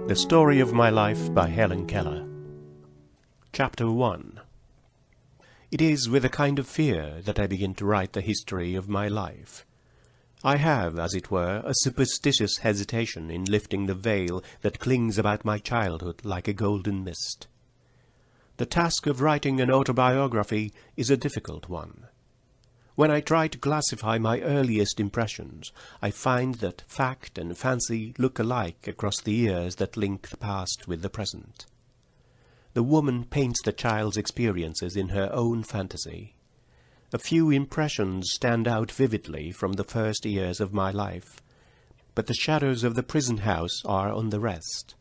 The Story of My Life by Helen Keller. Chapter 1. It is with a kind of fear that I begin to write the history of my life. I have, as it were, a superstitious hesitation in lifting the veil that clings about my childhood like a golden mist. The task of writing an autobiography is a difficult one. When I try to classify my earliest impressions, I find that fact and fancy look alike across the years that link the past with the present. The woman paints the child's experiences in her own fantasy. A few impressions stand out vividly from the first years of my life, but the shadows of the prison house are on the rest.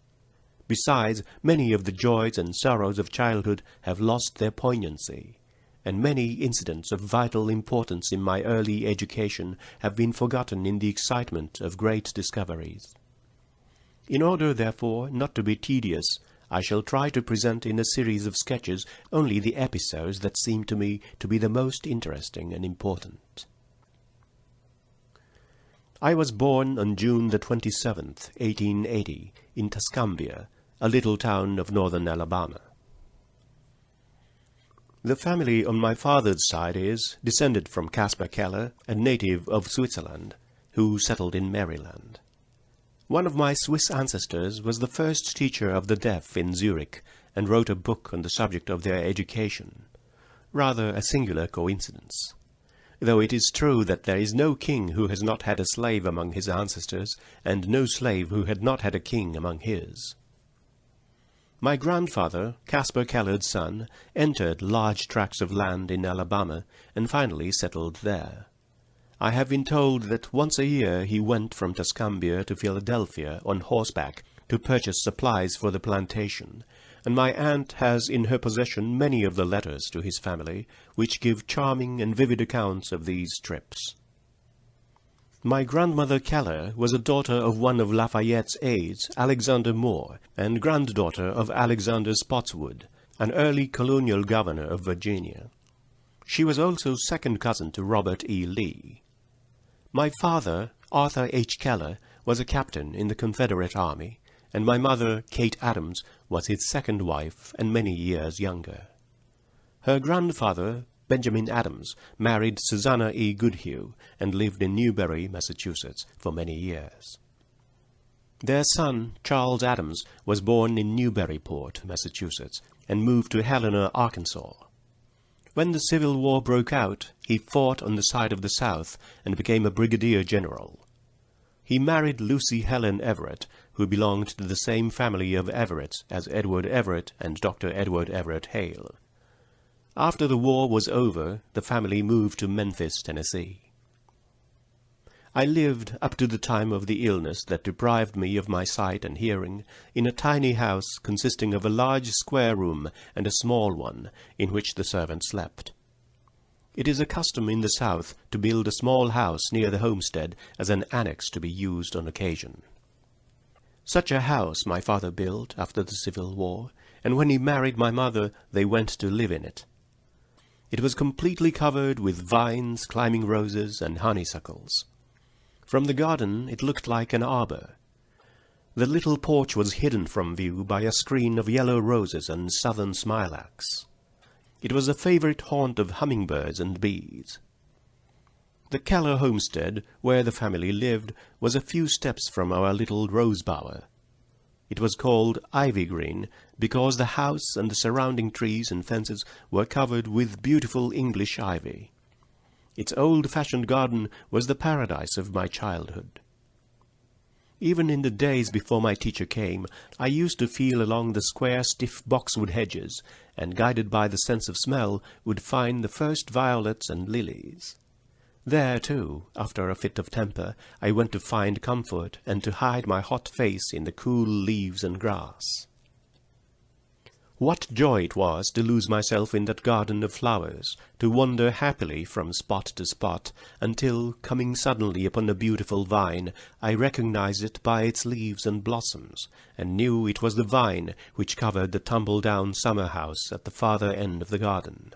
Besides, many of the joys and sorrows of childhood have lost their poignancy, and many incidents of vital importance in my early education have been forgotten in the excitement of great discoveries. In order, therefore, not to be tedious, I shall try to present in a series of sketches only the episodes that seem to me to be the most interesting and important. I was born on June the 27th, 1880, in Tuscumbia, a little town of northern Alabama. The family on my father's side is descended from Caspar Keller, a native of Switzerland, who settled in Maryland. One of my Swiss ancestors was the first teacher of the deaf in Zurich, and wrote a book on the subject of their education. Rather a singular coincidence, though it is true that there is no king who has not had a slave among his ancestors, and no slave who had not had a king among his. My grandfather, Caspar Keller's son, entered large tracts of land in Alabama, and finally settled there. I have been told that once a year he went from Tuscumbia to Philadelphia on horseback to purchase supplies for the plantation, and my aunt has in her possession many of the letters to his family, which give charming and vivid accounts of these trips. My grandmother Keller was a daughter of one of Lafayette's aides, Alexander Moore, and granddaughter of Alexander Spotswood, an early colonial governor of Virginia. She was also second cousin to Robert E. Lee. My father, Arthur H. Keller, was a captain in the Confederate Army, and my mother, Kate Adams, was his second wife and many years younger. Her grandfather, Benjamin Adams, married Susanna E. Goodhue, and lived in Newbury, Massachusetts, for many years. Their son, Charles Adams, was born in Newburyport, Massachusetts, and moved to Helena, Arkansas. When the Civil War broke out, he fought on the side of the South and became a brigadier general. He married Lucy Helen Everett, who belonged to the same family of Everetts as Edward Everett and Dr. Edward Everett Hale. After the war was over, the family moved to Memphis, Tennessee. I lived, up to the time of the illness that deprived me of my sight and hearing, in a tiny house consisting of a large square room and a small one, in which the servants slept. It is a custom in the South to build a small house near the homestead as an annex to be used on occasion. Such a house my father built after the Civil War, and when he married my mother, they went to live in it. It was completely covered with vines, climbing roses, and honeysuckles. From the garden it looked like an arbor. The little porch was hidden from view by a screen of yellow roses and southern smilax. It was a favorite haunt of hummingbirds and bees. The Keller homestead, where the family lived, was a few steps from our little rose bower. It was called Ivy Green because the house and the surrounding trees and fences were covered with beautiful English ivy. Its old-fashioned garden was the paradise of my childhood. Even in the days before my teacher came, I used to feel along the square, stiff boxwood hedges, and, guided by the sense of smell, would find the first violets and lilies. There, too, after a fit of temper, I went to find comfort and to hide my hot face in the cool leaves and grass. What joy it was to lose myself in that garden of flowers, to wander happily from spot to spot, until, coming suddenly upon a beautiful vine, I recognized it by its leaves and blossoms, and knew it was the vine which covered the tumble-down summer-house at the farther end of the garden.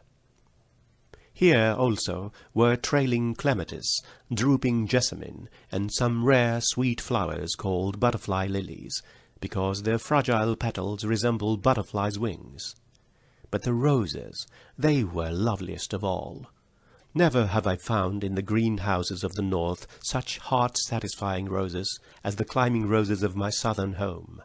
Here also were trailing clematis, drooping jessamine, and some rare sweet flowers called butterfly lilies, because their fragile petals resemble butterflies' wings. But the roses, they were loveliest of all. Never have I found in the greenhouses of the north such heart-satisfying roses as the climbing roses of my southern home.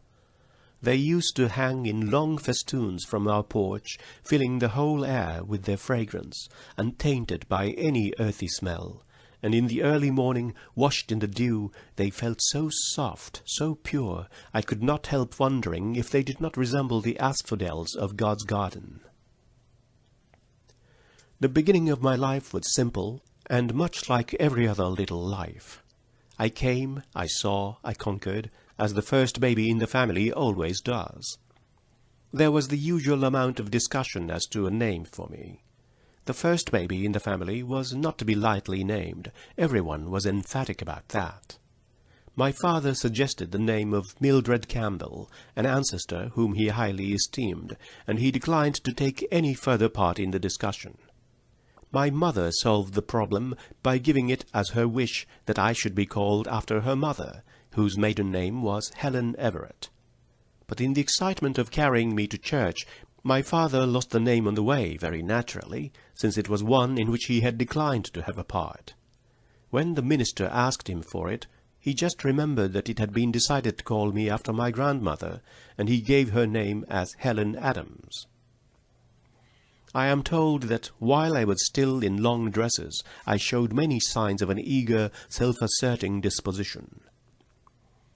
They used to hang in long festoons from our porch, filling the whole air with their fragrance, untainted by any earthy smell, and in the early morning, washed in the dew, they felt so soft, so pure, I could not help wondering if they did not resemble the asphodels of God's garden. The beginning of my life was simple, and much like every other little life. I came, I saw, I conquered, as the first baby in the family always does. There was the usual amount of discussion as to a name for me. The first baby in the family was not to be lightly named. Everyone was emphatic about that. My father suggested the name of Mildred Campbell, an ancestor whom he highly esteemed, and he declined to take any further part in the discussion. My mother solved the problem by giving it as her wish that I should be called after her mother, whose maiden name was Helen Everett. But in the excitement of carrying me to church, my father lost the name on the way, very naturally, since it was one in which he had declined to have a part. When the minister asked him for it, he just remembered that it had been decided to call me after my grandmother, and he gave her name as Helen Adams. I am told that while I was still in long dresses, I showed many signs of an eager, self-asserting disposition.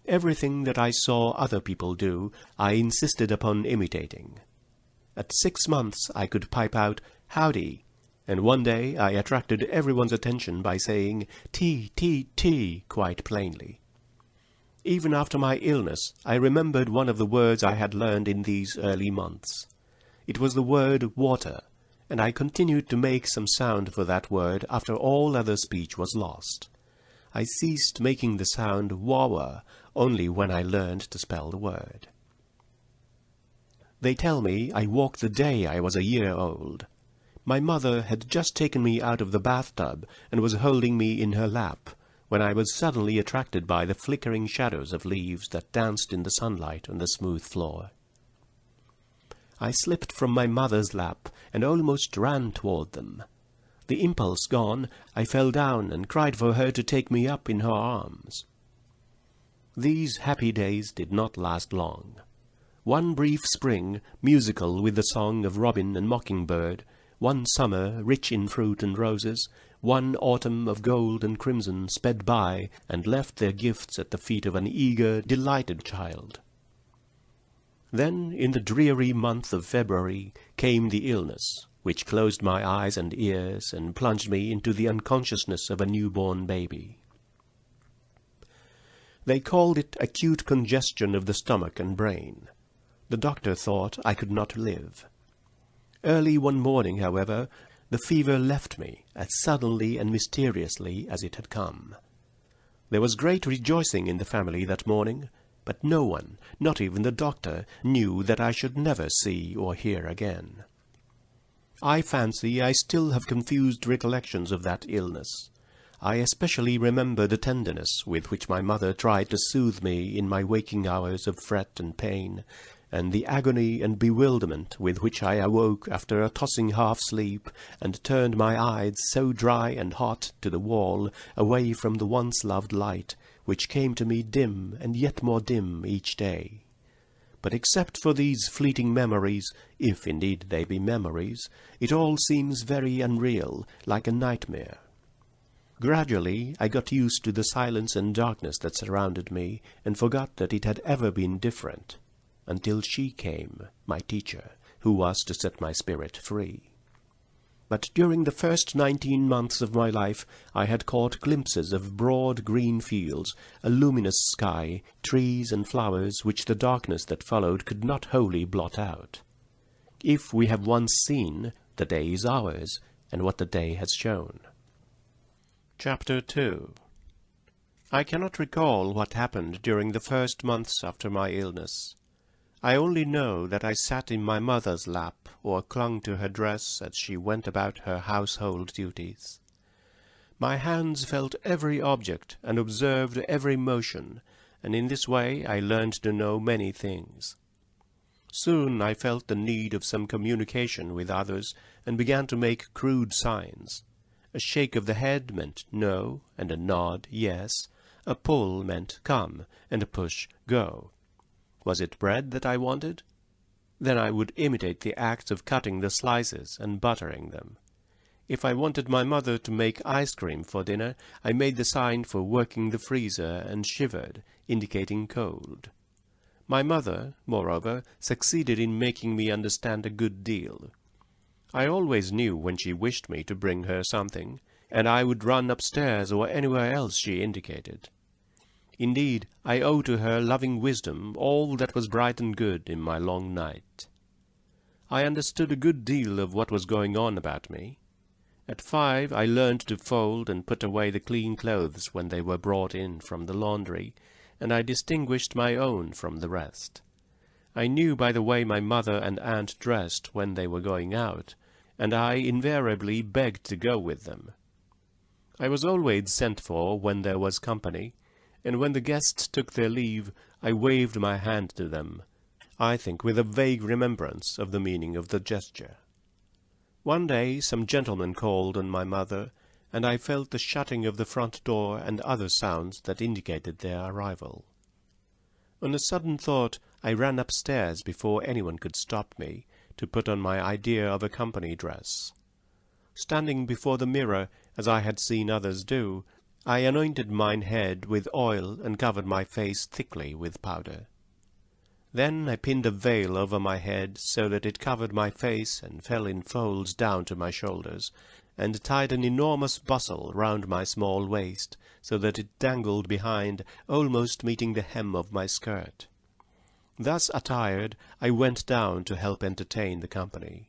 Everything that I saw other people do, I insisted upon imitating. At 6 months I could pipe out, "Howdy," and one day I attracted everyone's attention by saying, "Tea, tea, tea," quite plainly. Even after my illness, I remembered one of the words I had learned in these early months. It was the word water, and I continued to make some sound for that word after all other speech was lost. I ceased making the sound wawa only when I learned to spell the word. They tell me I walked the day I was a year old. My mother had just taken me out of the bathtub and was holding me in her lap, when I was suddenly attracted by the flickering shadows of leaves that danced in the sunlight on the smooth floor. I slipped from my mother's lap and almost ran toward them. The impulse gone, I fell down and cried for her to take me up in her arms. These happy days did not last long. One brief spring, musical with the song of robin and mockingbird, one summer rich in fruit and roses, one autumn of gold and crimson sped by and left their gifts at the feet of an eager, delighted child. Then, in the dreary month of February, came the illness, which closed my eyes and ears and plunged me into the unconsciousness of a newborn baby. They called it acute congestion of the stomach and brain. The doctor thought I could not live. Early one morning, however, the fever left me as suddenly and mysteriously as it had come. There was great rejoicing in the family that morning, but no one, not even the doctor, knew that I should never see or hear again. I fancy I still have confused recollections of that illness. I especially remember the tenderness with which my mother tried to soothe me in my waking hours of fret and pain, and the agony and bewilderment with which I awoke after a tossing half-sleep, and turned my eyes so dry and hot to the wall, away from the once-loved light, which came to me dim and yet more dim each day. But except for these fleeting memories, if indeed they be memories, it all seems very unreal, like a nightmare. Gradually I got used to the silence and darkness that surrounded me, and forgot that it had ever been different, until she came, my teacher, who was to set my spirit free. But during the first 19 months of my life I had caught glimpses of broad green fields, a luminous sky, trees and flowers which the darkness that followed could not wholly blot out. If we have once seen, the day is ours, and what the day has shown. Chapter 2. I cannot recall what happened during the first months after my illness. I only know that I sat in my mother's lap, or clung to her dress as she went about her household duties. My hands felt every object and observed every motion, and in this way I learned to know many things. Soon I felt the need of some communication with others, and began to make crude signs. A shake of the head meant no, and a nod yes. A pull meant come, and a push go. Was it bread that I wanted? Then I would imitate the act of cutting the slices and buttering them. If I wanted my mother to make ice cream for dinner, I made the sign for working the freezer and shivered, indicating cold. My mother, moreover, succeeded in making me understand a good deal. I always knew when she wished me to bring her something, and I would run upstairs or anywhere else she indicated. Indeed, I owe to her loving wisdom all that was bright and good in my long night. I understood a good deal of what was going on about me. At 5 I learned to fold and put away the clean clothes when they were brought in from the laundry, and I distinguished my own from the rest. I knew by the way my mother and aunt dressed when they were going out, and I invariably begged to go with them. I was always sent for when there was company, and when the guests took their leave, I waved my hand to them, I think with a vague remembrance of the meaning of the gesture. One day some gentlemen called on my mother, and I felt the shutting of the front door and other sounds that indicated their arrival. On a sudden thought, I ran upstairs before anyone could stop me, to put on my idea of a company dress. Standing before the mirror, as I had seen others do, I anointed mine head with oil and covered my face thickly with powder. Then I pinned a veil over my head so that it covered my face and fell in folds down to my shoulders, and tied an enormous bustle round my small waist, so that it dangled behind, almost meeting the hem of my skirt. Thus attired, I went down to help entertain the company.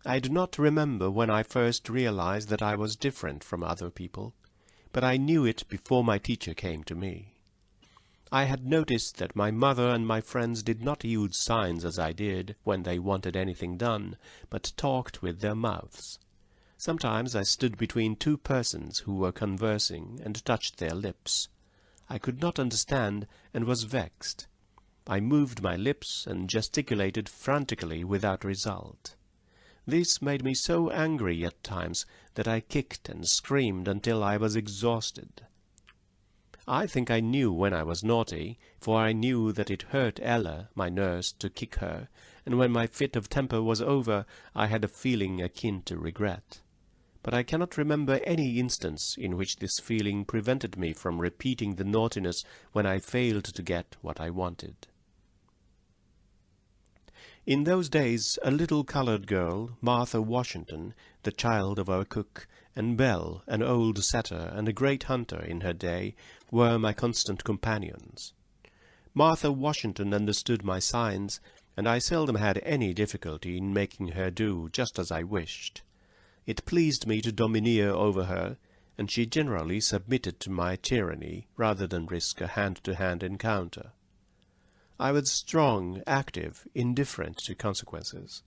I do not remember when I first realized that I was different from other people, but I knew it before my teacher came to me. I had noticed that my mother and my friends did not use signs as I did when they wanted anything done, but talked with their mouths. Sometimes I stood between two persons who were conversing and touched their lips. I could not understand, and was vexed. I moved my lips and gesticulated frantically without result. This made me so angry at times that I kicked and screamed until I was exhausted. I think I knew when I was naughty, for I knew that it hurt Ella, my nurse, to kick her, and when my fit of temper was over, I had a feeling akin to regret. But I cannot remember any instance in which this feeling prevented me from repeating the naughtiness when I failed to get what I wanted. In those days, a little colored girl, Martha Washington, the child of our cook, and Belle, an old setter and a great hunter in her day, were my constant companions. Martha Washington understood my signs, and I seldom had any difficulty in making her do just as I wished. It pleased me to domineer over her, and she generally submitted to my tyranny rather than risk a hand-to-hand encounter. I was strong, active, indifferent to consequences.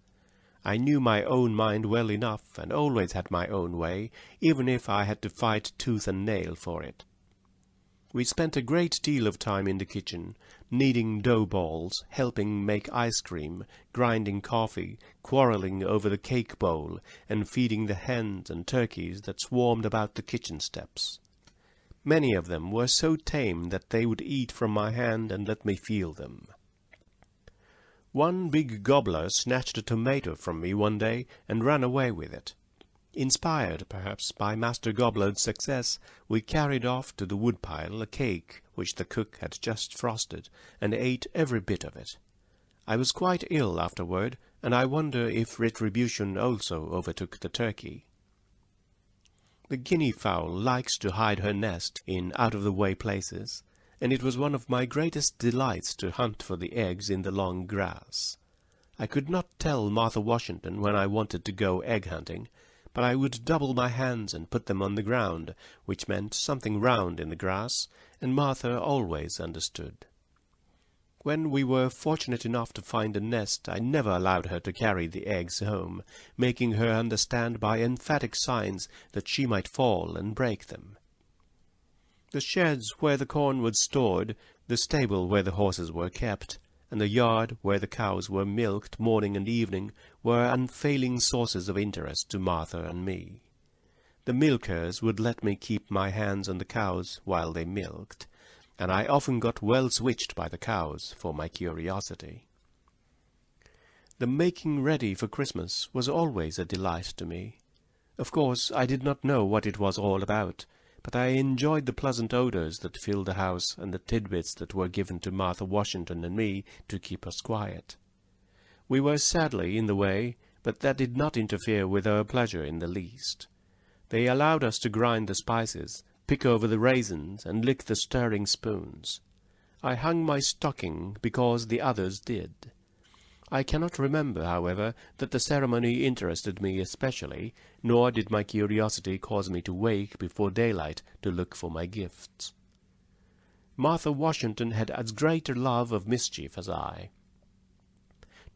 I knew my own mind well enough, and always had my own way, even if I had to fight tooth and nail for it. We spent a great deal of time in the kitchen, kneading dough balls, helping make ice cream, grinding coffee, quarrelling over the cake bowl, and feeding the hens and turkeys that swarmed about the kitchen steps. Many of them were so tame that they would eat from my hand and let me feel them. One big gobbler snatched a tomato from me one day and ran away with it. Inspired, perhaps, by Master Gobbler's success, we carried off to the woodpile a cake which the cook had just frosted, and ate every bit of it. I was quite ill afterward, and I wonder if retribution also overtook the turkey. The guinea fowl likes to hide her nest in out-of-the-way places, and it was one of my greatest delights to hunt for the eggs in the long grass. I could not tell Martha Washington when I wanted to go egg-hunting, but I would double my hands and put them on the ground, which meant something round in the grass, and Martha always understood. When we were fortunate enough to find a nest, I never allowed her to carry the eggs home, making her understand by emphatic signs that she might fall and break them. The sheds where the corn was stored, the stable where the horses were kept, and the yard where the cows were milked morning and evening were unfailing sources of interest to Martha and me. The milkers would let me keep my hands on the cows while they milked, and I often got well switched by the cows for my curiosity. The making ready for Christmas was always a delight to me. Of course, I did not know what it was all about, but I enjoyed the pleasant odors that filled the house and the tidbits that were given to Martha Washington and me to keep us quiet. We were sadly in the way, but that did not interfere with our pleasure in the least. They allowed us to grind the spices, pick over the raisins, and lick the stirring spoons. I hung my stocking because the others did. I cannot remember, however, that the ceremony interested me especially, nor did my curiosity cause me to wake before daylight to look for my gifts. Martha Washington had as great a love of mischief as I.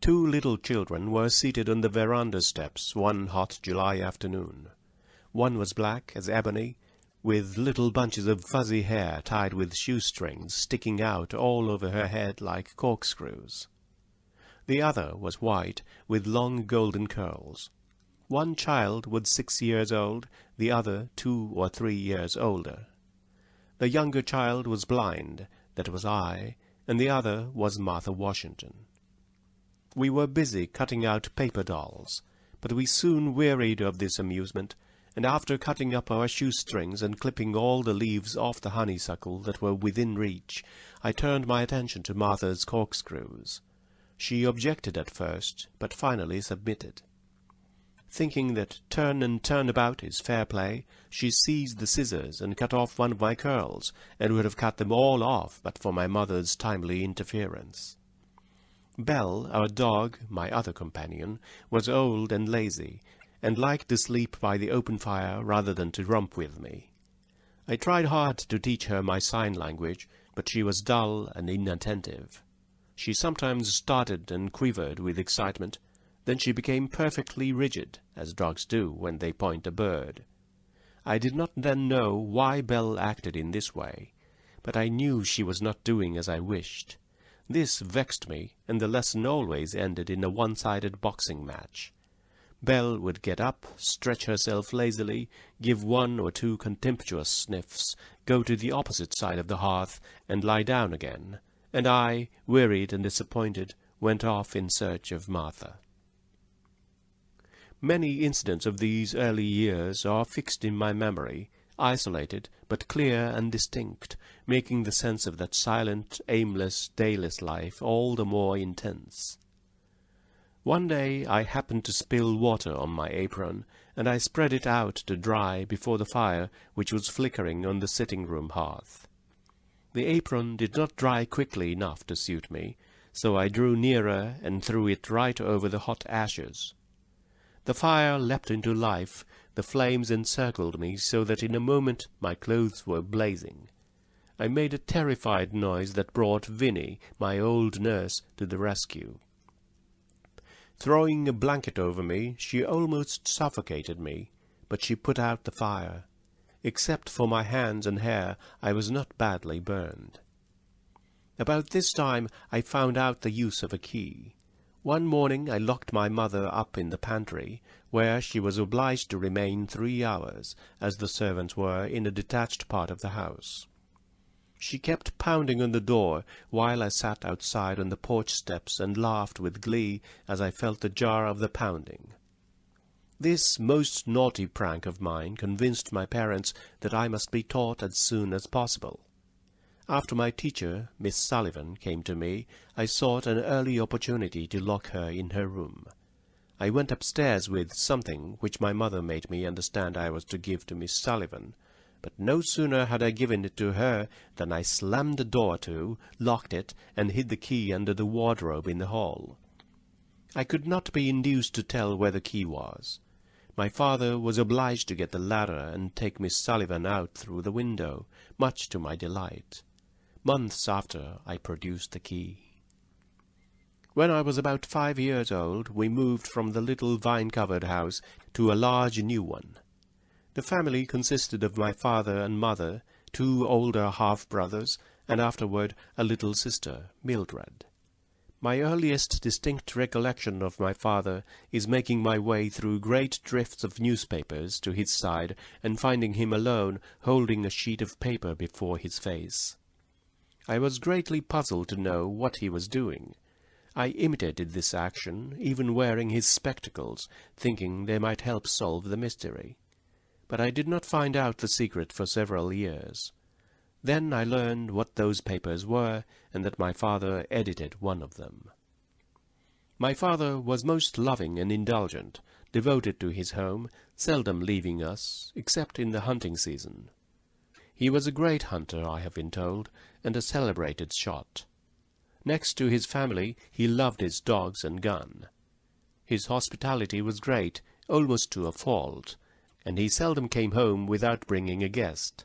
2 little children were seated on the veranda steps one hot July afternoon. One was black as ebony, with little bunches of fuzzy hair tied with shoestrings sticking out all over her head like corkscrews. The other was white, with long golden curls. One child was 6 years old, the other 2 or 3 years older. The younger child was blind, that was I, and the other was Martha Washington. We were busy cutting out paper dolls, but we soon wearied of this amusement, and after cutting up our shoestrings and clipping all the leaves off the honeysuckle that were within reach, I turned my attention to Martha's corkscrews. She objected at first, but finally submitted. Thinking that turn and turn about is fair play, she seized the scissors and cut off one of my curls, and would have cut them all off but for my mother's timely interference. Belle, our dog, my other companion, was old and lazy, and liked to sleep by the open fire rather than to romp with me. I tried hard to teach her my sign language, but she was dull and inattentive. She sometimes started and quivered with excitement. Then she became perfectly rigid, as dogs do when they point a bird. I did not then know why Belle acted in this way, but I knew she was not doing as I wished. This vexed me, and the lesson always ended in a one-sided boxing match. Belle would get up, stretch herself lazily, give 1 or 2 contemptuous sniffs, go to the opposite side of the hearth, and lie down again, and I, wearied and disappointed, went off in search of Martha. Many incidents of these early years are fixed in my memory, isolated, but clear and distinct, making the sense of that silent, aimless, dayless life all the more intense. One day I happened to spill water on my apron, and I spread it out to dry before the fire which was flickering on the sitting-room hearth. The apron did not dry quickly enough to suit me, so I drew nearer and threw it right over the hot ashes. The fire leapt into life, the flames encircled me so that in a moment my clothes were blazing. I made a terrified noise that brought Vinnie, my old nurse, to the rescue. Throwing a blanket over me, she almost suffocated me, but she put out the fire. Except for my hands and hair, I was not badly burned. About this time I found out the use of a key. One morning I locked my mother up in the pantry, where she was obliged to remain 3 hours, as the servants were in a detached part of the house. She kept pounding on the door, while I sat outside on the porch steps and laughed with glee as I felt the jar of the pounding. This most naughty prank of mine convinced my parents that I must be taught as soon as possible. After my teacher, Miss Sullivan, came to me, I sought an early opportunity to lock her in her room. I went upstairs with something which my mother made me understand I was to give to Miss Sullivan, but no sooner had I given it to her than I slammed the door to, locked it, and hid the key under the wardrobe in the hall. I could not be induced to tell where the key was. My father was obliged to get the ladder and take Miss Sullivan out through the window, much to my delight. Months after, I produced the key. When I was about 5 years old, we moved from the little vine-covered house to a large new one. The family consisted of my father and mother, 2 older half-brothers, and afterward a little sister, Mildred. My earliest distinct recollection of my father is making my way through great drifts of newspapers to his side, and finding him alone, holding a sheet of paper before his face. I was greatly puzzled to know what he was doing. I imitated this action, even wearing his spectacles, thinking they might help solve the mystery. But I did not find out the secret for several years. Then I learned what those papers were, and that my father edited one of them. My father was most loving and indulgent, devoted to his home, seldom leaving us, except in the hunting season. He was a great hunter, I have been told, and a celebrated shot. Next to his family, he loved his dogs and gun. His hospitality was great, almost to a fault, and he seldom came home without bringing a guest.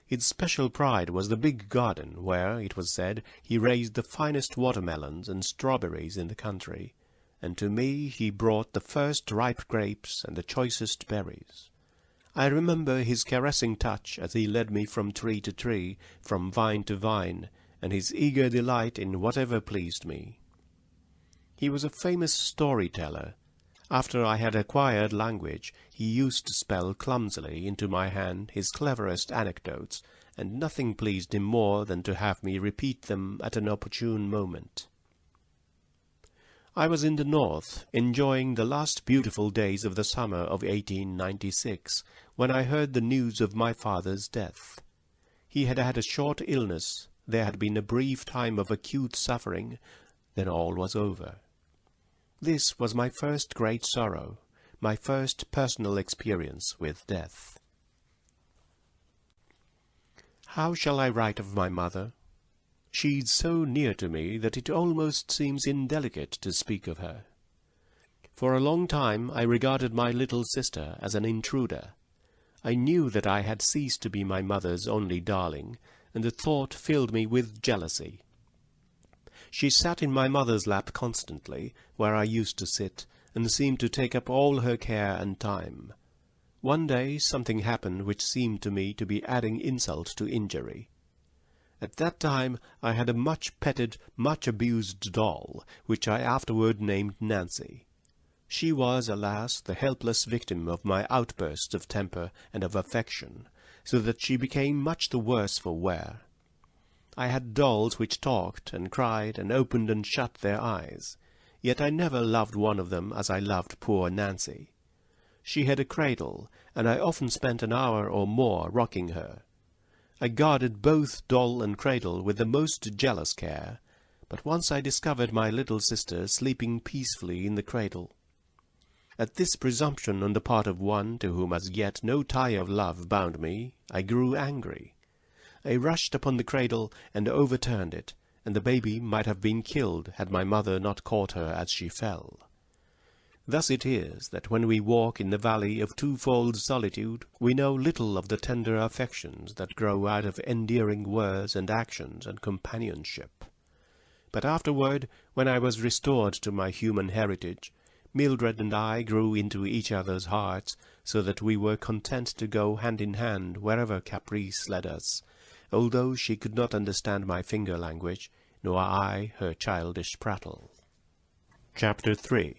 His special pride was the big garden where, it was said, he raised the finest watermelons and strawberries in the country, and to me he brought the first ripe grapes and the choicest berries. I remember his caressing touch as he led me from tree to tree, from vine to vine, and his eager delight in whatever pleased me. He was a famous storyteller. After I had acquired language, he used to spell clumsily into my hand his cleverest anecdotes, and nothing pleased him more than to have me repeat them at an opportune moment. I was in the north, enjoying the last beautiful days of the summer of 1896, when I heard the news of my father's death. He had had a short illness, there had been a brief time of acute suffering, then all was over. This was my first great sorrow, my first personal experience with death. How shall I write of my mother? She's so near to me that it almost seems indelicate to speak of her. For a long time I regarded my little sister as an intruder. I knew that I had ceased to be my mother's only darling, and the thought filled me with jealousy. She sat in my mother's lap constantly, where I used to sit, and seemed to take up all her care and time. One day something happened which seemed to me to be adding insult to injury. At that time I had a much-petted, much-abused doll, which I afterward named Nancy. She was, alas, the helpless victim of my outbursts of temper and of affection, so that she became much the worse for wear. I had dolls which talked and cried and opened and shut their eyes, yet I never loved one of them as I loved poor Nancy. She had a cradle, and I often spent an hour or more rocking her. I guarded both doll and cradle with the most jealous care, but once I discovered my little sister sleeping peacefully in the cradle. At this presumption on the part of one to whom as yet no tie of love bound me, I grew angry. I rushed upon the cradle and overturned it, and the baby might have been killed had my mother not caught her as she fell. Thus it is that when we walk in the valley of twofold solitude, we know little of the tender affections that grow out of endearing words and actions and companionship. But afterward, when I was restored to my human heritage, Mildred and I grew into each other's hearts, so that we were content to go hand in hand wherever caprice led us, although she could not understand my finger language, nor I her childish prattle. Chapter 3.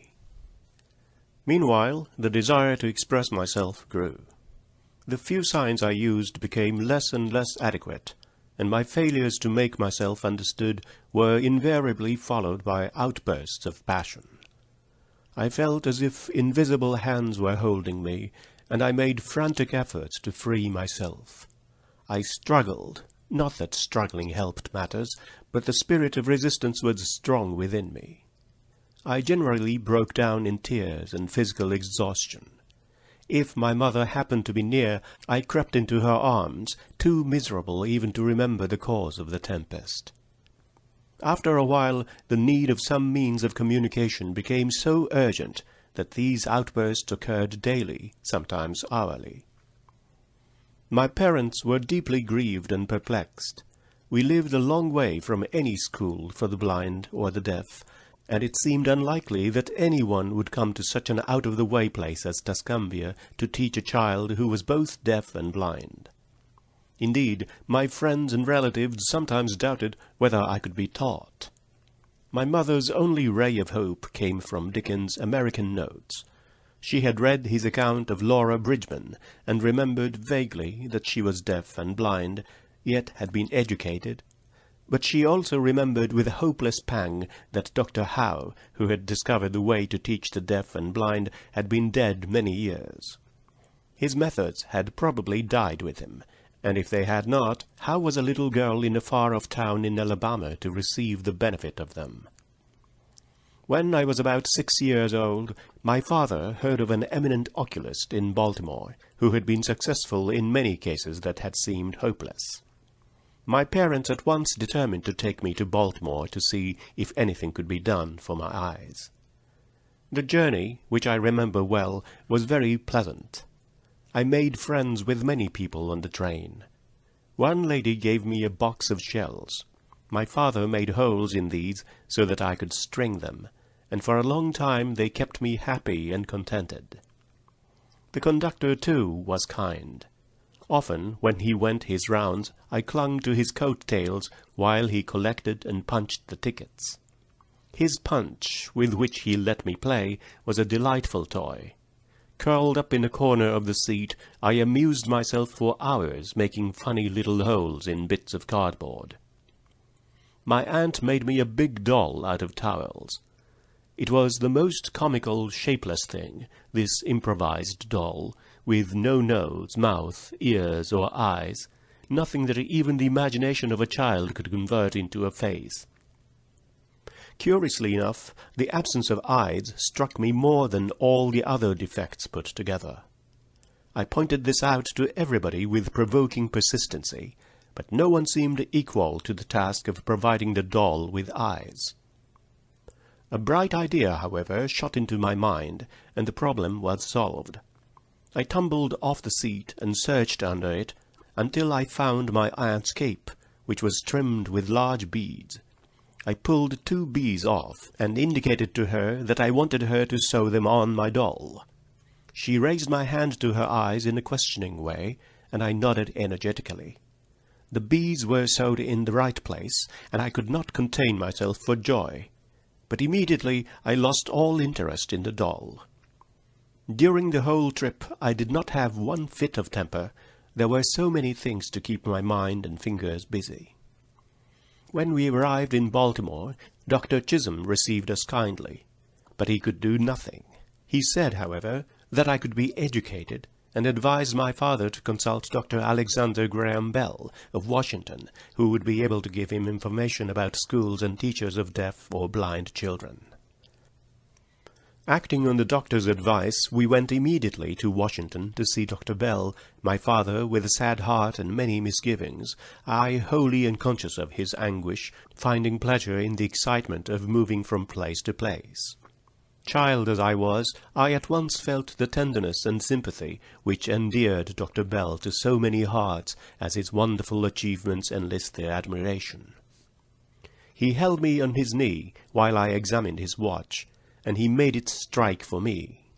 Meanwhile, the desire to express myself grew. The few signs I used became less and less adequate, and my failures to make myself understood were invariably followed by outbursts of passion. I felt as if invisible hands were holding me, and I made frantic efforts to free myself. I struggled, not that struggling helped matters, but the spirit of resistance was strong within me. I generally broke down in tears and physical exhaustion. If my mother happened to be near, I crept into her arms, too miserable even to remember the cause of the tempest. After a while, the need of some means of communication became so urgent that these outbursts occurred daily, sometimes hourly. My parents were deeply grieved and perplexed. We lived a long way from any school for the blind or the deaf, and it seemed unlikely that anyone would come to such an out-of-the-way place as Tuscumbia to teach a child who was both deaf and blind. Indeed, my friends and relatives sometimes doubted whether I could be taught. My mother's only ray of hope came from Dickens' American Notes. She had read his account of Laura Bridgman, and remembered vaguely that she was deaf and blind, yet had been educated. But she also remembered with a hopeless pang that Dr. Howe, who had discovered the way to teach the deaf and blind, had been dead many years. His methods had probably died with him, and if they had not, how was a little girl in a far-off town in Alabama to receive the benefit of them? When I was about 6 years old, my father heard of an eminent oculist in Baltimore, who had been successful in many cases that had seemed hopeless. My parents at once determined to take me to Baltimore to see if anything could be done for my eyes. The journey, which I remember well, was very pleasant. I made friends with many people on the train. One lady gave me a box of shells. My father made holes in these so that I could string them, and for a long time they kept me happy and contented. The conductor, too, was kind. Often, when he went his rounds, I clung to his coat-tails while he collected and punched the tickets. His punch, with which he let me play, was a delightful toy. Curled up in a corner of the seat, I amused myself for hours making funny little holes in bits of cardboard. My aunt made me a big doll out of towels. It was the most comical, shapeless thing, this improvised doll, with no nose, mouth, ears, or eyes, nothing that even the imagination of a child could convert into a face. Curiously enough, the absence of eyes struck me more than all the other defects put together. I pointed this out to everybody with provoking persistency, but no one seemed equal to the task of providing the doll with eyes. A bright idea, however, shot into my mind, and the problem was solved. I tumbled off the seat and searched under it until I found my aunt's cape, which was trimmed with large beads. I pulled 2 bees off, and indicated to her that I wanted her to sew them on my doll. She raised my hand to her eyes in a questioning way, and I nodded energetically. The bees were sewed in the right place, and I could not contain myself for joy. But immediately I lost all interest in the doll. During the whole trip I did not have one fit of temper. There were so many things to keep my mind and fingers busy. When we arrived in Baltimore, Dr. Chisholm received us kindly, but he could do nothing. He said, however, that I could be educated, and advised my father to consult Dr. Alexander Graham Bell of Washington, who would be able to give him information about schools and teachers of deaf or blind children. Acting on the doctor's advice, we went immediately to Washington to see Dr. Bell, my father with a sad heart and many misgivings, I wholly unconscious of his anguish, finding pleasure in the excitement of moving from place to place. Child as I was, I at once felt the tenderness and sympathy which endeared Dr. Bell to so many hearts as his wonderful achievements enlist their admiration. He held me on his knee while I examined his watch, and he made it strike for me.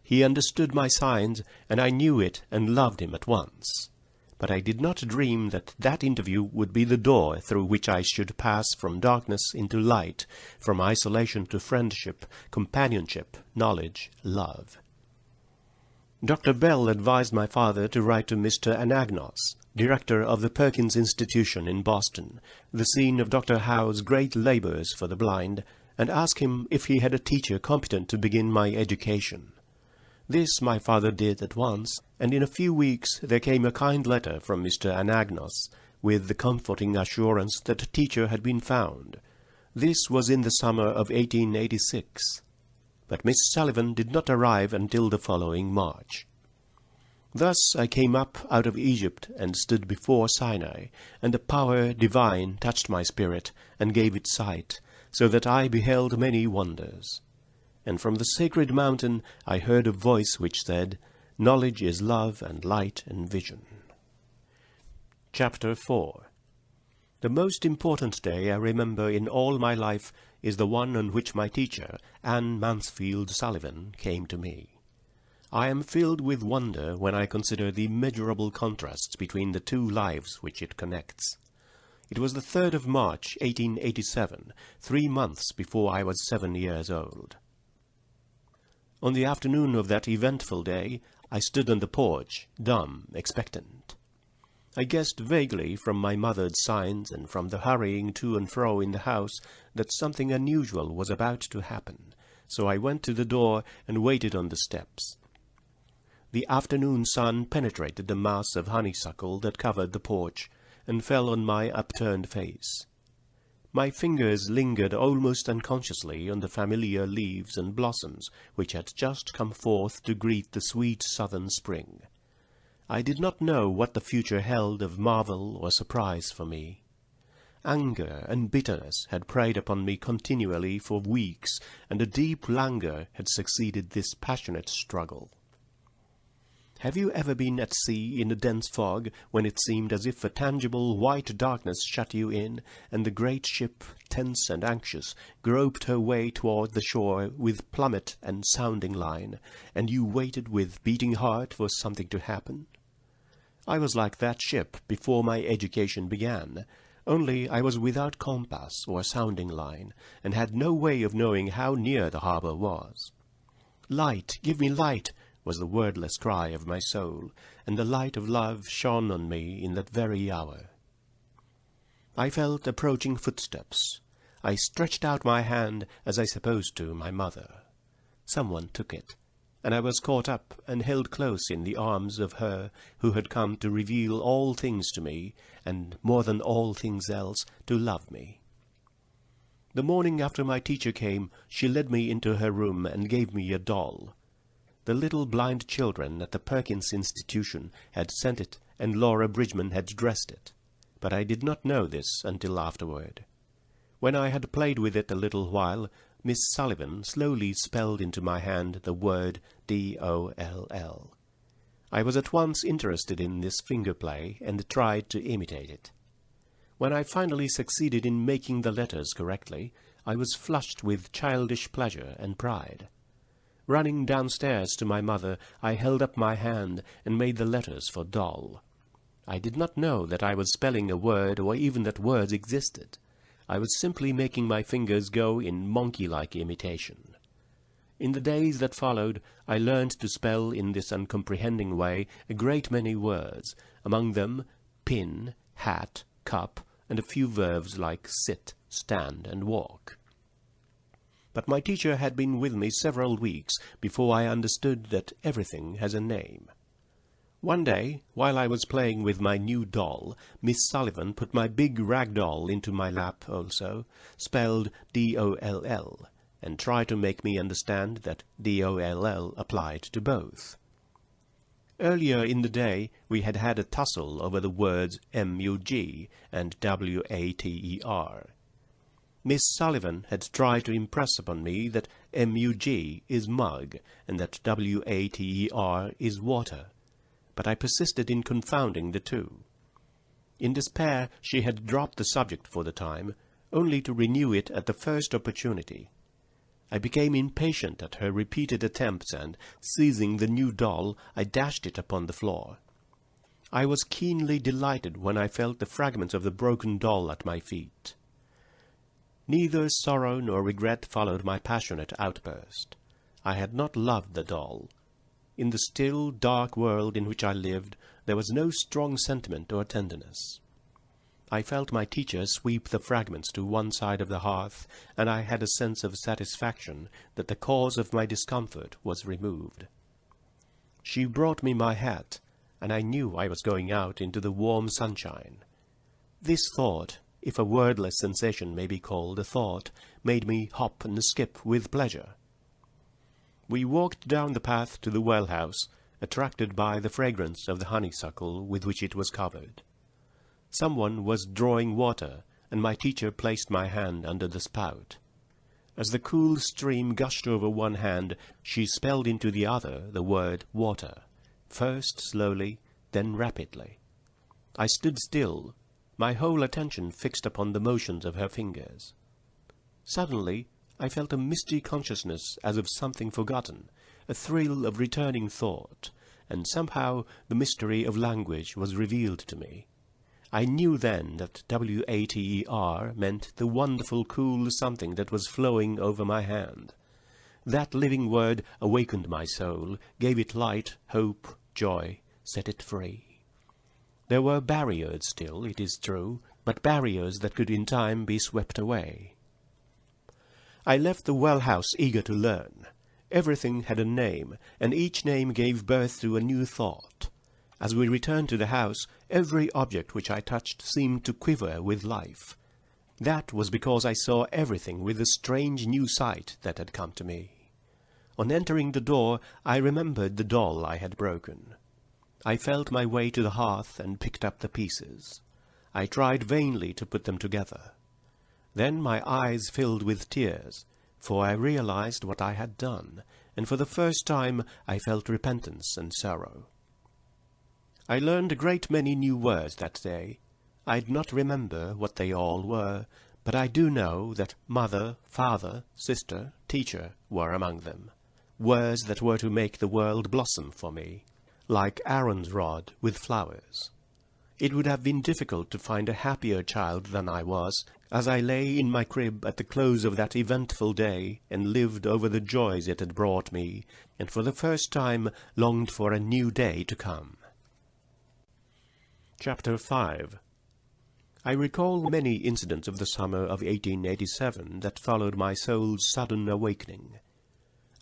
He understood my signs, and I knew it and loved him at once. But I did not dream that that interview would be the door through which I should pass from darkness into light, from isolation to friendship, companionship, knowledge, love. Dr. Bell advised my father to write to Mr. Anagnos, director of the Perkins Institution in Boston, the scene of Dr. Howe's great labors for the blind, and ask him if he had a teacher competent to begin my education. This my father did at once, and in a few weeks there came a kind letter from Mr. Anagnos, with the comforting assurance that a teacher had been found. This was in the summer of 1886. But Miss Sullivan did not arrive until the following March. Thus I came up out of Egypt and stood before Sinai, and the power divine touched my spirit and gave it sight, so that I beheld many wonders. And from the sacred mountain I heard a voice which said, Knowledge is love and light and vision. Chapter 4. The most important day I remember in all my life is the one on which my teacher, Anne Mansfield Sullivan, came to me. I am filled with wonder when I consider the immeasurable contrasts between the two lives which it connects. It was the 3rd of March, 1887, 3 months before I was 7 years old. On the afternoon of that eventful day, I stood on the porch, dumb, expectant. I guessed vaguely from my mother's signs and from the hurrying to and fro in the house that something unusual was about to happen, so I went to the door and waited on the steps. The afternoon sun penetrated the mass of honeysuckle that covered the porch, and fell on my upturned face. My fingers lingered almost unconsciously on the familiar leaves and blossoms which had just come forth to greet the sweet southern spring. I did not know what the future held of marvel or surprise for me. Anger and bitterness had preyed upon me continually for weeks, and a deep languor had succeeded this passionate struggle. Have you ever been at sea in a dense fog, when it seemed as if a tangible white darkness shut you in, and the great ship, tense and anxious, groped her way toward the shore with plummet and sounding line, and you waited with beating heart for something to happen? I was like that ship before my education began, only I was without compass or sounding line, and had no way of knowing how near the harbor was. "Light, give me light!" was the wordless cry of my soul, and the light of love shone on me in that very hour. I felt approaching footsteps. I stretched out my hand, as I supposed to my mother. Someone took it, and I was caught up and held close in the arms of her who had come to reveal all things to me, and, more than all things else, to love me. The morning after my teacher came, she led me into her room and gave me a doll. The little blind children at the Perkins Institution had sent it, and Laura Bridgman had dressed it, but I did not know this until afterward. When I had played with it a little while, Miss Sullivan slowly spelled into my hand the word D-O-L-L. I was at once interested in this finger play, and tried to imitate it. When I finally succeeded in making the letters correctly, I was flushed with childish pleasure and pride. Running downstairs to my mother, I held up my hand and made the letters for doll. I did not know that I was spelling a word, or even that words existed. I was simply making my fingers go in monkey-like imitation. In the days that followed, I learned to spell in this uncomprehending way a great many words, among them pin, hat, cup, and a few verbs like sit, stand, and walk. But my teacher had been with me several weeks before I understood that everything has a name. One day, while I was playing with my new doll, Miss Sullivan put my big rag doll into my lap also, spelled D-O-L-L, and tried to make me understand that D-O-L-L applied to both. Earlier in the day, we had had a tussle over the words M-U-G and W-A-T-E-R. Miss Sullivan had tried to impress upon me that M-U-G is mug, and that W-A-T-E-R is water, but I persisted in confounding the two. In despair, she had dropped the subject for the time, only to renew it at the first opportunity. I became impatient at her repeated attempts, and, seizing the new doll, I dashed it upon the floor. I was keenly delighted when I felt the fragments of the broken doll at my feet. Neither sorrow nor regret followed my passionate outburst. I had not loved the doll. In the still, dark world in which I lived, there was no strong sentiment or tenderness. I felt my teacher sweep the fragments to one side of the hearth, and I had a sense of satisfaction that the cause of my discomfort was removed. She brought me my hat, and I knew I was going out into the warm sunshine. This thought, if a wordless sensation may be called a thought, made me hop and skip with pleasure. We walked down the path to the well-house, attracted by the fragrance of the honeysuckle with which it was covered. Someone was drawing water, and my teacher placed my hand under the spout. As the cool stream gushed over one hand, she spelled into the other the word water, first slowly, then rapidly. I stood still, my whole attention fixed upon the motions of her fingers. Suddenly, I felt a misty consciousness as of something forgotten, a thrill of returning thought, and somehow the mystery of language was revealed to me. I knew then that water meant the wonderful cool something that was flowing over my hand. That living word awakened my soul, gave it light, hope, joy, set it free. There were barriers still, it is true, but barriers that could in time be swept away. I left the well-house eager to learn. Everything had a name, and each name gave birth to a new thought. As we returned to the house, every object which I touched seemed to quiver with life. That was because I saw everything with the strange new sight that had come to me. On entering the door, I remembered the doll I had broken. I felt my way to the hearth and picked up the pieces. I tried vainly to put them together. Then my eyes filled with tears, for I realized what I had done, and for the first time I felt repentance and sorrow. I learned a great many new words that day. I do not remember what they all were, but I do know that mother, father, sister, teacher were among them. Words that were to make the world blossom for me, like Aaron's rod with flowers. It would have been difficult to find a happier child than I was, as I lay in my crib at the close of that eventful day, and lived over the joys it had brought me, and for the first time longed for a new day to come. Chapter 5. I recall many incidents of the summer of 1887 that followed my soul's sudden awakening.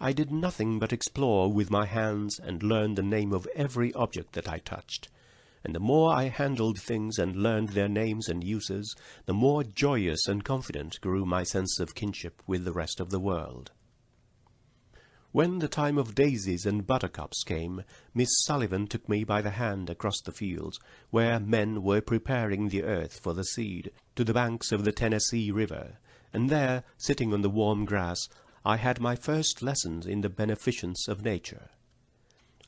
I did nothing but explore with my hands and learn the name of every object that I touched, and the more I handled things and learned their names and uses, the more joyous and confident grew my sense of kinship with the rest of the world. When the time of daisies and buttercups came, Miss Sullivan took me by the hand across the fields, where men were preparing the earth for the seed, to the banks of the Tennessee River, and there, sitting on the warm grass, I had my first lessons in the beneficence of nature.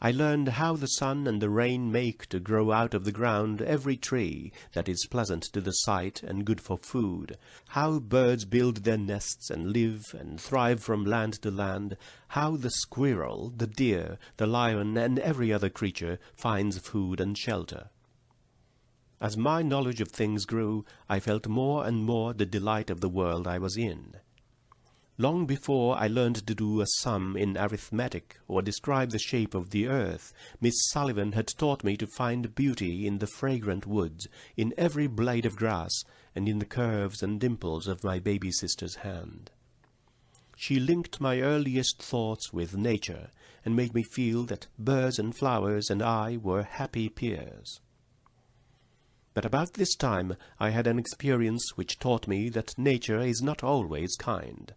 I learned how the sun and the rain make to grow out of the ground every tree that is pleasant to the sight and good for food, how birds build their nests and live and thrive from land to land, how the squirrel, the deer, the lion, and every other creature finds food and shelter. As my knowledge of things grew, I felt more and more the delight of the world I was in. Long before I learned to do a sum in arithmetic or describe the shape of the earth, Miss Sullivan had taught me to find beauty in the fragrant woods, in every blade of grass, and in the curves and dimples of my baby sister's hand. She linked my earliest thoughts with nature, and made me feel that birds and flowers and I were happy peers. But about this time I had an experience which taught me that nature is not always kind.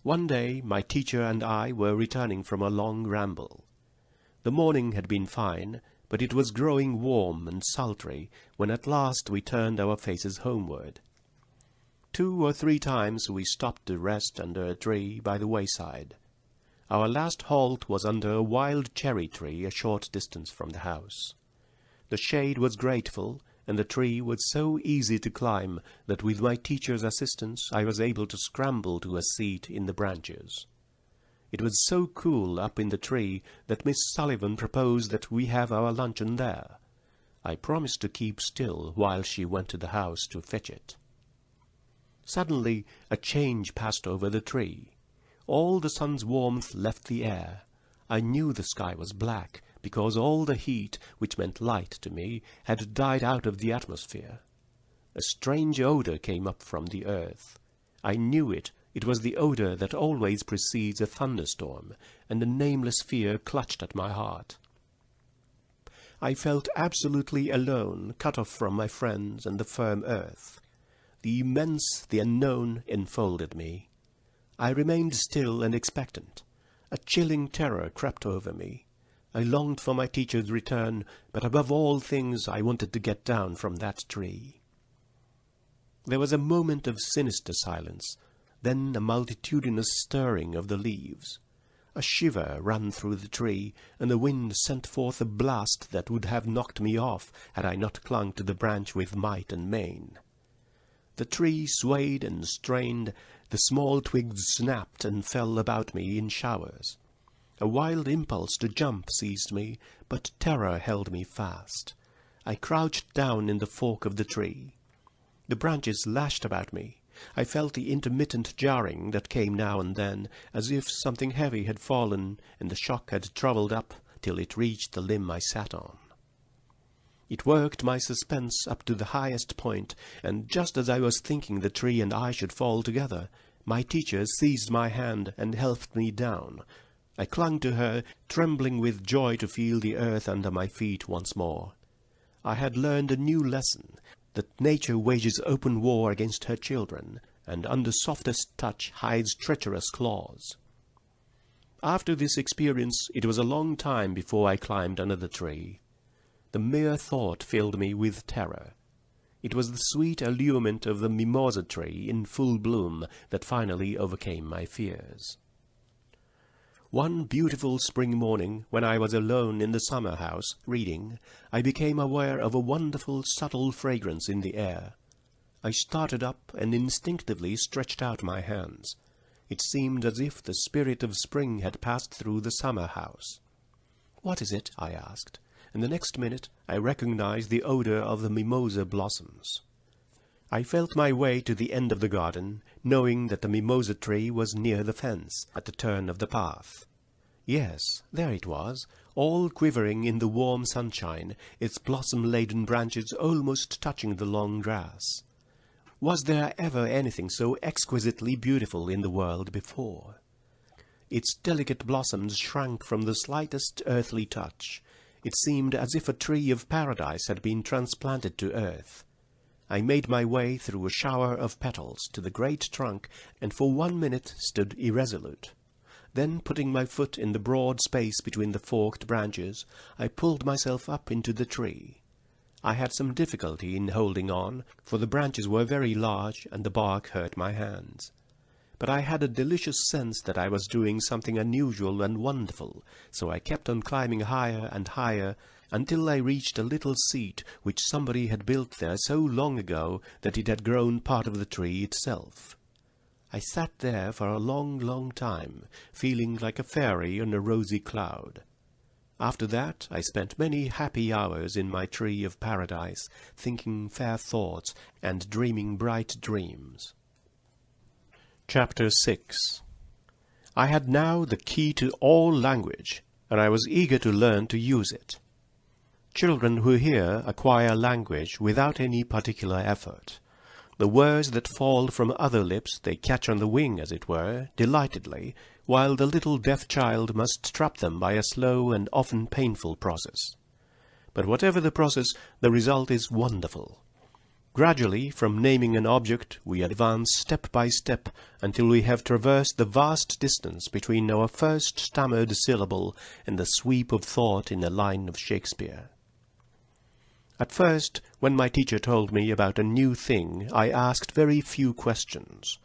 One day my teacher and I were returning from a long ramble. The morning had been fine, but it was growing warm and sultry when at last we turned our faces homeward. 2 or 3 times we stopped to rest under a tree by the wayside. Our last halt was under a wild cherry tree a short distance from the house. The shade was grateful, and the tree was so easy to climb that with my teacher's assistance I was able to scramble to a seat in the branches. It was so cool up in the tree that Miss Sullivan proposed that we have our luncheon there. I promised to keep still while she went to the house to fetch it. Suddenly a change passed over the tree. All the sun's warmth left the air. I knew the sky was black, because all the heat, which meant light to me, had died out of the atmosphere. A strange odor came up from the earth. I knew it. It was the odor that always precedes a thunderstorm, and a nameless fear clutched at my heart. I felt absolutely alone, cut off from my friends and the firm earth. The immense, the unknown, enfolded me. I remained still and expectant. A chilling terror crept over me. I longed for my teacher's return, but above all things I wanted to get down from that tree. There was a moment of sinister silence, then a multitudinous stirring of the leaves. A shiver ran through the tree, and the wind sent forth a blast that would have knocked me off had I not clung to the branch with might and main. The tree swayed and strained, the small twigs snapped and fell about me in showers. A wild impulse to jump seized me, but terror held me fast. I crouched down in the fork of the tree. The branches lashed about me. I felt the intermittent jarring that came now and then, as if something heavy had fallen and the shock had travelled up till it reached the limb I sat on. It worked my suspense up to the highest point, and just as I was thinking the tree and I should fall together, my teacher seized my hand and helped me down. I clung to her, trembling with joy to feel the earth under my feet once more. I had learned a new lesson, that nature wages open war against her children, and under softest touch hides treacherous claws. After this experience, it was a long time before I climbed under the tree. The mere thought filled me with terror. It was the sweet allurement of the mimosa tree in full bloom that finally overcame my fears. One beautiful spring morning, when I was alone in the summer house, reading, I became aware of a wonderful, subtle fragrance in the air. I started up and instinctively stretched out my hands. It seemed as if the spirit of spring had passed through the summer house. "What is it?" I asked, and the next minute I recognized the odor of the mimosa blossoms. I felt my way to the end of the garden, knowing that the mimosa tree was near the fence, at the turn of the path. Yes, there it was, all quivering in the warm sunshine, its blossom-laden branches almost touching the long grass. Was there ever anything so exquisitely beautiful in the world before? Its delicate blossoms shrank from the slightest earthly touch. It seemed as if a tree of paradise had been transplanted to earth. I made my way through a shower of petals to the great trunk, and for 1 minute stood irresolute. Then, putting my foot in the broad space between the forked branches, I pulled myself up into the tree. I had some difficulty in holding on, for the branches were very large and the bark hurt my hands. But I had a delicious sense that I was doing something unusual and wonderful, so I kept on climbing higher and higher, until I reached a little seat which somebody had built there so long ago that it had grown part of the tree itself. I sat there for a long, long time, feeling like a fairy on a rosy cloud. After that I spent many happy hours in my tree of paradise, thinking fair thoughts and dreaming bright dreams. Chapter 6. I had now the key to all language, and I was eager to learn to use it. Children who hear acquire language without any particular effort. The words that fall from other lips they catch on the wing, as it were, delightedly, while the little deaf child must trap them by a slow and often painful process. But whatever the process, the result is wonderful. Gradually, from naming an object, we advance step by step until we have traversed the vast distance between our first stammered syllable and the sweep of thought in a line of Shakespeare. At first, when my teacher told me about a new thing, I asked very few questions.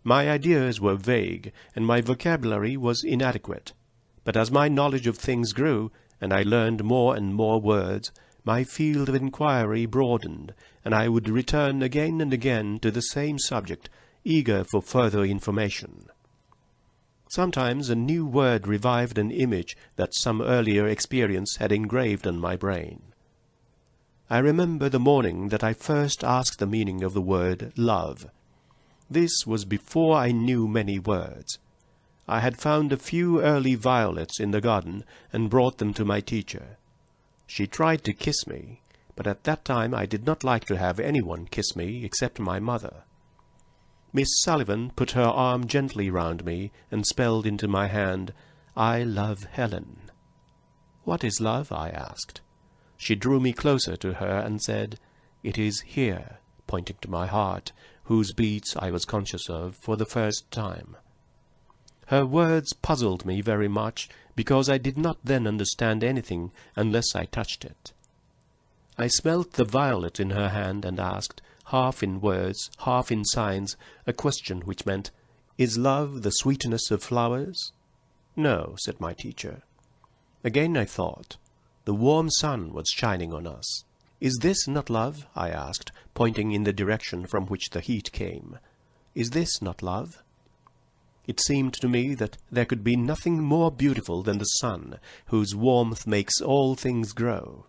My ideas were vague, and my vocabulary was inadequate. But as my knowledge of things grew, and I learned more and more words, my field of inquiry broadened, and I would return again and again to the same subject, eager for further information. Sometimes a new word revived an image that some earlier experience had engraved on my brain. I remember the morning that I first asked the meaning of the word love. This was before I knew many words. I had found a few early violets in the garden and brought them to my teacher. She tried to kiss me, but at that time I did not like to have anyone kiss me except my mother. Miss Sullivan put her arm gently round me and spelled into my hand, "I love Helen." "What is love?" I asked. She drew me closer to her and said, "It is here," pointing to my heart, whose beats I was conscious of for the first time. Her words puzzled me very much, because I did not then understand anything unless I touched it. I smelt the violet in her hand and asked, half in words, half in signs, a question which meant, "Is love the sweetness of flowers?" "No," said my teacher. Again I thought. The warm sun was shining on us. "Is this not love?" I asked, pointing in the direction from which the heat came. "Is this not love?" It seemed to me that there could be nothing more beautiful than the sun, whose warmth makes all things grow.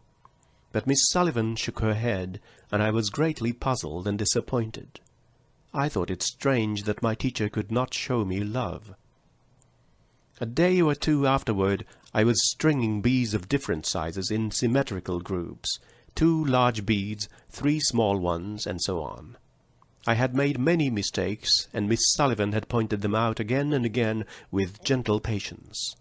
But Miss Sullivan shook her head, and I was greatly puzzled and disappointed. I thought it strange that my teacher could not show me love. A day or two afterward, I was stringing beads of different sizes in symmetrical groups, 2 large beads, 3 small ones, and so on. I had made many mistakes, and Miss Sullivan had pointed them out again and again with gentle patience.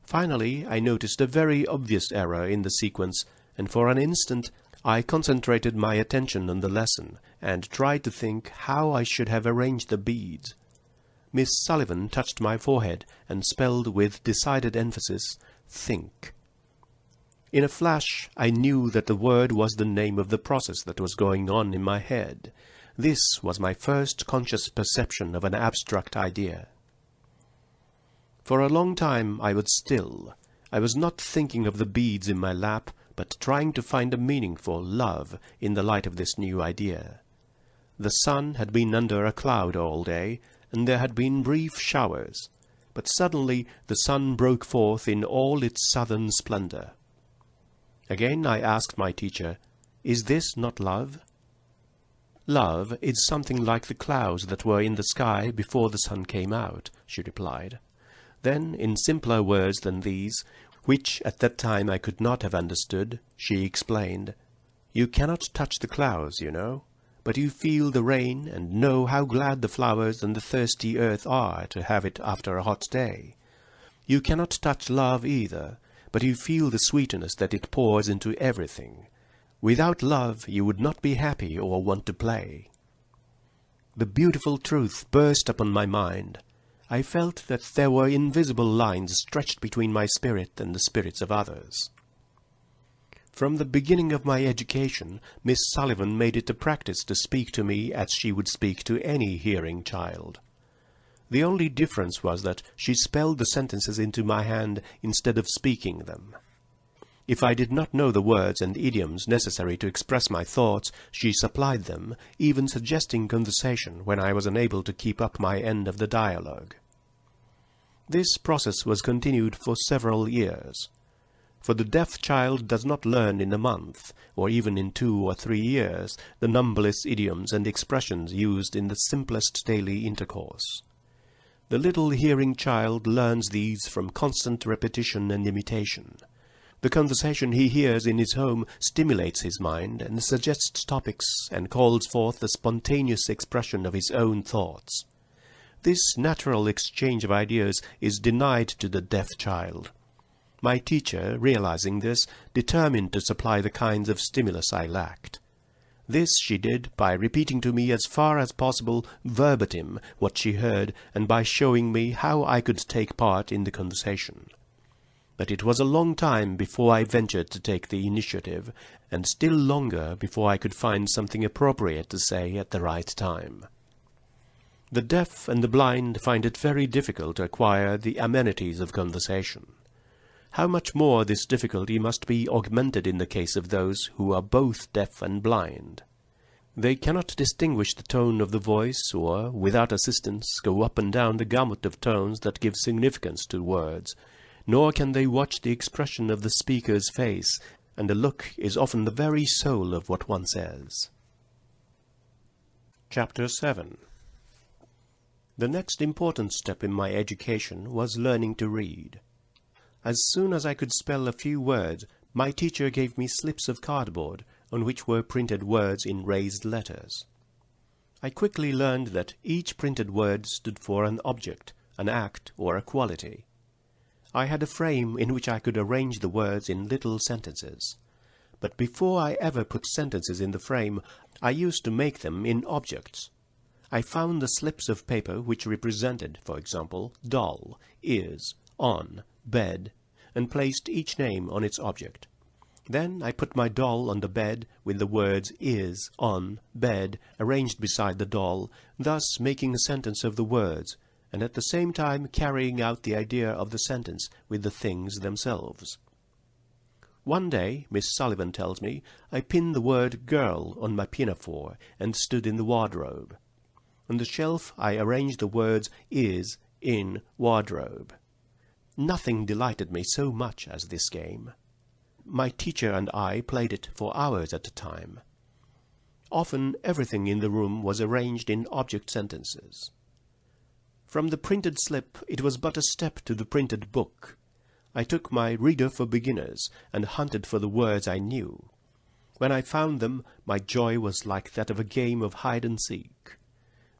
Finally, I noticed a very obvious error in the sequence, and for an instant I concentrated my attention on the lesson, and tried to think how I should have arranged the beads. Miss Sullivan touched my forehead, and spelled with decided emphasis, "Think." In a flash I knew that the word was the name of the process that was going on in my head. This was my first conscious perception of an abstract idea. For a long time I was still. I was not thinking of the beads in my lap, but trying to find a meaning for love in the light of this new idea. The sun had been under a cloud all day, and there had been brief showers, but suddenly the sun broke forth in all its southern splendor. Again I asked my teacher, "Is this not love?" "Love is something like the clouds that were in the sky before the sun came out," she replied. Then, in simpler words than these, which at that time I could not have understood, she explained, "You cannot touch the clouds, you know, but you feel the rain and know how glad the flowers and the thirsty earth are to have it after a hot day. You cannot touch love either, but you feel the sweetness that it pours into everything. Without love you would not be happy or want to play." The beautiful truth burst upon my mind. I felt that there were invisible lines stretched between my spirit and the spirits of others. From the beginning of my education, Miss Sullivan made it a practice to speak to me as she would speak to any hearing child. The only difference was that she spelled the sentences into my hand instead of speaking them. If I did not know the words and idioms necessary to express my thoughts, she supplied them, even suggesting conversation when I was unable to keep up my end of the dialogue. This process was continued for several years. For the deaf child does not learn in a month, or even in 2 or 3 years, the numberless idioms and expressions used in the simplest daily intercourse. The little hearing child learns these from constant repetition and imitation. The conversation he hears in his home stimulates his mind and suggests topics and calls forth the spontaneous expression of his own thoughts. This natural exchange of ideas is denied to the deaf child. My teacher, realizing this, determined to supply the kinds of stimulus I lacked. This she did by repeating to me as far as possible verbatim what she heard, and by showing me how I could take part in the conversation. But it was a long time before I ventured to take the initiative, and still longer before I could find something appropriate to say at the right time. The deaf and the blind find it very difficult to acquire the amenities of conversation. How much more this difficulty must be augmented in the case of those who are both deaf and blind. They cannot distinguish the tone of the voice, or, without assistance, go up and down the gamut of tones that give significance to words, nor can they watch the expression of the speaker's face, and the look is often the very soul of what one says. Chapter 7. The next important step in my education was learning to read. As soon as I could spell a few words, my teacher gave me slips of cardboard on which were printed words in raised letters. I quickly learned that each printed word stood for an object, an act, or a quality. I had a frame in which I could arrange the words in little sentences. But before I ever put sentences in the frame, I used to make them in objects. I found the slips of paper which represented, for example, doll, is, on, bed, and placed each name on its object. Then I put my doll on the bed with the words is, on, bed arranged beside the doll, thus making a sentence of the words, and at the same time carrying out the idea of the sentence with the things themselves. One day, Miss Sullivan tells me, I pinned the word girl on my pinafore and stood in the wardrobe. On the shelf I arranged the words is, in wardrobe. Nothing delighted me so much as this game. My teacher and I played it for hours at a time. Often everything in the room was arranged in object sentences. From the printed slip it was but a step to the printed book. I took my reader for beginners and hunted for the words I knew. When I found them, my joy was like that of a game of hide-and-seek.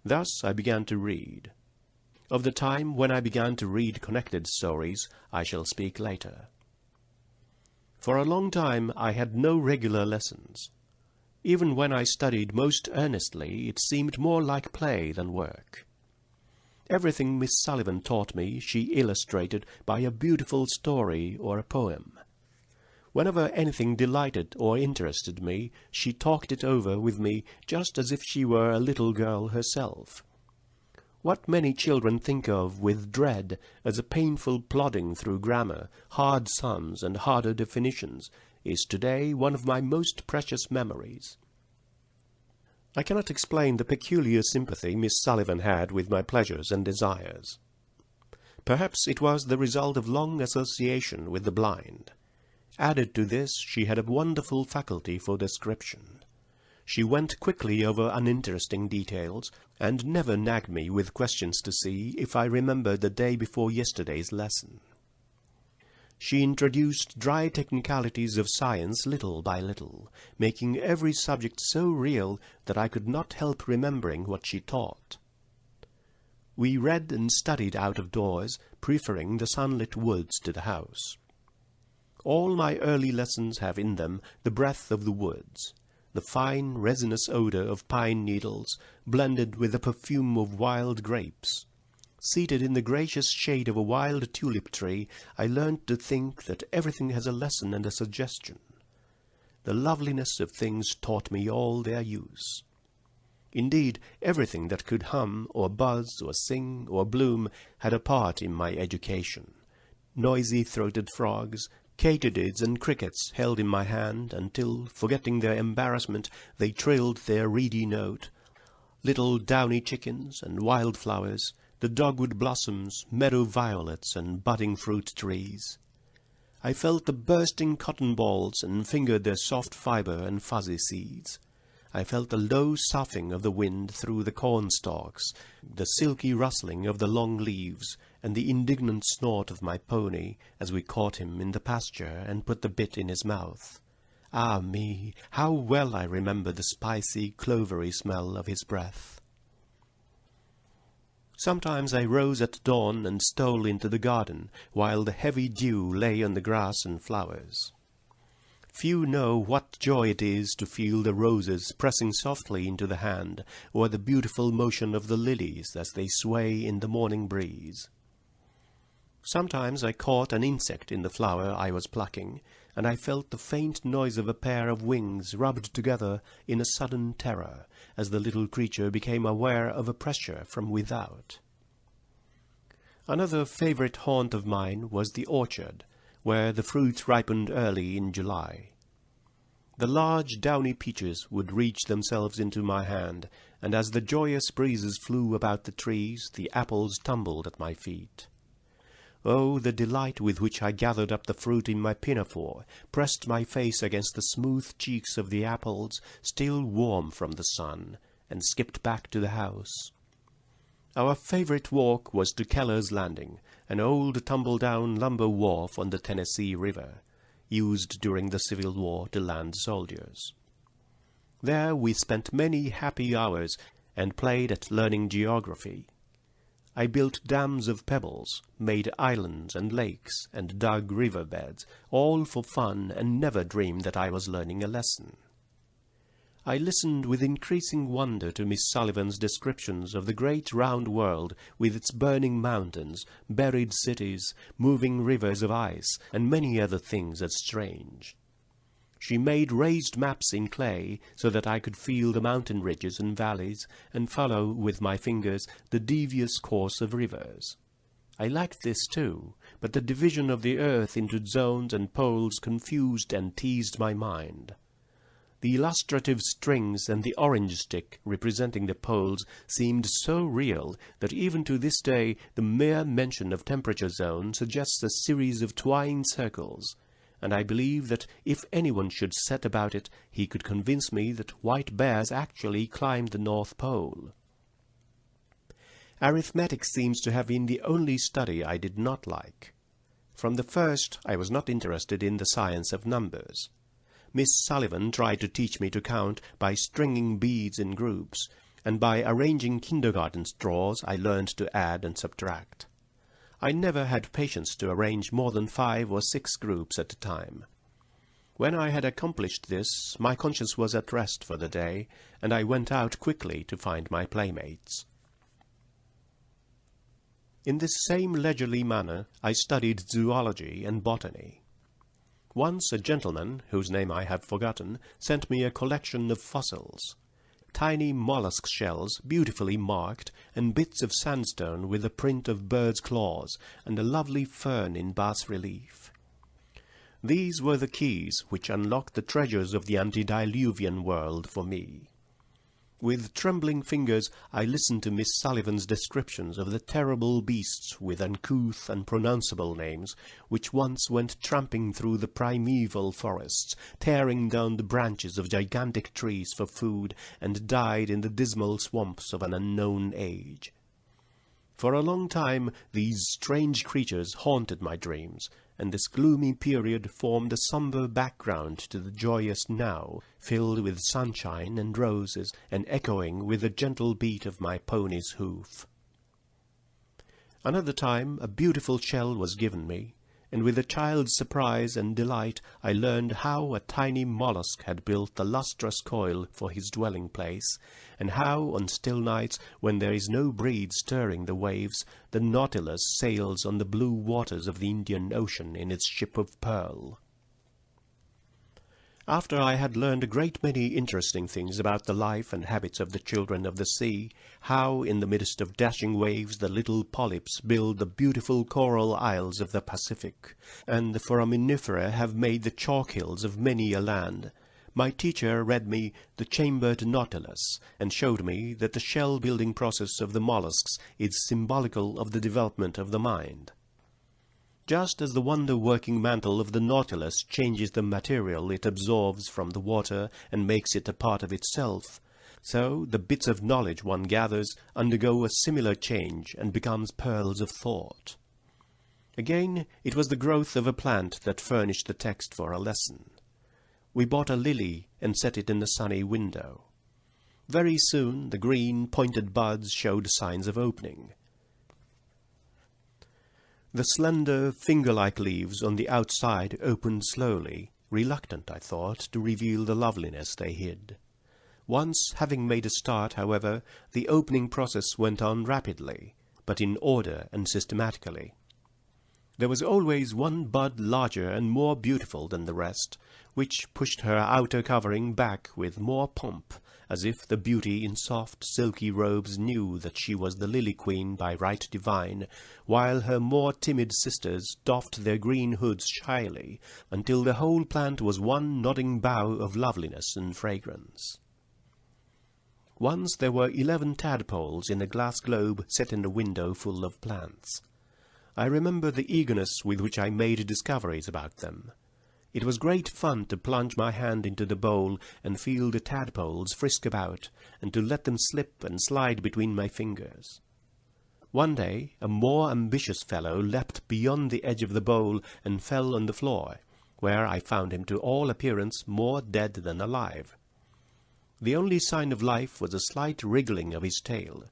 Thus I began to read. Of the time when I began to read connected stories, I shall speak later. For a long time I had no regular lessons. Even when I studied most earnestly, it seemed more like play than work. Everything Miss Sullivan taught me she illustrated by a beautiful story or a poem. Whenever anything delighted or interested me, she talked it over with me just as if she were a little girl herself. What many children think of with dread as a painful plodding through grammar, hard sums, and harder definitions, is today one of my most precious memories. I cannot explain the peculiar sympathy Miss Sullivan had with my pleasures and desires. Perhaps it was the result of long association with the blind. Added to this, she had a wonderful faculty for description. She went quickly over uninteresting details, and never nagged me with questions to see if I remembered the day before yesterday's lesson. She introduced dry technicalities of science little by little, making every subject so real that I could not help remembering what she taught. We read and studied out of doors, preferring the sunlit woods to the house. All my early lessons have in them the breath of the woods, the fine resinous odor of pine needles, blended with the perfume of wild grapes. Seated in the gracious shade of a wild tulip tree, I learned to think that everything has a lesson and a suggestion. The loveliness of things taught me all their use. Indeed, everything that could hum, or buzz, or sing, or bloom had a part in my education. Noisy-throated frogs, katydids and crickets held in my hand until, forgetting their embarrassment, they trilled their reedy note. Little downy chickens and wildflowers, the dogwood blossoms, meadow violets, and budding fruit trees. I felt the bursting cotton balls and fingered their soft fibre and fuzzy seeds. I felt the low soughing of the wind through the corn stalks, the silky rustling of the long leaves, and the indignant snort of my pony as we caught him in the pasture and put the bit in his mouth. Ah me, how well I remember the spicy, clovery smell of his breath. Sometimes I rose at dawn and stole into the garden, while the heavy dew lay on the grass and flowers. Few know what joy it is to feel the roses pressing softly into the hand, or the beautiful motion of the lilies as they sway in the morning breeze. Sometimes I caught an insect in the flower I was plucking, and I felt the faint noise of a pair of wings rubbed together in a sudden terror, as the little creature became aware of a pressure from without. Another favourite haunt of mine was the orchard, where the fruit ripened early in July. The large downy peaches would reach themselves into my hand, and as the joyous breezes flew about the trees, the apples tumbled at my feet. Oh, the delight with which I gathered up the fruit in my pinafore, pressed my face against the smooth cheeks of the apples, still warm from the sun, and skipped back to the house. Our favourite walk was to Keller's Landing, an old tumble-down lumber wharf on the Tennessee River, used during the Civil War to land soldiers. There we spent many happy hours and played at learning geography. I built dams of pebbles, made islands and lakes, and dug river beds, all for fun, and never dreamed that I was learning a lesson. I listened with increasing wonder to Miss Sullivan's descriptions of the great round world with its burning mountains, buried cities, moving rivers of ice, and many other things as strange. She made raised maps in clay so that I could feel the mountain ridges and valleys and follow with my fingers the devious course of rivers. I liked this too, but the division of the earth into zones and poles confused and teased my mind. The illustrative strings and the orange stick representing the poles seemed so real that even to this day the mere mention of temperature zone suggests a series of twined circles, and I believe that if anyone should set about it, he could convince me that white bears actually climbed the North Pole. Arithmetic seems to have been the only study I did not like. From the first, I was not interested in the science of numbers. Miss Sullivan tried to teach me to count by stringing beads in groups, and by arranging kindergarten straws I learned to add and subtract. I never had patience to arrange more than 5 or 6 groups at a time. When I had accomplished this, my conscience was at rest for the day, and I went out quickly to find my playmates. In this same leisurely manner, I studied zoology and botany. Once a gentleman, whose name I have forgotten, sent me a collection of fossils. Tiny mollusk shells, beautifully marked, and bits of sandstone with the print of birds' claws, and a lovely fern in bas-relief. These were the keys which unlocked the treasures of the antediluvian world for me. With trembling fingers I listened to Miss Sullivan's descriptions of the terrible beasts with uncouth, unpronounceable names, which once went tramping through the primeval forests, tearing down the branches of gigantic trees for food, and died in the dismal swamps of an unknown age. For a long time these strange creatures haunted my dreams, and this gloomy period formed a sombre background to the joyous now, filled with sunshine and roses, and echoing with the gentle beat of my pony's hoof. Another time a beautiful shell was given me, and with a child's surprise and delight I learned how a tiny mollusk had built the lustrous coil for his dwelling place, and how, on still nights, when there is no breeze stirring the waves, the Nautilus sails on the blue waters of the Indian Ocean in its ship of pearl. After I had learned a great many interesting things about the life and habits of the children of the sea, how in the midst of dashing waves the little polyps build the beautiful coral isles of the Pacific, and the foraminifera have made the chalk hills of many a land, my teacher read me The Chambered Nautilus, and showed me that the shell-building process of the mollusks is symbolical of the development of the mind. Just as the wonder-working mantle of the Nautilus changes the material it absorbs from the water and makes it a part of itself, so the bits of knowledge one gathers undergo a similar change and becomes pearls of thought. Again, it was the growth of a plant that furnished the text for a lesson. We bought a lily and set it in the sunny window. Very soon the green, pointed buds showed signs of opening. The slender, finger-like leaves on the outside opened slowly, reluctant, I thought, to reveal the loveliness they hid. Once having made a start, however, the opening process went on rapidly, but in order and systematically. There was always one bud larger and more beautiful than the rest, which pushed her outer covering back with more pomp, as if the beauty in soft, silky robes knew that she was the lily queen by right divine, while her more timid sisters doffed their green hoods shyly, until the whole plant was one nodding bough of loveliness and fragrance. Once there were 11 tadpoles in a glass globe set in a window full of plants. I remember the eagerness with which I made discoveries about them. It was great fun to plunge my hand into the bowl and feel the tadpoles frisk about, and to let them slip and slide between my fingers. One day a more ambitious fellow leapt beyond the edge of the bowl and fell on the floor, where I found him to all appearance more dead than alive. The only sign of life was a slight wriggling of his tail.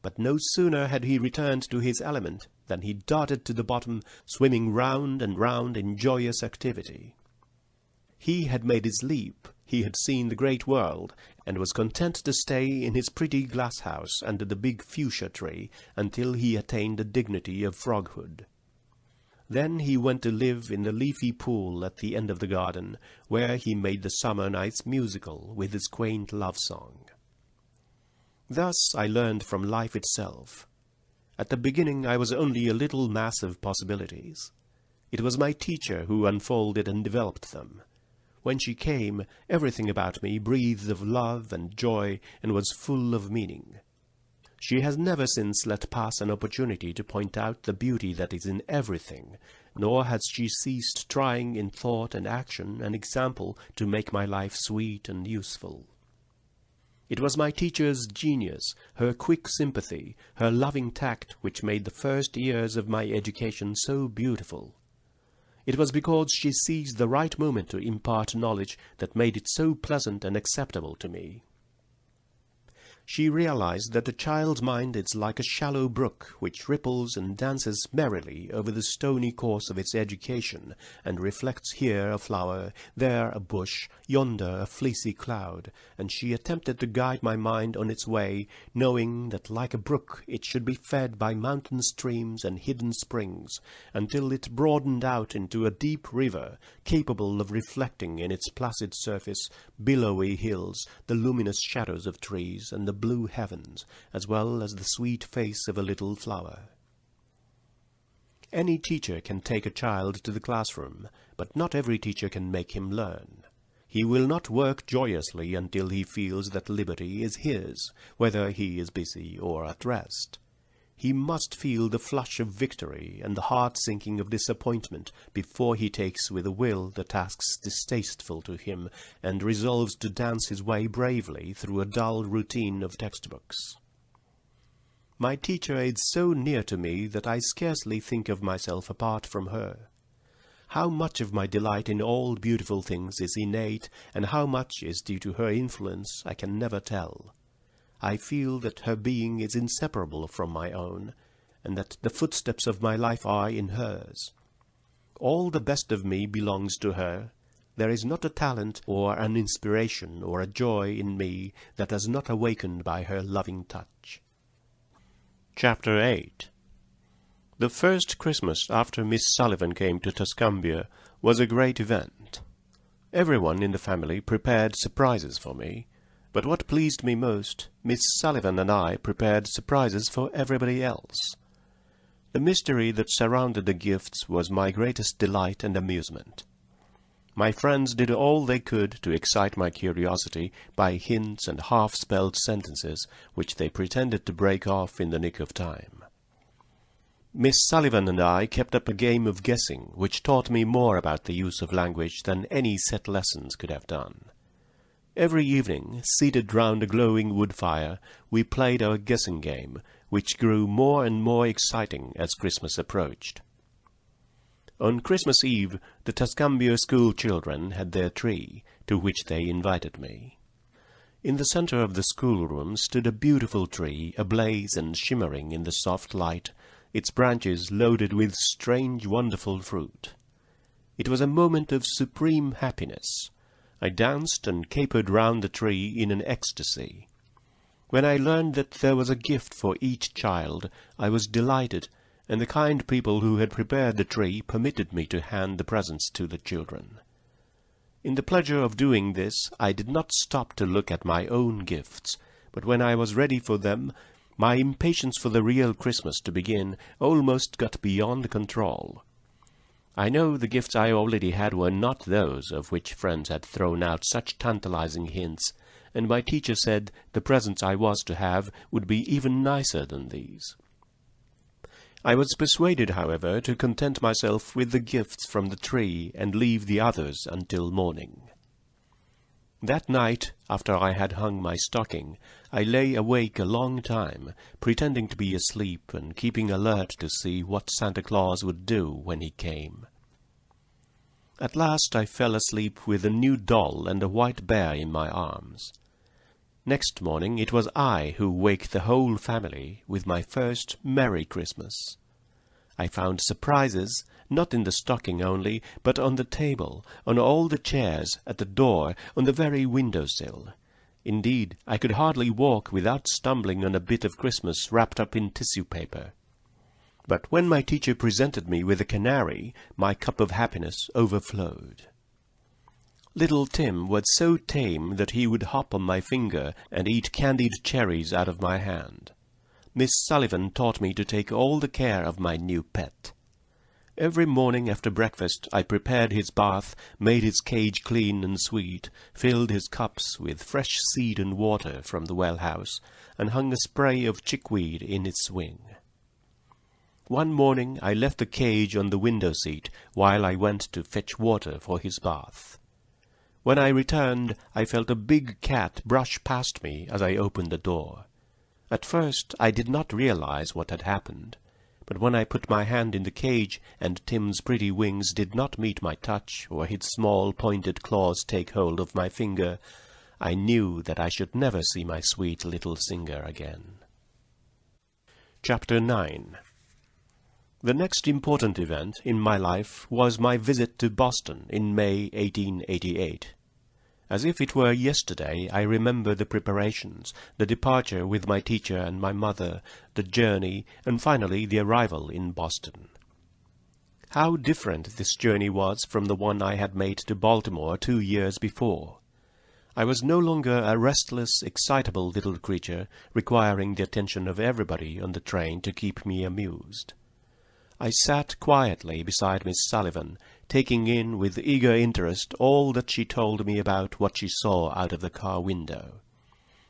But no sooner had he returned to his element than he darted to the bottom, swimming round and round in joyous activity. He had made his leap, he had seen the great world, and was content to stay in his pretty glass house under the big fuchsia tree until he attained the dignity of froghood. Then he went to live in the leafy pool at the end of the garden, where he made the summer nights musical with his quaint love song. Thus I learned from life itself. At the beginning I was only a little mass of possibilities. It was my teacher who unfolded and developed them. When she came, everything about me breathed of love and joy and was full of meaning. She has never since let pass an opportunity to point out the beauty that is in everything, nor has she ceased trying in thought and action an example to make my life sweet and useful. It was my teacher's genius, her quick sympathy, her loving tact, which made the first years of my education so beautiful. It was because she seized the right moment to impart knowledge that made it so pleasant and acceptable to me. She realized that a child's mind is like a shallow brook which ripples and dances merrily over the stony course of its education, and reflects here a flower, there a bush, yonder a fleecy cloud, and she attempted to guide my mind on its way, knowing that like a brook it should be fed by mountain streams and hidden springs, until it broadened out into a deep river, capable of reflecting in its placid surface billowy hills, the luminous shadows of trees, and the blue heavens, as well as the sweet face of a little flower. Any teacher can take a child to the classroom, but not every teacher can make him learn. He will not work joyously until he feels that liberty is his, whether he is busy or at rest. He must feel the flush of victory and the heart-sinking of disappointment before he takes with a will the tasks distasteful to him and resolves to dance his way bravely through a dull routine of textbooks. My teacher is so near to me that I scarcely think of myself apart from her. How much of my delight in all beautiful things is innate, and how much is due to her influence, I can never tell. I feel that her being is inseparable from my own, and that the footsteps of my life are in hers. All the best of me belongs to her. There is not a talent or an inspiration or a joy in me that is not awakened by her loving touch. Chapter 8. The first Christmas after Miss Sullivan came to Tuscumbia was a great event. Everyone in the family prepared surprises for me. But what pleased me most, Miss Sullivan and I prepared surprises for everybody else. The mystery that surrounded the gifts was my greatest delight and amusement. My friends did all they could to excite my curiosity by hints and half-spelled sentences which they pretended to break off in the nick of time. Miss Sullivan and I kept up a game of guessing which taught me more about the use of language than any set lessons could have done. Every evening, seated round a glowing wood fire, we played our guessing game, which grew more and more exciting as Christmas approached. On Christmas Eve, the Tuscumbia school children had their tree, to which they invited me. In the center of the schoolroom stood a beautiful tree, ablaze and shimmering in the soft light, its branches loaded with strange, wonderful fruit. It was a moment of supreme happiness. I danced and capered round the tree in an ecstasy. When I learned that there was a gift for each child, I was delighted, and the kind people who had prepared the tree permitted me to hand the presents to the children. In the pleasure of doing this, I did not stop to look at my own gifts, but when I was ready for them, my impatience for the real Christmas to begin almost got beyond control. I know the gifts I already had were not those of which friends had thrown out such tantalizing hints, and my teacher said the presents I was to have would be even nicer than these. I was persuaded, however, to content myself with the gifts from the tree and leave the others until morning. That night, after I had hung my stocking, I lay awake a long time, pretending to be asleep and keeping alert to see what Santa Claus would do when he came. At last I fell asleep with a new doll and a white bear in my arms. Next morning it was I who waked the whole family with my first Merry Christmas. I found surprises, not in the stocking only, but on the table, on all the chairs, at the door, on the very window-sill. Indeed, I could hardly walk without stumbling on a bit of Christmas wrapped up in tissue paper. But when my teacher presented me with a canary, my cup of happiness overflowed. Little Tim was so tame that he would hop on my finger and eat candied cherries out of my hand. Miss Sullivan taught me to take all the care of my new pet. Every morning after breakfast I prepared his bath, made his cage clean and sweet, filled his cups with fresh seed and water from the well-house, and hung a spray of chickweed in its swing. One morning I left the cage on the window-seat while I went to fetch water for his bath. When I returned, I felt a big cat brush past me as I opened the door. At first I did not realize what had happened, but when I put my hand in the cage and Tim's pretty wings did not meet my touch, or his small pointed claws take hold of my finger, I knew that I should never see my sweet little singer again. Chapter 9. The next important event in my life was my visit to Boston in May 1888. As if it were yesterday, I remember the preparations, the departure with my teacher and my mother, the journey, and finally the arrival in Boston. How different this journey was from the one I had made to Baltimore 2 years before. I was no longer a restless, excitable little creature, requiring the attention of everybody on the train to keep me amused. I sat quietly beside Miss Sullivan, taking in with eager interest all that she told me about what she saw out of the car window.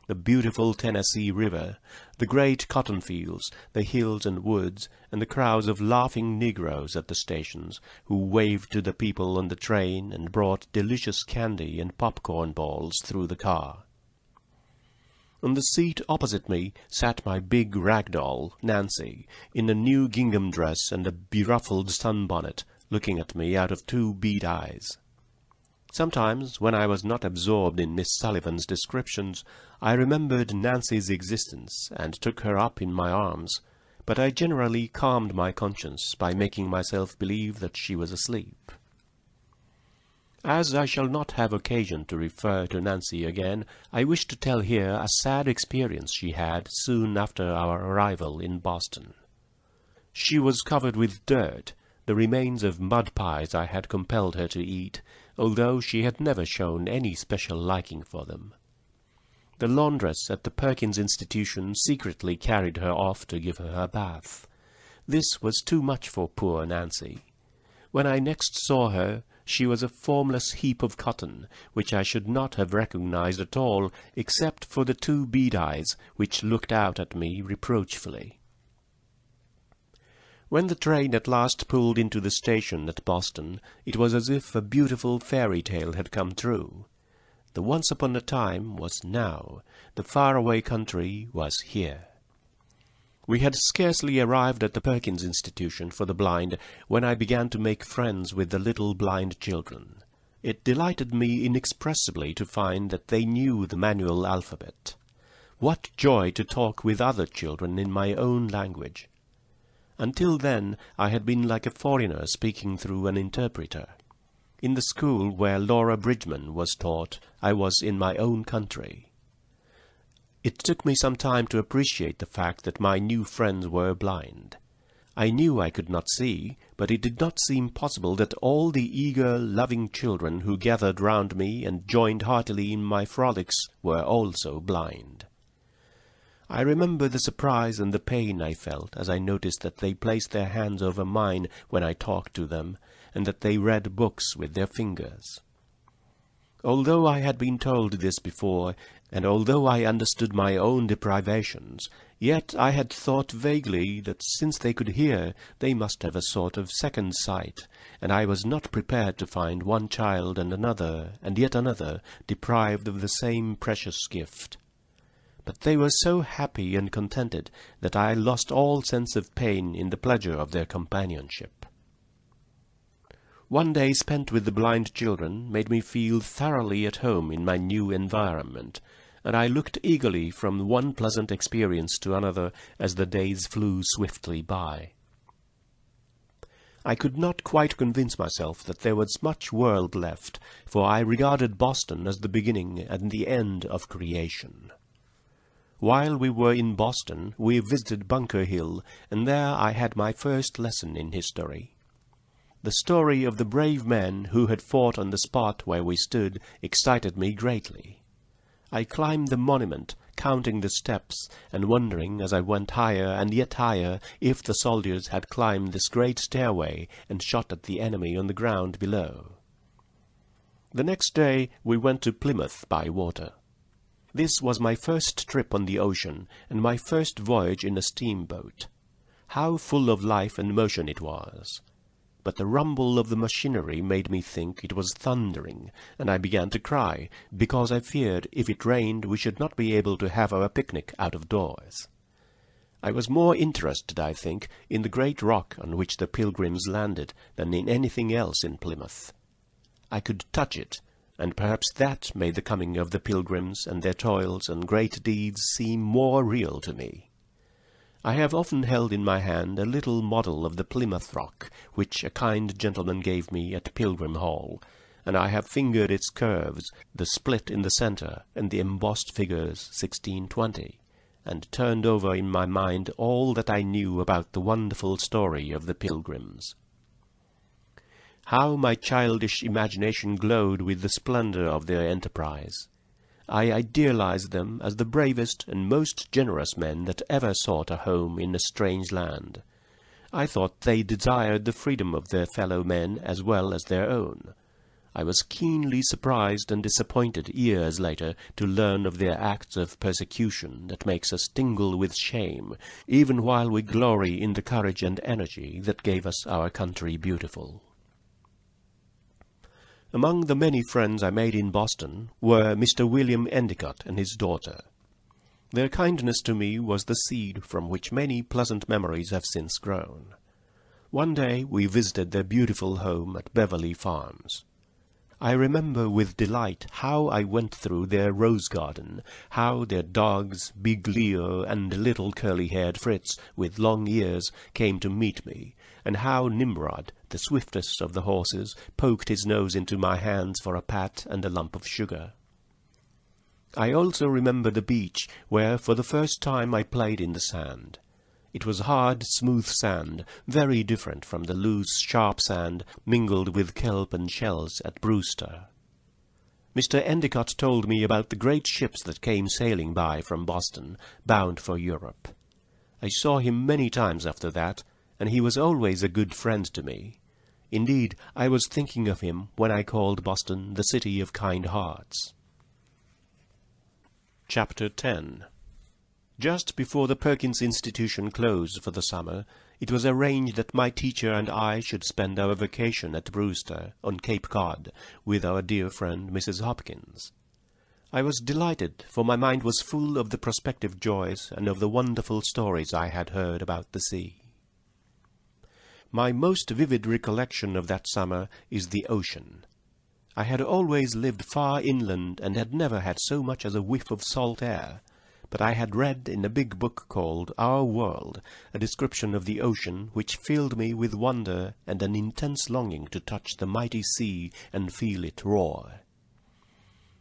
The beautiful Tennessee River, the great cotton fields, the hills and woods, and the crowds of laughing negroes at the stations, who waved to the people on the train and brought delicious candy and popcorn balls through the car. On the seat opposite me sat my big rag doll, Nancy, in a new gingham dress and a beruffled sunbonnet, looking at me out of 2 bead eyes. Sometimes, when I was not absorbed in Miss Sullivan's descriptions, I remembered Nancy's existence and took her up in my arms, but I generally calmed my conscience by making myself believe that she was asleep. As I shall not have occasion to refer to Nancy again, I wish to tell here a sad experience she had soon after our arrival in Boston. She was covered with dirt, the remains of mud pies I had compelled her to eat, although she had never shown any special liking for them. The laundress at the Perkins Institution secretly carried her off to give her a bath. This was too much for poor Nancy. When I next saw her, she was a formless heap of cotton, which I should not have recognized at all, except for the 2 bead eyes, which looked out at me reproachfully. When the train at last pulled into the station at Boston, it was as if a beautiful fairy tale had come true. The once upon a time was now, the faraway country was here. We had scarcely arrived at the Perkins Institution for the blind when I began to make friends with the little blind children. It delighted me inexpressibly to find that they knew the manual alphabet. What joy to talk with other children in my own language! Until then I had been like a foreigner speaking through an interpreter. In the school where Laura Bridgman was taught, I was in my own country. It took me some time to appreciate the fact that my new friends were blind. I knew I could not see, but it did not seem possible that all the eager, loving children who gathered round me and joined heartily in my frolics were also blind. I remember the surprise and the pain I felt as I noticed that they placed their hands over mine when I talked to them, and that they read books with their fingers. Although I had been told this before, and although I understood my own deprivations, yet I had thought vaguely that since they could hear, they must have a sort of second sight, and I was not prepared to find one child and another, and yet another, deprived of the same precious gift. But they were so happy and contented that I lost all sense of pain in the pleasure of their companionship. One day spent with the blind children made me feel thoroughly at home in my new environment, and I looked eagerly from one pleasant experience to another as the days flew swiftly by. I could not quite convince myself that there was much world left, for I regarded Boston as the beginning and the end of creation. While we were in Boston, we visited Bunker Hill, and there I had my first lesson in history. The story of the brave men who had fought on the spot where we stood excited me greatly. I climbed the monument, counting the steps, and wondering, as I went higher and yet higher, if the soldiers had climbed this great stairway and shot at the enemy on the ground below. The next day we went to Plymouth by water. This was my first trip on the ocean, and my first voyage in a steamboat. How full of life and motion it was! But the rumble of the machinery made me think it was thundering, and I began to cry, because I feared if it rained we should not be able to have our picnic out of doors. I was more interested, I think, in the great rock on which the Pilgrims landed than in anything else in Plymouth. I could touch it, and perhaps that made the coming of the Pilgrims and their toils and great deeds seem more real to me. I have often held in my hand a little model of the Plymouth Rock, which a kind gentleman gave me at Pilgrim Hall, and I have fingered its curves, the split in the centre, and the embossed figures 1620, and turned over in my mind all that I knew about the wonderful story of the Pilgrims. How my childish imagination glowed with the splendour of their enterprise! I idealized them as the bravest and most generous men that ever sought a home in a strange land. I thought they desired the freedom of their fellow men as well as their own. I was keenly surprised and disappointed years later to learn of their acts of persecution that makes us tingle with shame, even while we glory in the courage and energy that gave us our country beautiful. Among the many friends I made in Boston were Mr. William Endicott and his daughter. Their kindness to me was the seed from which many pleasant memories have since grown. One day we visited their beautiful home at Beverly Farms. I remember with delight how I went through their rose garden, how their dogs, big Leo and little curly-haired Fritz with long ears, came to meet me, and how Nimrod, the swiftest of the horses, poked his nose into my hands for a pat and a lump of sugar. I also remember the beach, where for the first time I played in the sand. It was hard, smooth sand, very different from the loose, sharp sand mingled with kelp and shells at Brewster. Mr. Endicott told me about the great ships that came sailing by from Boston, bound for Europe. I saw him many times after that, and he was always a good friend to me. Indeed, I was thinking of him when I called Boston the city of kind hearts. Chapter 10. Just before the Perkins Institution closed for the summer, it was arranged that my teacher and I should spend our vacation at Brewster, on Cape Cod, with our dear friend Mrs. Hopkins. I was delighted, for my mind was full of the prospective joys and of the wonderful stories I had heard about the sea. My most vivid recollection of that summer is the ocean. I had always lived far inland and had never had so much as a whiff of salt air, but I had read in a big book called Our World a description of the ocean which filled me with wonder and an intense longing to touch the mighty sea and feel it roar.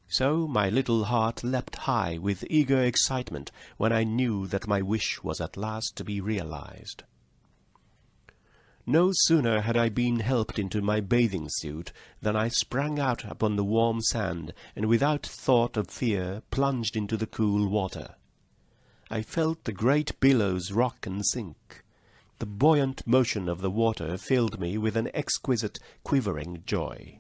So my little heart leapt high with eager excitement when I knew that my wish was at last to be realized. No sooner had I been helped into my bathing suit than I sprang out upon the warm sand, and without thought of fear plunged into the cool water. I felt the great billows rock and sink. The buoyant motion of the water filled me with an exquisite, quivering joy.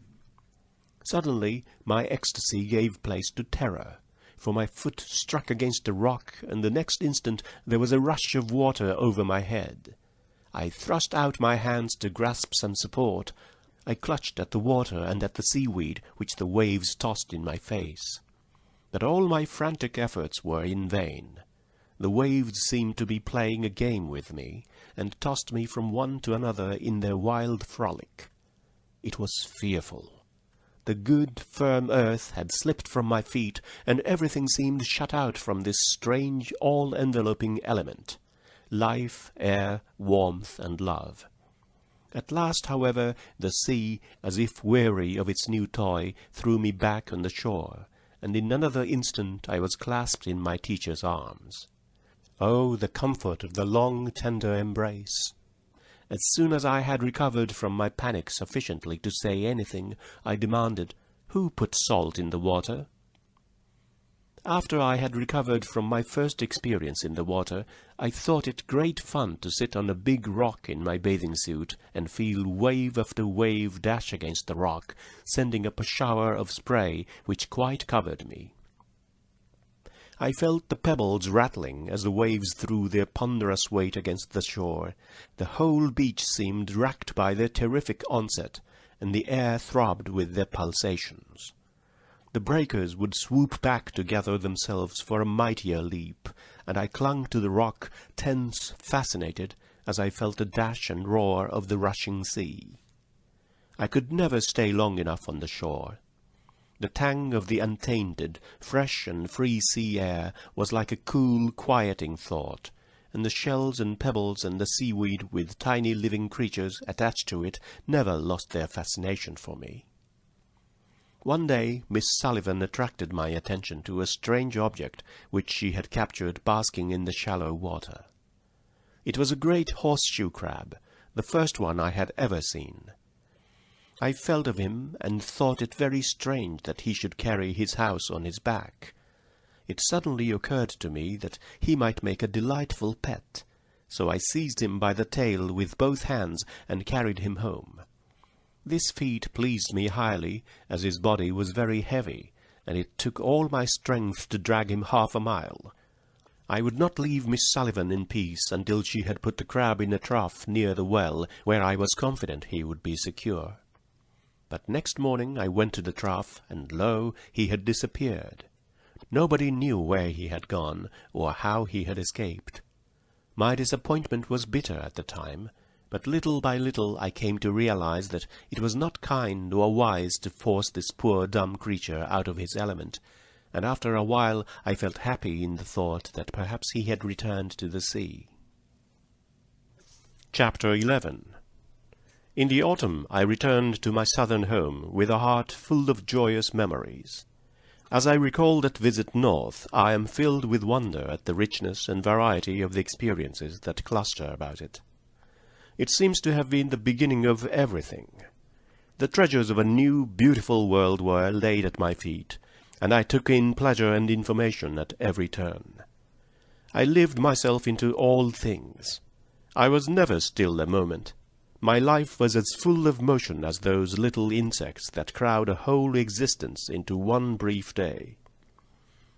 Suddenly my ecstasy gave place to terror, for my foot struck against a rock, and the next instant there was a rush of water over my head. I thrust out my hands to grasp some support. I clutched at the water and at the seaweed which the waves tossed in my face. But all my frantic efforts were in vain. The waves seemed to be playing a game with me, and tossed me from one to another in their wild frolic. It was fearful. The good, firm earth had slipped from my feet, and everything seemed shut out from this strange, all-enveloping element. Life, air, warmth, and love. At last, however, the sea, as if weary of its new toy, threw me back on the shore, and in another instant I was clasped in my teacher's arms. Oh, the comfort of the long, tender embrace! As soon as I had recovered from my panic sufficiently to say anything, I demanded, "Who put salt in the water?" After I had recovered from my first experience in the water, I thought it great fun to sit on a big rock in my bathing suit and feel wave after wave dash against the rock, sending up a shower of spray which quite covered me. I felt the pebbles rattling as the waves threw their ponderous weight against the shore. The whole beach seemed racked by their terrific onset, and the air throbbed with their pulsations. The breakers would swoop back to gather themselves for a mightier leap, and I clung to the rock, tense, fascinated, as I felt the dash and roar of the rushing sea. I could never stay long enough on the shore. The tang of the untainted, fresh and free sea air was like a cool, quieting thought, and the shells and pebbles and the seaweed with tiny living creatures attached to it never lost their fascination for me. One day Miss Sullivan attracted my attention to a strange object which she had captured basking in the shallow water. It was a great horseshoe crab, the first one I had ever seen. I felt of him and thought it very strange that he should carry his house on his back. It suddenly occurred to me that he might make a delightful pet, so I seized him by the tail with both hands and carried him home. This feat pleased me highly, as his body was very heavy, and it took all my strength to drag him half a mile. I would not leave Miss Sullivan in peace until she had put the crab in a trough near the well, where I was confident he would be secure. But next morning I went to the trough, and lo, he had disappeared. Nobody knew where he had gone, or how he had escaped. My disappointment was bitter at the time, but little by little I came to realize that it was not kind or wise to force this poor dumb creature out of his element, and after a while I felt happy in the thought that perhaps he had returned to the sea. Chapter 11. In the autumn I returned to my southern home with a heart full of joyous memories. As I recall that visit north, I am filled with wonder at the richness and variety of the experiences that cluster about it. It seems to have been the beginning of everything. The treasures of a new, beautiful world were laid at my feet, and I took in pleasure and information at every turn. I lived myself into all things. I was never still a moment. My life was as full of motion as those little insects that crowd a whole existence into one brief day.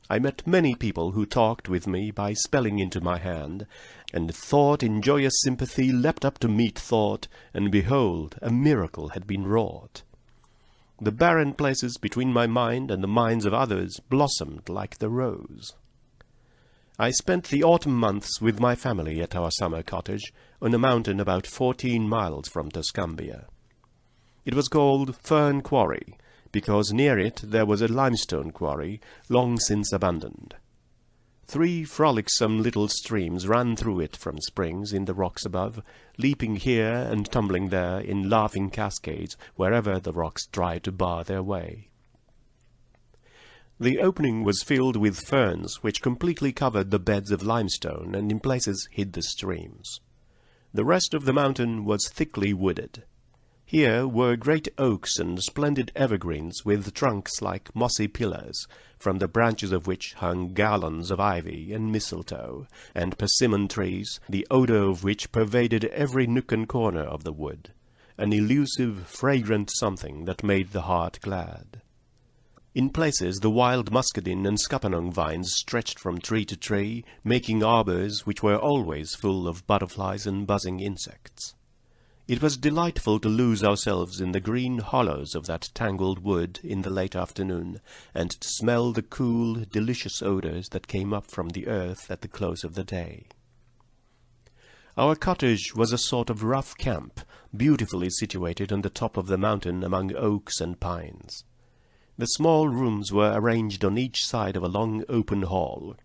I met many people who talked with me by spelling into my hand, and thought in joyous sympathy leapt up to meet thought, and behold, a miracle had been wrought. The barren places between my mind and the minds of others blossomed like the rose. I spent the autumn months with my family at our summer cottage, on a mountain about 14 miles from Tuscumbia. It was called Fern Quarry, because near it there was a limestone quarry, long since abandoned. 3 frolicsome little streams ran through it from springs in the rocks above, leaping here and tumbling there in laughing cascades wherever the rocks tried to bar their way. The opening was filled with ferns which completely covered the beds of limestone and in places hid the streams. The rest of the mountain was thickly wooded. Here were great oaks and splendid evergreens with trunks like mossy pillars, from the branches of which hung garlands of ivy and mistletoe, and persimmon trees, the odor of which pervaded every nook and corner of the wood, an elusive, fragrant something that made the heart glad. In places the wild muscadine and scuppernong vines stretched from tree to tree, making arbors which were always full of butterflies and buzzing insects. It was delightful to lose ourselves in the green hollows of that tangled wood in the late afternoon, and to smell the cool, delicious odors that came up from the earth at the close of the day. Our cottage was a sort of rough camp, beautifully situated on the top of the mountain among oaks and pines. The small rooms were arranged on each side of a long open hall.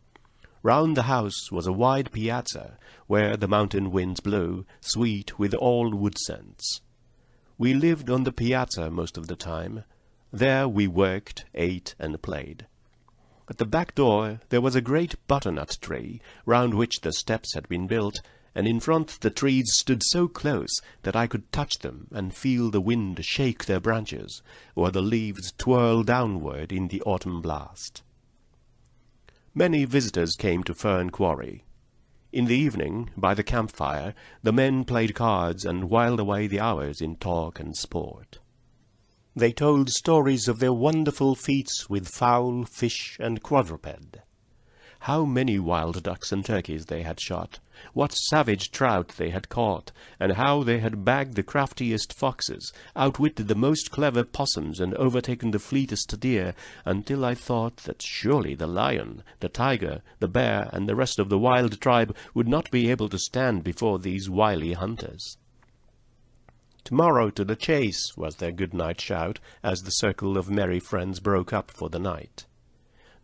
Round the house was a wide piazza, where the mountain winds blew, sweet with all wood scents. We lived on the piazza most of the time. There we worked, ate, and played. At the back door there was a great butternut tree, round which the steps had been built, and in front the trees stood so close that I could touch them and feel the wind shake their branches, or the leaves twirl downward in the autumn blast. Many visitors came to Fern Quarry. In the evening, by the campfire, the men played cards and whiled away the hours in talk and sport. They told stories of their wonderful feats with fowl, fish, and quadruped. How many wild ducks and turkeys they had shot, what savage trout they had caught, and how they had bagged the craftiest foxes, outwitted the most clever possums, and overtaken the fleetest deer, until I thought that surely the lion, the tiger, the bear, and the rest of the wild tribe would not be able to stand before these wily hunters. "Tomorrow to the chase," was their good-night shout, as the circle of merry friends broke up for the night.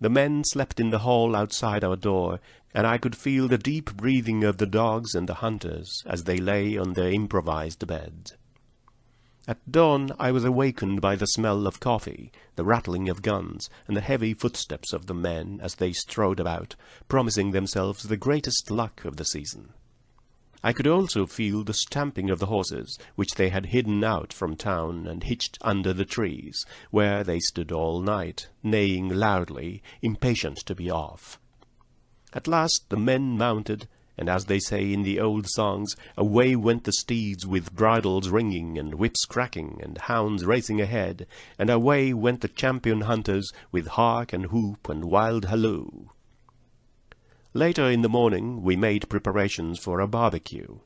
The men slept in the hall outside our door, and I could feel the deep breathing of the dogs and the hunters as they lay on their improvised beds. At dawn I was awakened by the smell of coffee, the rattling of guns, and the heavy footsteps of the men as they strode about, promising themselves the greatest luck of the season. I could also feel the stamping of the horses, which they had hidden out from town and hitched under the trees, where they stood all night, neighing loudly, impatient to be off. At last the men mounted, and as they say in the old songs, away went the steeds with bridles ringing and whips cracking and hounds racing ahead, and away went the champion hunters with hark and whoop and wild halloo. Later in the morning we made preparations for a barbecue.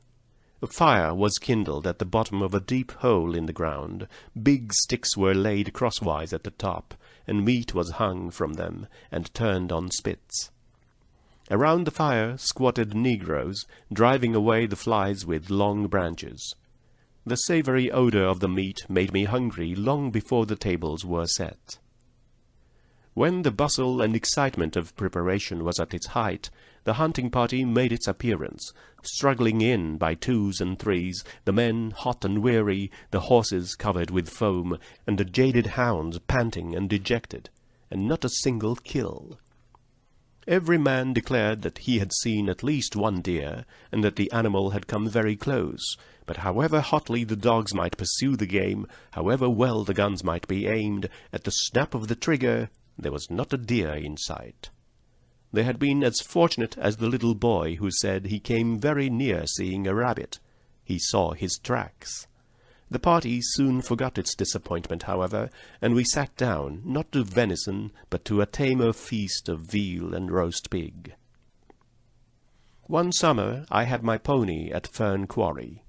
A fire was kindled at the bottom of a deep hole in the ground, big sticks were laid crosswise at the top, and meat was hung from them and turned on spits. Around the fire squatted negroes, driving away the flies with long branches. The savory odor of the meat made me hungry long before the tables were set. When the bustle and excitement of preparation was at its height, the hunting party made its appearance, struggling in by twos and threes, the men hot and weary, the horses covered with foam, and the jaded hounds panting and dejected, and not a single kill. Every man declared that he had seen at least one deer, and that the animal had come very close, but however hotly the dogs might pursue the game, however well the guns might be aimed, at the snap of the trigger there was not a deer in sight. They had been as fortunate as the little boy who said he came very near seeing a rabbit. He saw his tracks. The party soon forgot its disappointment, however, and we sat down, not to venison, but to a tamer feast of veal and roast pig. One summer I had my pony at Fern Quarry.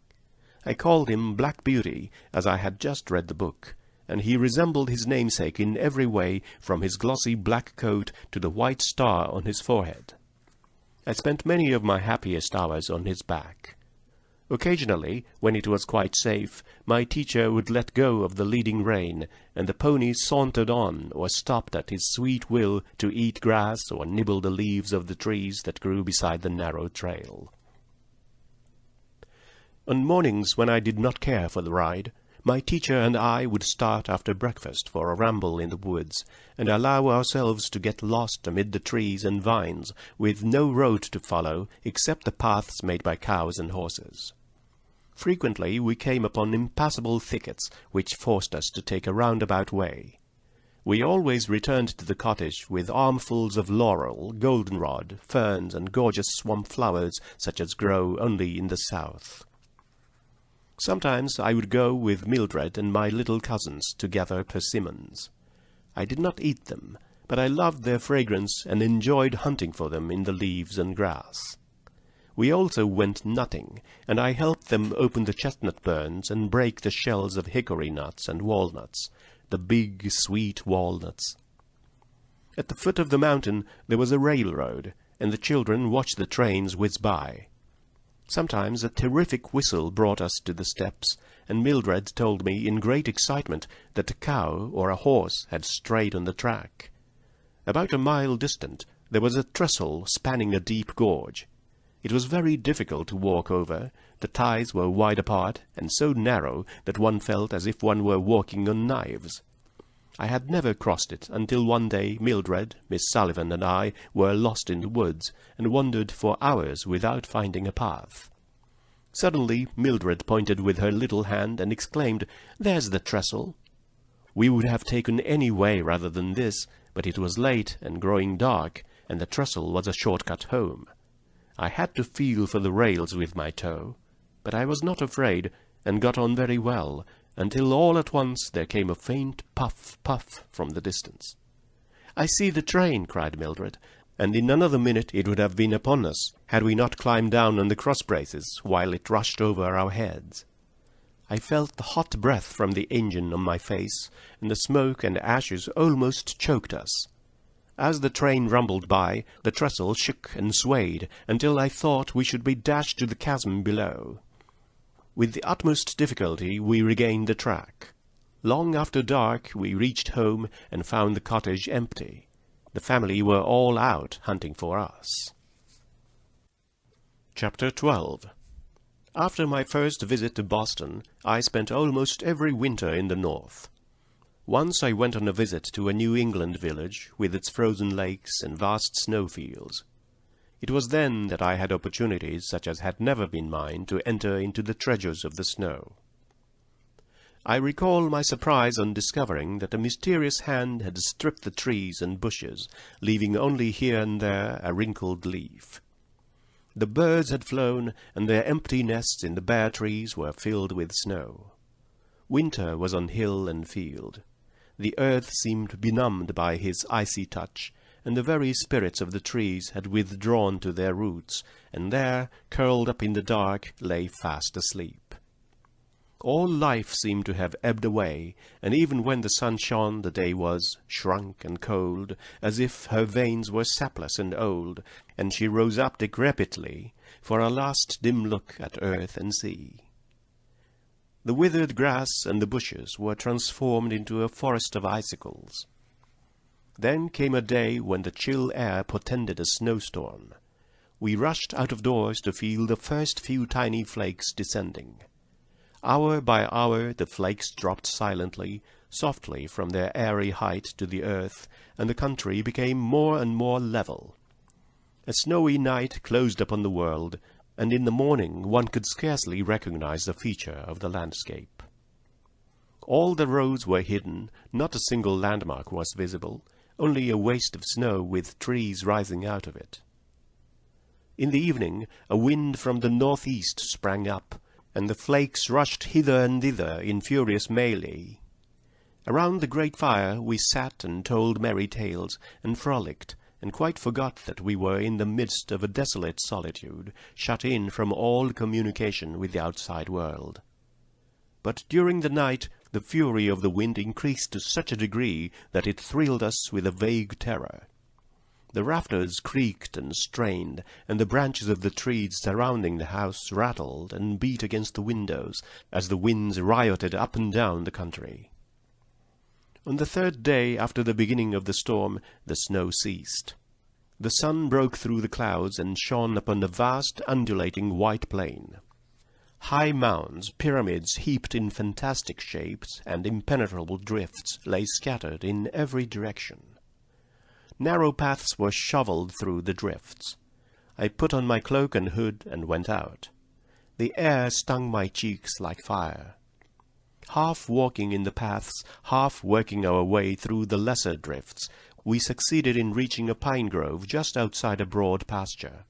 I called him Black Beauty, as I had just read the book, and he resembled his namesake in every way, from his glossy black coat to the white star on his forehead. I spent many of my happiest hours on his back. Occasionally, when it was quite safe, my teacher would let go of the leading rein, and the pony sauntered on or stopped at his sweet will to eat grass or nibble the leaves of the trees that grew beside the narrow trail. On mornings when I did not care for the ride, my teacher and I would start after breakfast for a ramble in the woods, and allow ourselves to get lost amid the trees and vines, with no road to follow except the paths made by cows and horses. Frequently we came upon impassable thickets, which forced us to take a roundabout way. We always returned to the cottage with armfuls of laurel, goldenrod, ferns, and gorgeous swamp flowers such as grow only in the south. Sometimes I would go with Mildred and my little cousins to gather persimmons. I did not eat them, but I loved their fragrance and enjoyed hunting for them in the leaves and grass. We also went nutting, and I helped them open the chestnut burns and break the shells of hickory nuts and walnuts, the big, sweet walnuts. At the foot of the mountain there was a railroad, and the children watched the trains whiz by. Sometimes a terrific whistle brought us to the steps, and Mildred told me in great excitement that a cow or a horse had strayed on the track. About a mile distant there was a trestle spanning a deep gorge. It was very difficult to walk over. The ties were wide apart, and so narrow that one felt as if one were walking on knives. I had never crossed it until one day Mildred, Miss Sullivan, and I were lost in the woods, and wandered for hours without finding a path. Suddenly Mildred pointed with her little hand and exclaimed, "There's the trestle." We would have taken any way rather than this, but it was late and growing dark, and the trestle was a short-cut home. I had to feel for the rails with my toe, but I was not afraid, and got on very well, until all at once there came a faint puff from the distance. "I see the train!" cried Mildred, and in another minute it would have been upon us, had we not climbed down on the cross-braces while it rushed over our heads. I felt the hot breath from the engine on my face, and the smoke and ashes almost choked us. As the train rumbled by, the trestle shook and swayed, until I thought we should be dashed to the chasm below. With the utmost difficulty we regained the track. Long after dark we reached home and found the cottage empty. The family were all out hunting for us. Chapter 12. After my first visit to Boston, I spent almost every winter in the north. Once I went on a visit to a New England village, with its frozen lakes and vast snowfields. It was then that I had opportunities such as had never been mine to enter into the treasures of the snow. I recall my surprise on discovering that a mysterious hand had stripped the trees and bushes, leaving only here and there a wrinkled leaf. The birds had flown, and their empty nests in the bare trees were filled with snow. Winter was on hill and field. The earth seemed benumbed by his icy touch, and the very spirits of the trees had withdrawn to their roots, and there, curled up in the dark, lay fast asleep. All life seemed to have ebbed away, and even when the sun shone the day was shrunk and cold, as if her veins were sapless and old, and she rose up decrepitly for a last dim look at earth and sea. The withered grass and the bushes were transformed into a forest of icicles. Then came a day when the chill air portended a snowstorm. We rushed out of doors to feel the first few tiny flakes descending. Hour by hour the flakes dropped silently, softly from their airy height to the earth, and the country became more and more level. A snowy night closed upon the world, and in the morning one could scarcely recognize the feature of the landscape. All the roads were hidden, not a single landmark was visible, only a waste of snow with trees rising out of it. In the evening a wind from the northeast sprang up, and the flakes rushed hither and thither in furious melee. Around the great fire we sat and told merry tales, and frolicked, and quite forgot that we were in the midst of a desolate solitude, shut in from all communication with the outside world. But during the night the fury of the wind increased to such a degree that it thrilled us with a vague terror. The rafters creaked and strained, and the branches of the trees surrounding the house rattled and beat against the windows, as the winds rioted up and down the country. On the third day after the beginning of the storm, the snow ceased. The sun broke through the clouds and shone upon a vast undulating white plain. High mounds, pyramids heaped in fantastic shapes, and impenetrable drifts lay scattered in every direction. Narrow paths were shovelled through the drifts. I put on my cloak and hood and went out. The air stung my cheeks like fire. Half walking in the paths, half working our way through the lesser drifts, we succeeded in reaching a pine grove just outside a broad pasture.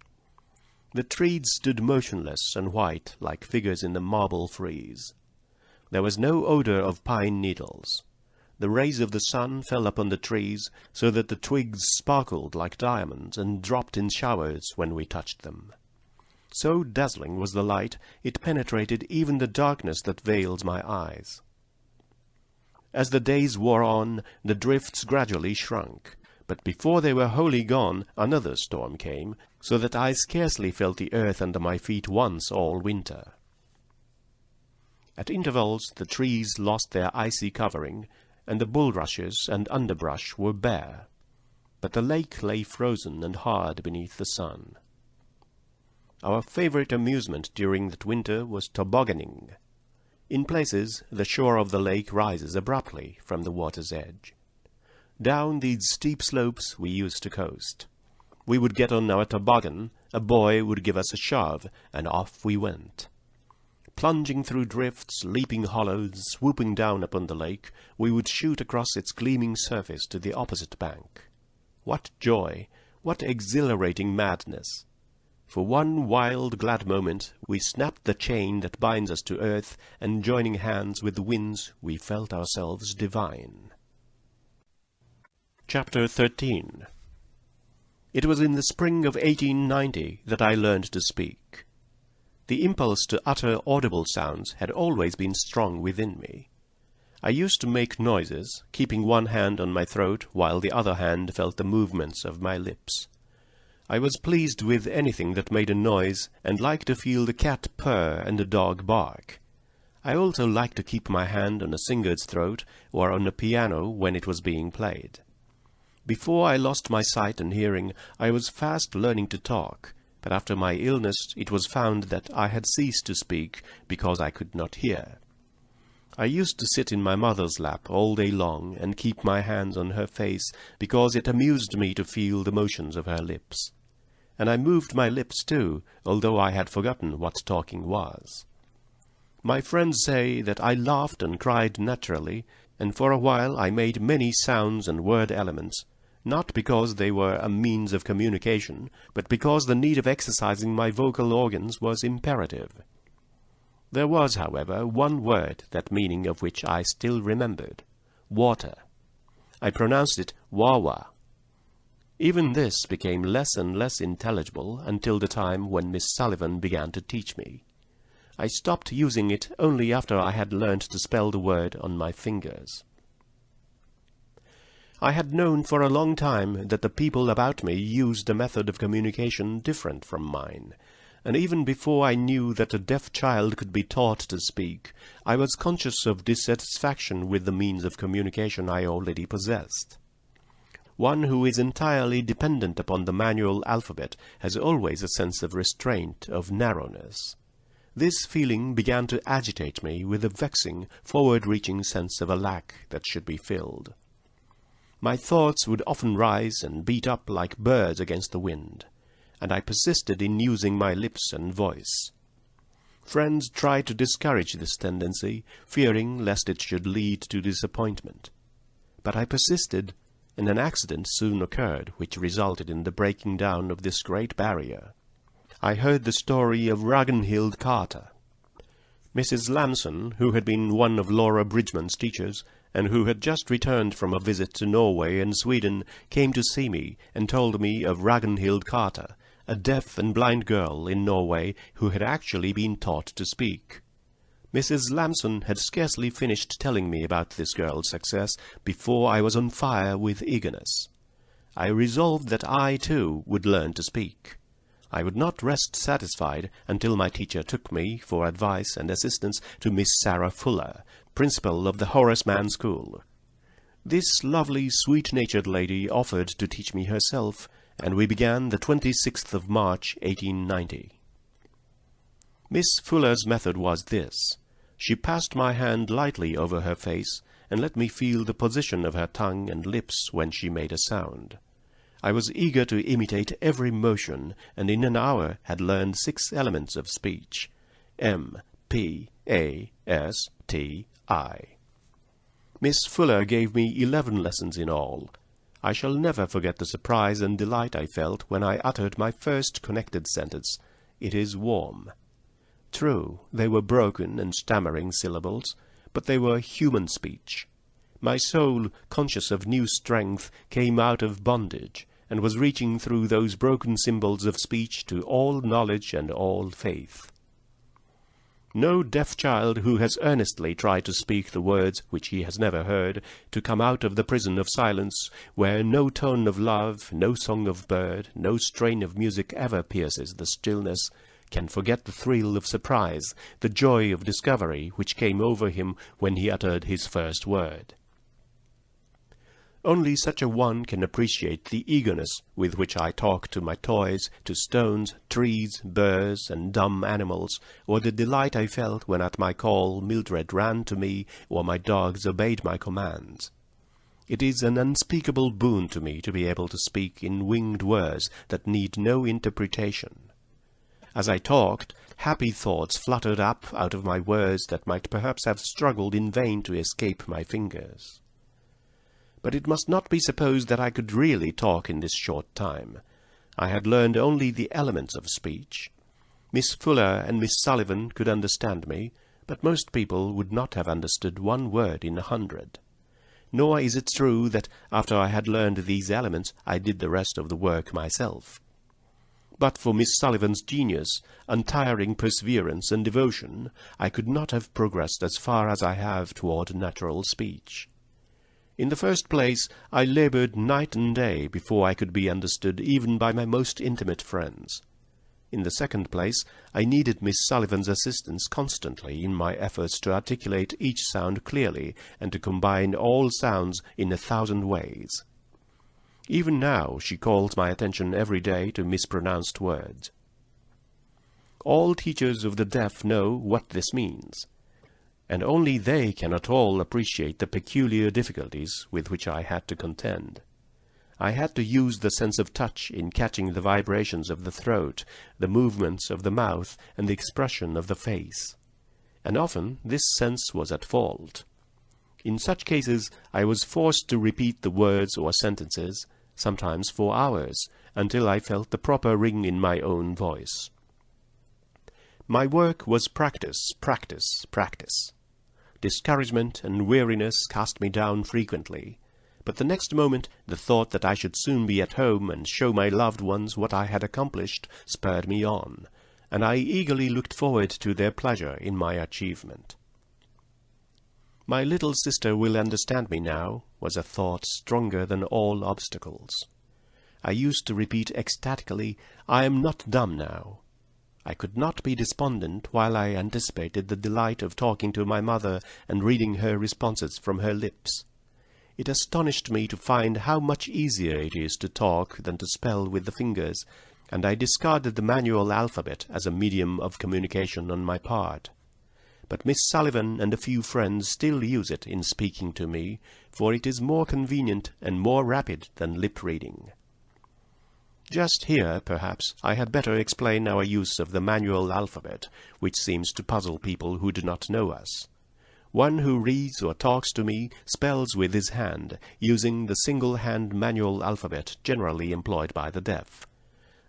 The trees stood motionless and white, like figures in the marble frieze. There was no odor of pine needles. The rays of the sun fell upon the trees, so that the twigs sparkled like diamonds and dropped in showers when we touched them. So dazzling was the light, it penetrated even the darkness that veils my eyes. As the days wore on, the drifts gradually shrunk, but before they were wholly gone, another storm came, so that I scarcely felt the earth under my feet once all winter. At intervals the trees lost their icy covering, and the bulrushes and underbrush were bare, but the lake lay frozen and hard beneath the sun. Our favorite amusement during that winter was tobogganing. In places, the shore of the lake rises abruptly from the water's edge. Down these steep slopes we used to coast. We would get on our toboggan, a boy would give us a shove, and off we went. Plunging through drifts, leaping hollows, swooping down upon the lake, we would shoot across its gleaming surface to the opposite bank. What joy, What exhilarating madness! For one wild, glad moment, we snapped the chain that binds us to earth, and joining hands with the winds, we felt ourselves divine. Chapter 13. It was in the spring of 1890 that I learned to speak. The impulse to utter audible sounds had always been strong within me. I used to make noises, keeping one hand on my throat while the other hand felt the movements of my lips. I was pleased with anything that made a noise, and liked to feel the cat purr and the dog bark. I also liked to keep my hand on a singer's throat or on a piano when it was being played. Before I lost my sight and hearing, I was fast learning to talk, but after my illness it was found that I had ceased to speak because I could not hear. I used to sit in my mother's lap all day long and keep my hands on her face because it amused me to feel the motions of her lips. And I moved my lips too, although I had forgotten what talking was. My friends say that I laughed and cried naturally, and for a while I made many sounds and word elements, not because they were a means of communication, but because the need of exercising my vocal organs was imperative. There was, however, one word, that meaning of which I still remembered: water. I pronounced it wawa. Even this became less and less intelligible until the time when Miss Sullivan began to teach me. I stopped using it only after I had learned to spell the word on my fingers. I had known for a long time that the people about me used a method of communication different from mine, and even before I knew that a deaf child could be taught to speak, I was conscious of dissatisfaction with the means of communication I already possessed. One who is entirely dependent upon the manual alphabet has always a sense of restraint, of narrowness. This feeling began to agitate me with a vexing, forward-reaching sense of a lack that should be filled. My thoughts would often rise and beat up like birds against the wind, and I persisted in using my lips and voice. Friends tried to discourage this tendency, fearing lest it should lead to disappointment. But I persisted, and an accident soon occurred which resulted in the breaking down of this great barrier. I heard the story of Ragnhild Carter. Mrs. Lamson, who had been one of Laura Bridgman's teachers, and who had just returned from a visit to Norway and Sweden, came to see me and told me of Ragnhild Carter, a deaf and blind girl in Norway who had actually been taught to speak. Mrs. Lamson had scarcely finished telling me about this girl's success before I was on fire with eagerness. I resolved that I, too, would learn to speak. I would not rest satisfied until my teacher took me, for advice and assistance, to Miss Sarah Fuller, principal of the Horace Mann School. This lovely, sweet-natured lady offered to teach me herself, and we began the 26th of March, 1890. Miss Fuller's method was this. She passed my hand lightly over her face, and let me feel the position of her tongue and lips when she made a sound. I was eager to imitate every motion, and in an hour had learned 6 elements of speech: M, P, A, S, T, I. Miss Fuller gave me 11 lessons in all. I shall never forget the surprise and delight I felt when I uttered my first connected sentence: "It is warm." True, they were broken and stammering syllables, but they were human speech. My soul, conscious of new strength, came out of bondage, and was reaching through those broken symbols of speech to all knowledge and all faith. No deaf child who has earnestly tried to speak the words which he has never heard, to come out of the prison of silence, where no tone of love, no song of bird, no strain of music ever pierces the stillness, can forget the thrill of surprise, the joy of discovery which came over him when he uttered his first word. Only such a one can appreciate the eagerness with which I talk to my toys, to stones, trees, birds, and dumb animals, or the delight I felt when at my call Mildred ran to me, or my dogs obeyed my commands. It is an unspeakable boon to me to be able to speak in winged words that need no interpretation. As I talked, happy thoughts fluttered up out of my words that might perhaps have struggled in vain to escape my fingers. But it must not be supposed that I could really talk in this short time. I had learned only the elements of speech. Miss Fuller and Miss Sullivan could understand me, but most people would not have understood one word in 100. Nor is it true that after I had learned these elements I did the rest of the work myself. But for Miss Sullivan's genius, untiring perseverance, and devotion, I could not have progressed as far as I have toward natural speech. In the first place, I laboured night and day before I could be understood even by my most intimate friends. In the second place, I needed Miss Sullivan's assistance constantly in my efforts to articulate each sound clearly and to combine all sounds in 1,000 ways. Even now she calls my attention every day to mispronounced words. All teachers of the deaf know what this means, and only they can at all appreciate the peculiar difficulties with which I had to contend. I had to use the sense of touch in catching the vibrations of the throat, the movements of the mouth, and the expression of the face. And often this sense was at fault. In such cases I was forced to repeat the words or sentences, sometimes for hours, until I felt the proper ring in my own voice. My work was practice, practice, practice. Discouragement and weariness cast me down frequently, but the next moment the thought that I should soon be at home and show my loved ones what I had accomplished spurred me on, and I eagerly looked forward to their pleasure in my achievement. My little sister will understand me now, was a thought stronger than all obstacles. I used to repeat ecstatically, I am not dumb now. I could not be despondent while I anticipated the delight of talking to my mother and reading her responses from her lips. It astonished me to find how much easier it is to talk than to spell with the fingers, and I discarded the manual alphabet as a medium of communication on my part. But Miss Sullivan and a few friends still use it in speaking to me, for it is more convenient and more rapid than lip-reading. Just here, perhaps, I had better explain our use of the manual alphabet, which seems to puzzle people who do not know us. One who reads or talks to me spells with his hand, using the single-hand manual alphabet generally employed by the deaf.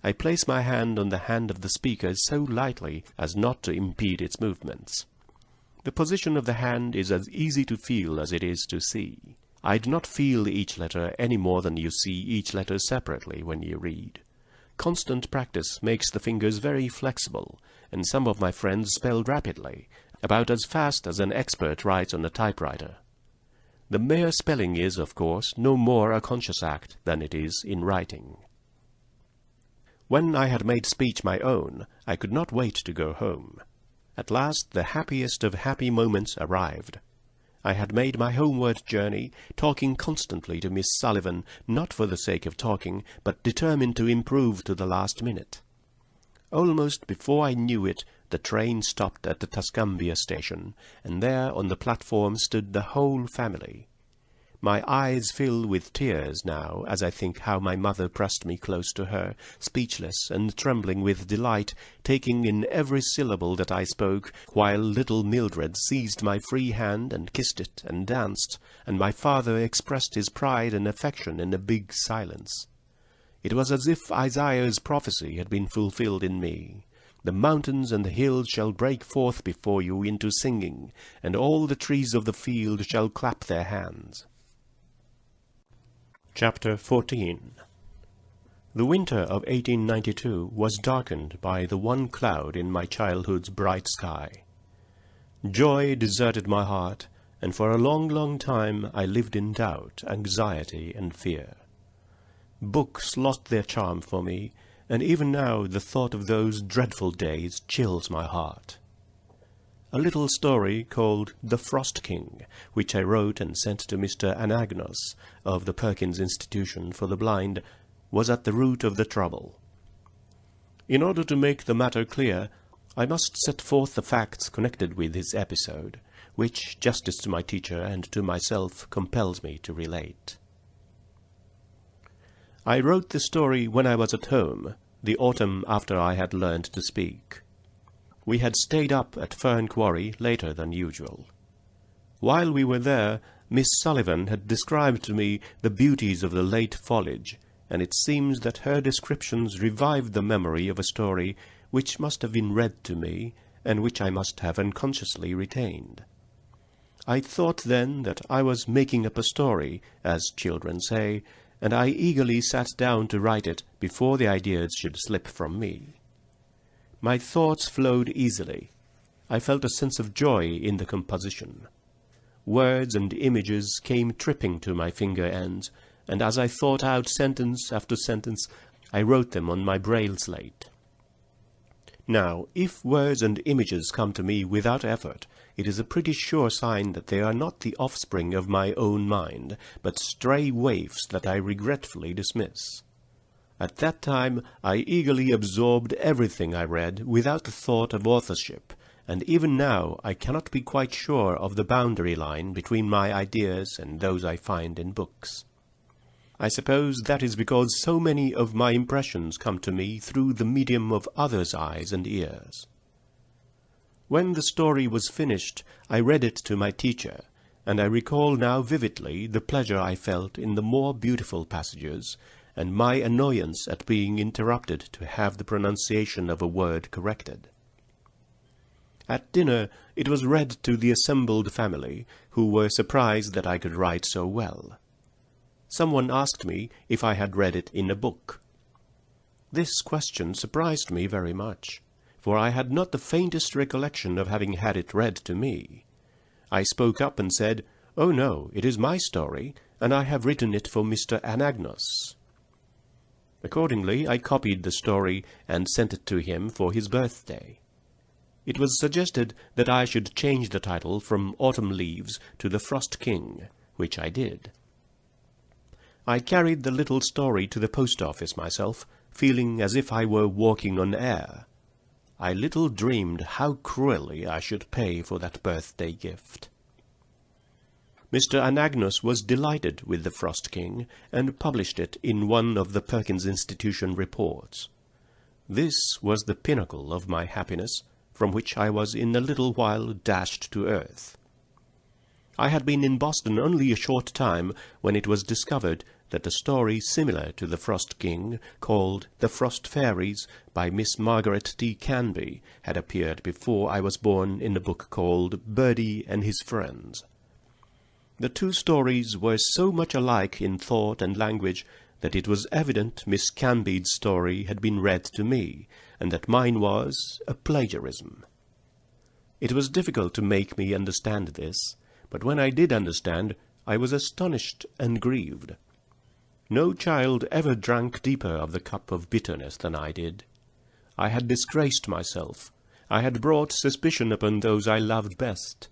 I place my hand on the hand of the speaker so lightly as not to impede its movements. The position of the hand is as easy to feel as it is to see. I do not feel each letter any more than you see each letter separately when you read. Constant practice makes the fingers very flexible, and some of my friends spell rapidly, about as fast as an expert writes on a typewriter. The mere spelling is, of course, no more a conscious act than it is in writing. When I had made speech my own, I could not wait to go home. At last the happiest of happy moments arrived. I had made my homeward journey, talking constantly to Miss Sullivan, not for the sake of talking, but determined to improve to the last minute. Almost before I knew it, the train stopped at the Tuscumbia station, and there on the platform stood the whole family. My eyes fill with tears now as I think how my mother pressed me close to her, speechless and trembling with delight, taking in every syllable that I spoke, while little Mildred seized my free hand and kissed it and danced, and my father expressed his pride and affection in a big silence. It was as if Isaiah's prophecy had been fulfilled in me. The mountains and the hills shall break forth before you into singing, and all the trees of the field shall clap their hands. Chapter 14. The winter of 1892 was darkened by the one cloud in my childhood's bright sky. Joy deserted my heart, and for a long, long time I lived in doubt, anxiety, and fear. Books lost their charm for me, and even now the thought of those dreadful days chills my heart. A little story called The Frost King, which I wrote and sent to Mr. Anagnos of the Perkins Institution for the Blind, was at the root of the trouble. In order to make the matter clear, I must set forth the facts connected with his episode, which justice to my teacher and to myself compels me to relate. I wrote the story when I was at home, the autumn after I had learned to speak. We had stayed up at Fern Quarry later than usual. While we were there, Miss Sullivan had described to me the beauties of the late foliage, and it seems that her descriptions revived the memory of a story which must have been read to me, and which I must have unconsciously retained. I thought then that I was making up a story, as children say, and I eagerly sat down to write it before the ideas should slip from me. My thoughts flowed easily. I felt a sense of joy in the composition. Words and images came tripping to my finger ends, and as I thought out sentence after sentence, I wrote them on my braille slate. Now, if words and images come to me without effort, it is a pretty sure sign that they are not the offspring of my own mind, but stray waifs that I regretfully dismiss. At that time I eagerly absorbed everything I read without the thought of authorship, and even now I cannot be quite sure of the boundary line between my ideas and those I find in books. I suppose that is because so many of my impressions come to me through the medium of others' eyes and ears. When the story was finished, I read it to my teacher, and I recall now vividly the pleasure I felt in the more beautiful passages, and my annoyance at being interrupted to have the pronunciation of a word corrected. At dinner it was read to the assembled family, who were surprised that I could write so well. Someone asked me if I had read it in a book. This question surprised me very much, for I had not the faintest recollection of having had it read to me. I spoke up and said, "Oh no, it is my story, and I have written it for Mr. Anagnos." Accordingly, I copied the story and sent it to him for his birthday. It was suggested that I should change the title from Autumn Leaves to The Frost King, which I did. I carried the little story to the post office myself, feeling as if I were walking on air. I little dreamed how cruelly I should pay for that birthday gift. Mr. Anagnos was delighted with The Frost King, and published it in one of the Perkins Institution reports. This was the pinnacle of my happiness, from which I was in a little while dashed to earth. I had been in Boston only a short time when it was discovered that a story similar to The Frost King, called The Frost Fairies, by Miss Margaret T. Canby, had appeared before I was born in a book called Birdie and His Friends. The two stories were so much alike in thought and language that it was evident Miss Canby's story had been read to me, and that mine was a plagiarism. It was difficult to make me understand this, but when I did understand, I was astonished and grieved. No child ever drank deeper of the cup of bitterness than I did. I had disgraced myself. I had brought suspicion upon those I loved best.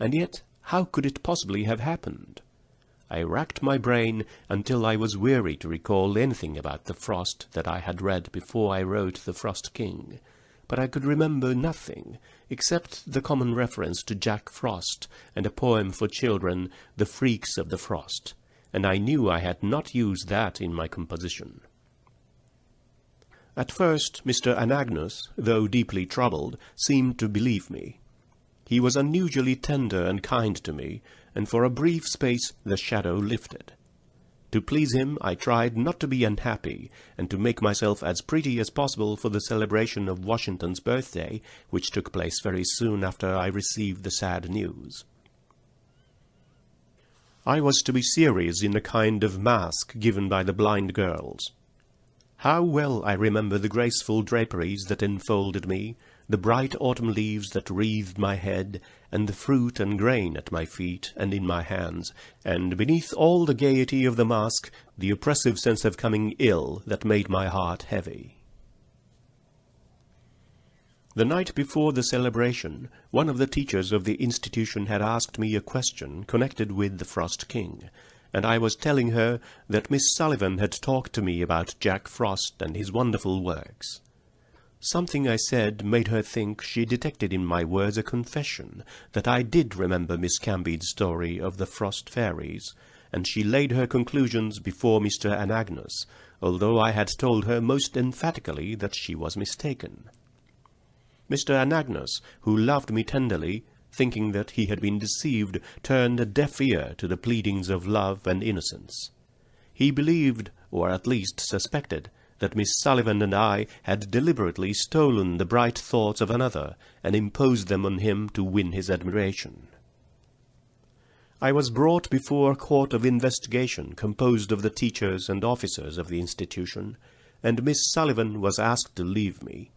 And yet, how could it possibly have happened? I racked my brain until I was weary to recall anything about the frost that I had read before I wrote The Frost King, but I could remember nothing, except the common reference to Jack Frost and a poem for children, The Freaks of the Frost, and I knew I had not used that in my composition. At first Mr. Anagnos, though deeply troubled, seemed to believe me. He was unusually tender and kind to me, and for a brief space the shadow lifted. To please him I tried not to be unhappy, and to make myself as pretty as possible for the celebration of Washington's birthday, which took place very soon after I received the sad news. I was to be serious in a kind of mask given by the blind girls. How well I remember the graceful draperies that enfolded me, the bright autumn leaves that wreathed my head, and the fruit and grain at my feet and in my hands, and beneath all the gaiety of the mask, the oppressive sense of coming ill that made my heart heavy. The night before the celebration, one of the teachers of the institution had asked me a question connected with The Frost King, and I was telling her that Miss Sullivan had talked to me about Jack Frost and his wonderful works. Something I said made her think she detected in my words a confession that I did remember Miss Canby's story of the Frost Fairies, and she laid her conclusions before Mr. Anagnos, although I had told her most emphatically that she was mistaken. Mr. Anagnos, who loved me tenderly, thinking that he had been deceived, turned a deaf ear to the pleadings of love and innocence. He believed, or at least suspected, that Miss Sullivan and I had deliberately stolen the bright thoughts of another and imposed them on him to win his admiration. I was brought before a court of investigation composed of the teachers and officers of the institution, and Miss Sullivan was asked to leave me.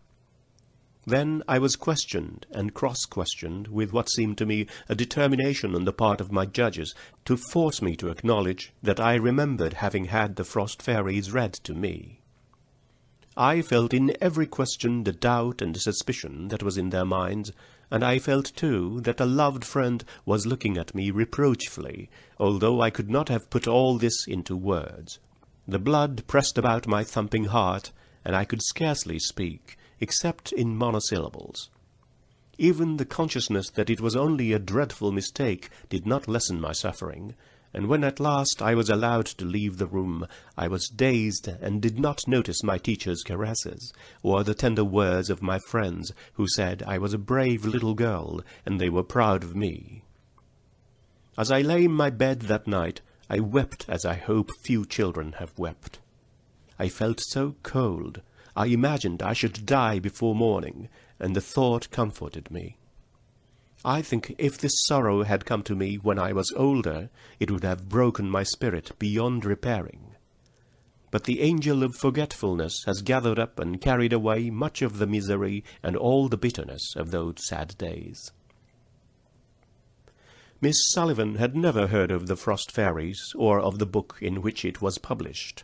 Then I was questioned and cross-questioned with what seemed to me a determination on the part of my judges to force me to acknowledge that I remembered having had the Frost Fairies read to me. I felt in every question the doubt and suspicion that was in their minds, and I felt, too, that a loved friend was looking at me reproachfully, although I could not have put all this into words. The blood pressed about my thumping heart, and I could scarcely speak, except in monosyllables. Even the consciousness that it was only a dreadful mistake did not lessen my suffering, and when at last I was allowed to leave the room, I was dazed and did not notice my teacher's caresses, or the tender words of my friends, who said I was a brave little girl, and they were proud of me. As I lay in my bed that night, I wept as I hope few children have wept. I felt so cold, I imagined I should die before morning, and the thought comforted me. I think if this sorrow had come to me when I was older, it would have broken my spirit beyond repairing. But the angel of forgetfulness has gathered up and carried away much of the misery and all the bitterness of those sad days. Miss Sullivan had never heard of the Frost Fairies, or of the book in which it was published.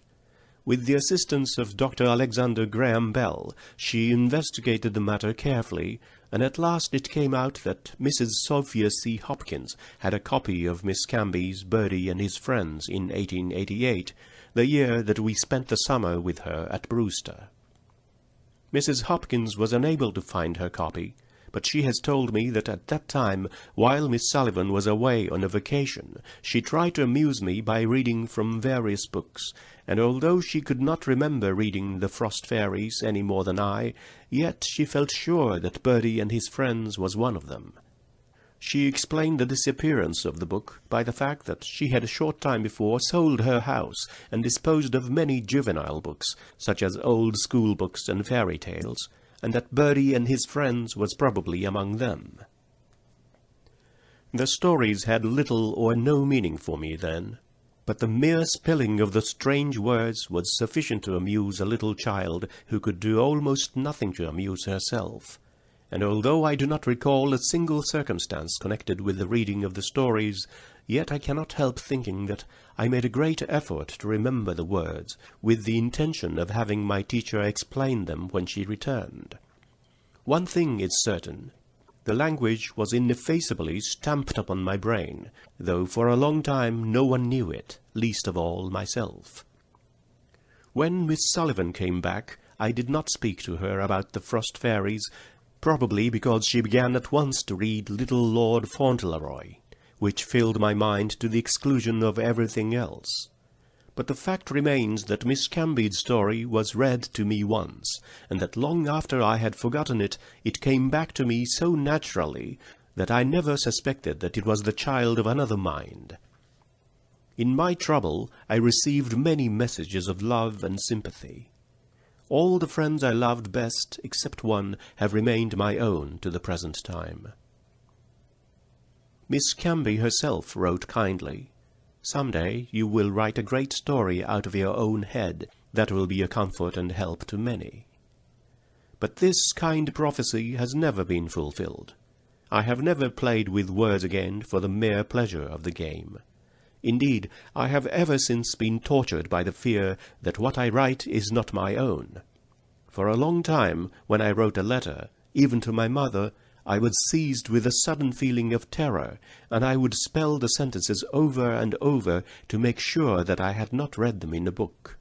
With the assistance of Dr. Alexander Graham Bell, she investigated the matter carefully, and at last it came out that Mrs. Sophia C. Hopkins had a copy of Miss Canby's Birdie and His Friends in 1888, the year that we spent the summer with her at Brewster. Mrs. Hopkins was unable to find her copy, but she has told me that at that time, while Miss Sullivan was away on a vacation, she tried to amuse me by reading from various books, and although she could not remember reading The Frost Fairies any more than I, yet she felt sure that Birdie and His Friends was one of them. She explained the disappearance of the book by the fact that she had a short time before sold her house and disposed of many juvenile books, such as old school books and fairy tales, and that Birdie and His Friends was probably among them. The stories had little or no meaning for me then, but the mere spelling of the strange words was sufficient to amuse a little child who could do almost nothing to amuse herself, and although I do not recall a single circumstance connected with the reading of the stories, yet I cannot help thinking that I made a great effort to remember the words, with the intention of having my teacher explain them when she returned. One thing is certain. The language was ineffaceably stamped upon my brain, though for a long time no one knew it, least of all myself. When Miss Sullivan came back, I did not speak to her about the Frost Fairies, probably because she began at once to read Little Lord Fauntleroy, which filled my mind to the exclusion of everything else. But the fact remains that Miss Canby's story was read to me once, and that long after I had forgotten it, it came back to me so naturally that I never suspected that it was the child of another mind. In my trouble, I received many messages of love and sympathy. All the friends I loved best, except one, have remained my own to the present time. Miss Canby herself wrote kindly, "Some day you will write a great story out of your own head that will be a comfort and help to many." But this kind prophecy has never been fulfilled. I have never played with words again for the mere pleasure of the game. Indeed, I have ever since been tortured by the fear that what I write is not my own. For a long time, when I wrote a letter, even to my mother, I was seized with a sudden feeling of terror, and I would spell the sentences over and over to make sure that I had not read them in a book.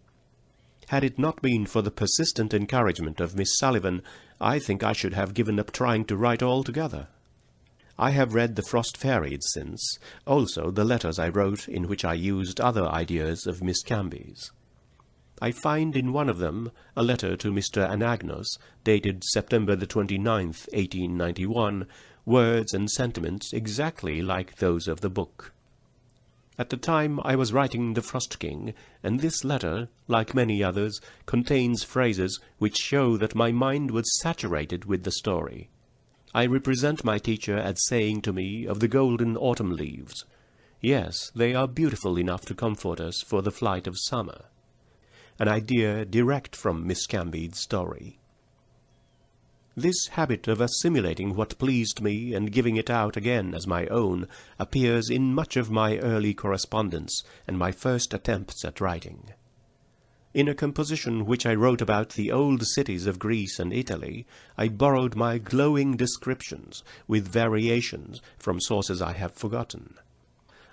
Had it not been for the persistent encouragement of Miss Sullivan, I think I should have given up trying to write altogether. I have read The Frost Fairies since, also the letters I wrote in which I used other ideas of Miss Canby's. I find in one of them a letter to Mr. Anagnos, dated September the 29th, 1891, words and sentiments exactly like those of the book. At the time I was writing The Frost King, and this letter, like many others, contains phrases which show that my mind was saturated with the story. I represent my teacher as saying to me of the golden autumn leaves, "Yes, they are beautiful enough to comfort us for the flight of summer." An idea direct from Miss Cambead's story. This habit of assimilating what pleased me and giving it out again as my own appears in much of my early correspondence and my first attempts at writing. In a composition which I wrote about the old cities of Greece and Italy, I borrowed my glowing descriptions, with variations, from sources I have forgotten.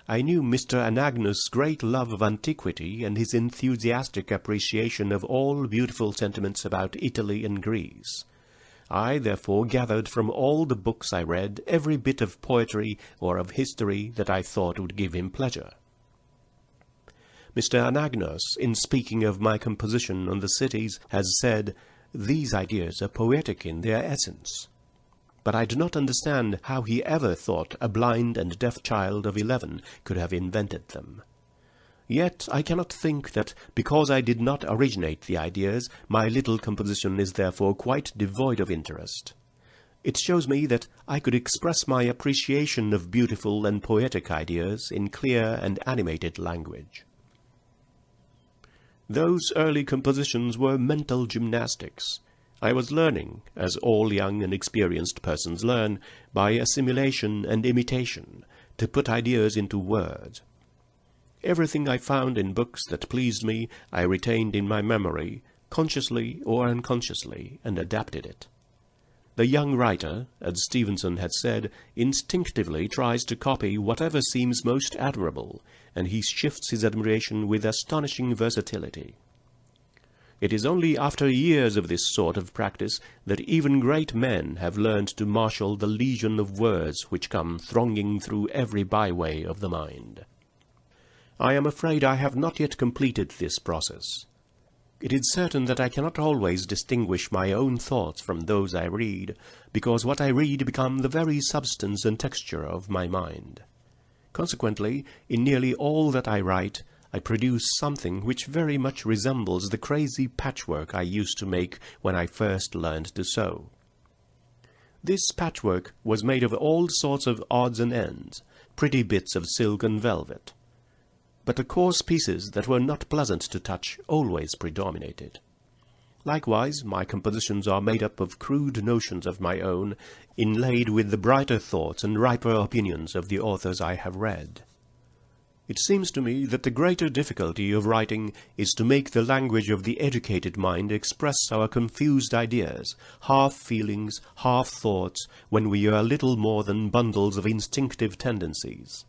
I knew Mr. Anagnos' great love of antiquity and his enthusiastic appreciation of all beautiful sentiments about Italy and Greece. I therefore gathered from all the books I read every bit of poetry or of history that I thought would give him pleasure. Mr. Anagnos, in speaking of my composition on the cities, has said, "These ideas are poetic in their essence." But I do not understand how he ever thought a blind and deaf child of 11 could have invented them. Yet I cannot think that, because I did not originate the ideas, my little composition is therefore quite devoid of interest. It shows me that I could express my appreciation of beautiful and poetic ideas in clear and animated language. Those early compositions were mental gymnastics. I was learning, as all young and experienced persons learn, by assimilation and imitation, to put ideas into words. Everything I found in books that pleased me I retained in my memory, consciously or unconsciously, and adapted it. The young writer, as Stevenson had said, instinctively tries to copy whatever seems most admirable, and he shifts his admiration with astonishing versatility. It is only after years of this sort of practice that even great men have learned to marshal the legion of words which come thronging through every byway of the mind. I am afraid I have not yet completed this process. It is certain that I cannot always distinguish my own thoughts from those I read, because what I read become the very substance and texture of my mind. Consequently, in nearly all that I write, I produce something which very much resembles the crazy patchwork I used to make when I first learned to sew. This patchwork was made of all sorts of odds and ends, pretty bits of silk and velvet. But the coarse pieces that were not pleasant to touch always predominated. Likewise, my compositions are made up of crude notions of my own, inlaid with the brighter thoughts and riper opinions of the authors I have read. It seems to me that the greater difficulty of writing is to make the language of the educated mind express our confused ideas, half feelings, half thoughts, when we are little more than bundles of instinctive tendencies.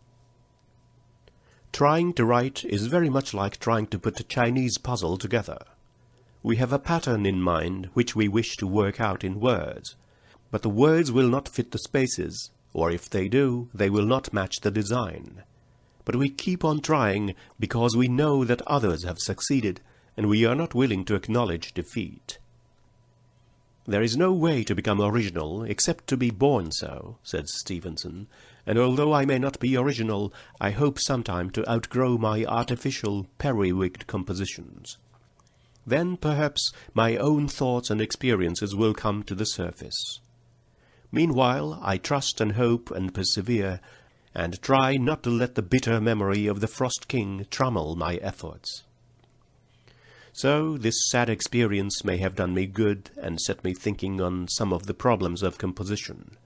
Trying to write is very much like trying to put a Chinese puzzle together. We have a pattern in mind which we wish to work out in words, but the words will not fit the spaces, or if they do, they will not match the design. But we keep on trying because we know that others have succeeded, and we are not willing to acknowledge defeat. "There is no way to become original except to be born so," said Stevenson, and although I may not be original, I hope sometime to outgrow my artificial, periwigged compositions. Then, perhaps, my own thoughts and experiences will come to the surface. Meanwhile, I trust and hope and persevere, and try not to let the bitter memory of the Frost King trammel my efforts. So this sad experience may have done me good and set me thinking on some of the problems of composition.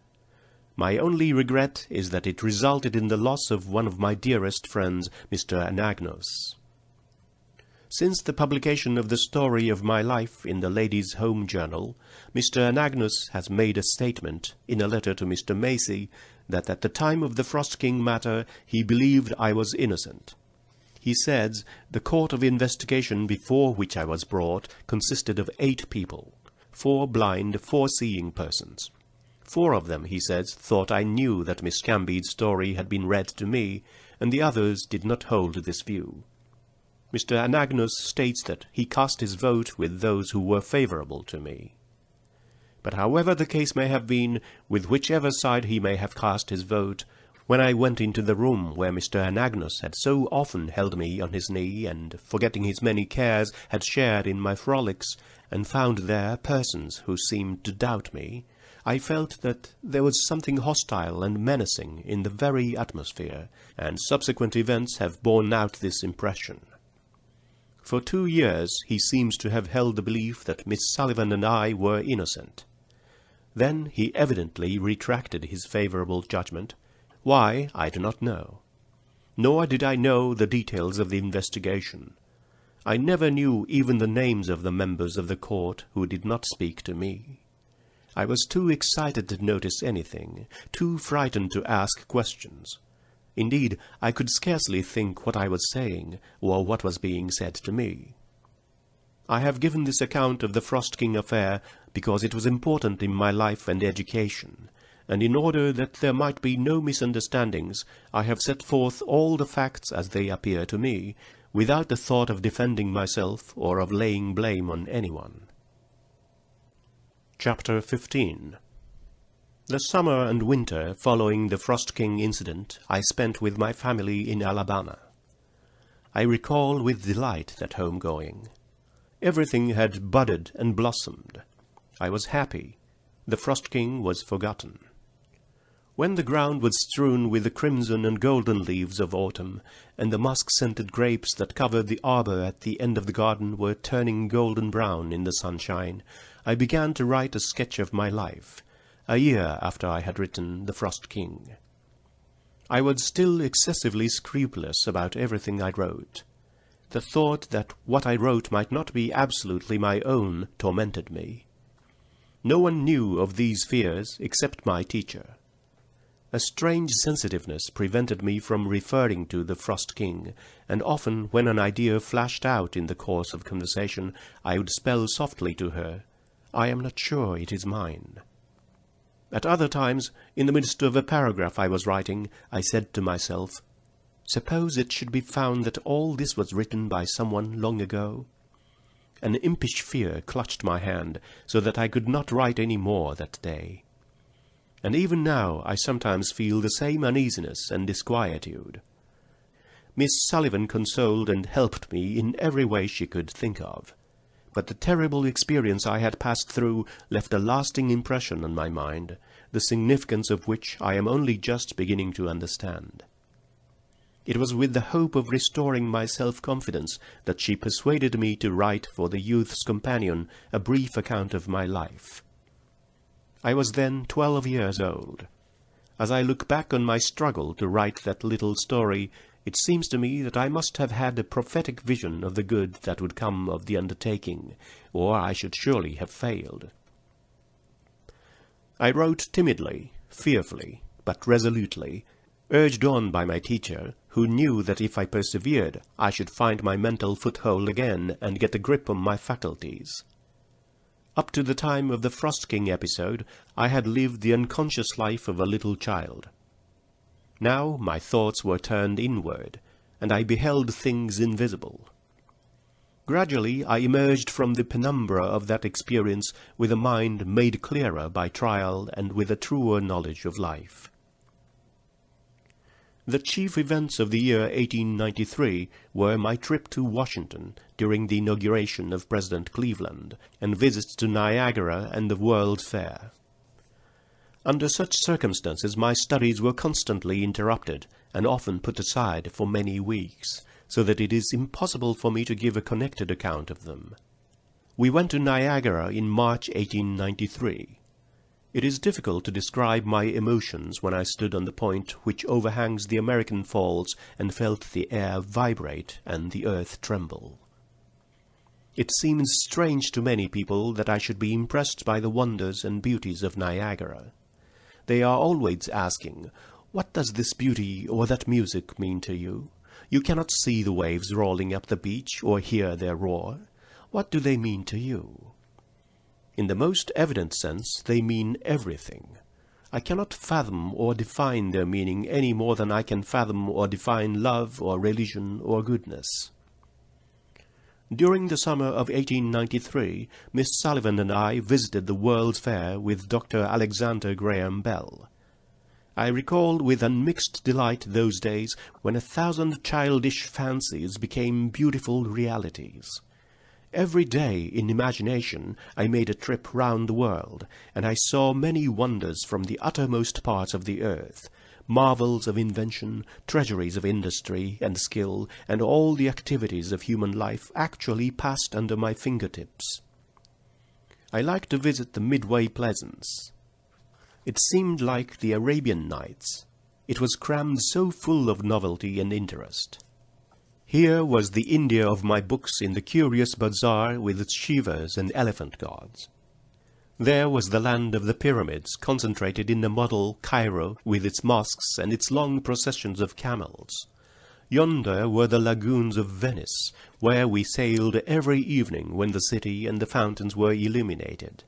My only regret is that it resulted in the loss of one of my dearest friends, Mr. Anagnos. Since the publication of the story of my life in the Ladies' Home Journal, Mr. Anagnos has made a statement, in a letter to Mr. Macy, that at the time of the Frost King matter he believed I was innocent. He says, "The court of investigation before which I was brought consisted of 8 people, 4 blind, 4 seeing persons. 4 of them, he says, thought I knew that Miss Cambead's story had been read to me, and the others did not hold this view." Mr. Anagnos states that he cast his vote with those who were favorable to me. But however the case may have been, with whichever side he may have cast his vote, When I went into the room where Mr. Anagnos had so often held me on his knee, and, forgetting his many cares, had shared in my frolics, and found there persons who seemed to doubt me, I felt that there was something hostile and menacing in the very atmosphere, and subsequent events have borne out this impression. For 2 years he seems to have held the belief that Miss Sullivan and I were innocent. Then he evidently retracted his favourable judgment. Why, I do not know. Nor did I know the details of the investigation. I never knew even the names of the members of the court who did not speak to me. I was too excited to notice anything, too frightened to ask questions. Indeed, I could scarcely think what I was saying, or what was being said to me. I have given this account of the Frost King affair because it was important in my life and education, and in order that there might be no misunderstandings, I have set forth all the facts as they appear to me, without the thought of defending myself or of laying blame on anyone. Chapter 15. The summer and winter following the Frost King incident I spent with my family in Alabama. I recall with delight that home-going. Everything had budded and blossomed. I was happy. The Frost King was forgotten. When the ground was strewn with the crimson and golden leaves of autumn, and the musk-scented grapes that covered the arbor at the end of the garden were turning golden brown in the sunshine, I began to write a sketch of my life, a year after I had written The Frost King. I was still excessively scrupulous about everything I wrote. The thought that what I wrote might not be absolutely my own tormented me. No one knew of these fears except my teacher. A strange sensitiveness prevented me from referring to the Frost King, and often when an idea flashed out in the course of conversation, I would spell softly to her, "I am not sure it is mine." At other times, in the midst of a paragraph I was writing, I said to myself, "Suppose it should be found that all this was written by someone long ago?" An impish fear clutched my hand, so that I could not write any more that day. And even now I sometimes feel the same uneasiness and disquietude. Miss Sullivan consoled and helped me in every way she could think of, but the terrible experience I had passed through left a lasting impression on my mind, the significance of which I am only just beginning to understand. It was with the hope of restoring my self-confidence that she persuaded me to write for the Youth's Companion a brief account of my life. I was then 12 years old. As I look back on my struggle to write that little story, it seems to me that I must have had a prophetic vision of the good that would come of the undertaking, or I should surely have failed. I wrote timidly, fearfully, but resolutely, urged on by my teacher, who knew that if I persevered, I should find my mental foothold again and get a grip on my faculties. Up to the time of the Frost King episode, I had lived the unconscious life of a little child. Now my thoughts were turned inward, and I beheld things invisible. Gradually I emerged from the penumbra of that experience with a mind made clearer by trial and with a truer knowledge of life. The chief events of the year 1893 were my trip to Washington during the inauguration of President Cleveland, and visits to Niagara and the World's Fair. Under such circumstances my studies were constantly interrupted, and often put aside for many weeks, so that it is impossible for me to give a connected account of them. We went to Niagara in March 1893. It is difficult to describe my emotions when I stood on the point which overhangs the American Falls and felt the air vibrate and the earth tremble. It seems strange to many people that I should be impressed by the wonders and beauties of Niagara. They are always asking, "What does this beauty or that music mean to you? You cannot see the waves rolling up the beach or hear their roar. What do they mean to you?" In the most evident sense, they mean everything. I cannot fathom or define their meaning any more than I can fathom or define love or religion or goodness. During the summer of 1893, Miss Sullivan and I visited the World's Fair with Dr. Alexander Graham Bell. I recall with unmixed delight those days when 1,000 childish fancies became beautiful realities. Every day in imagination I made a trip round the world, and I saw many wonders from the uttermost parts of the earth, marvels of invention, treasuries of industry and skill, and all the activities of human life actually passed under my fingertips. I liked to visit the Midway Pleasance. It seemed like the Arabian Nights. It was crammed so full of novelty and interest. Here was the India of my books in the curious bazaar with its Shivas and elephant gods. There was the land of the pyramids concentrated in the model Cairo with its mosques and its long processions of camels. Yonder were the lagoons of Venice, where we sailed every evening when the city and the fountains were illuminated.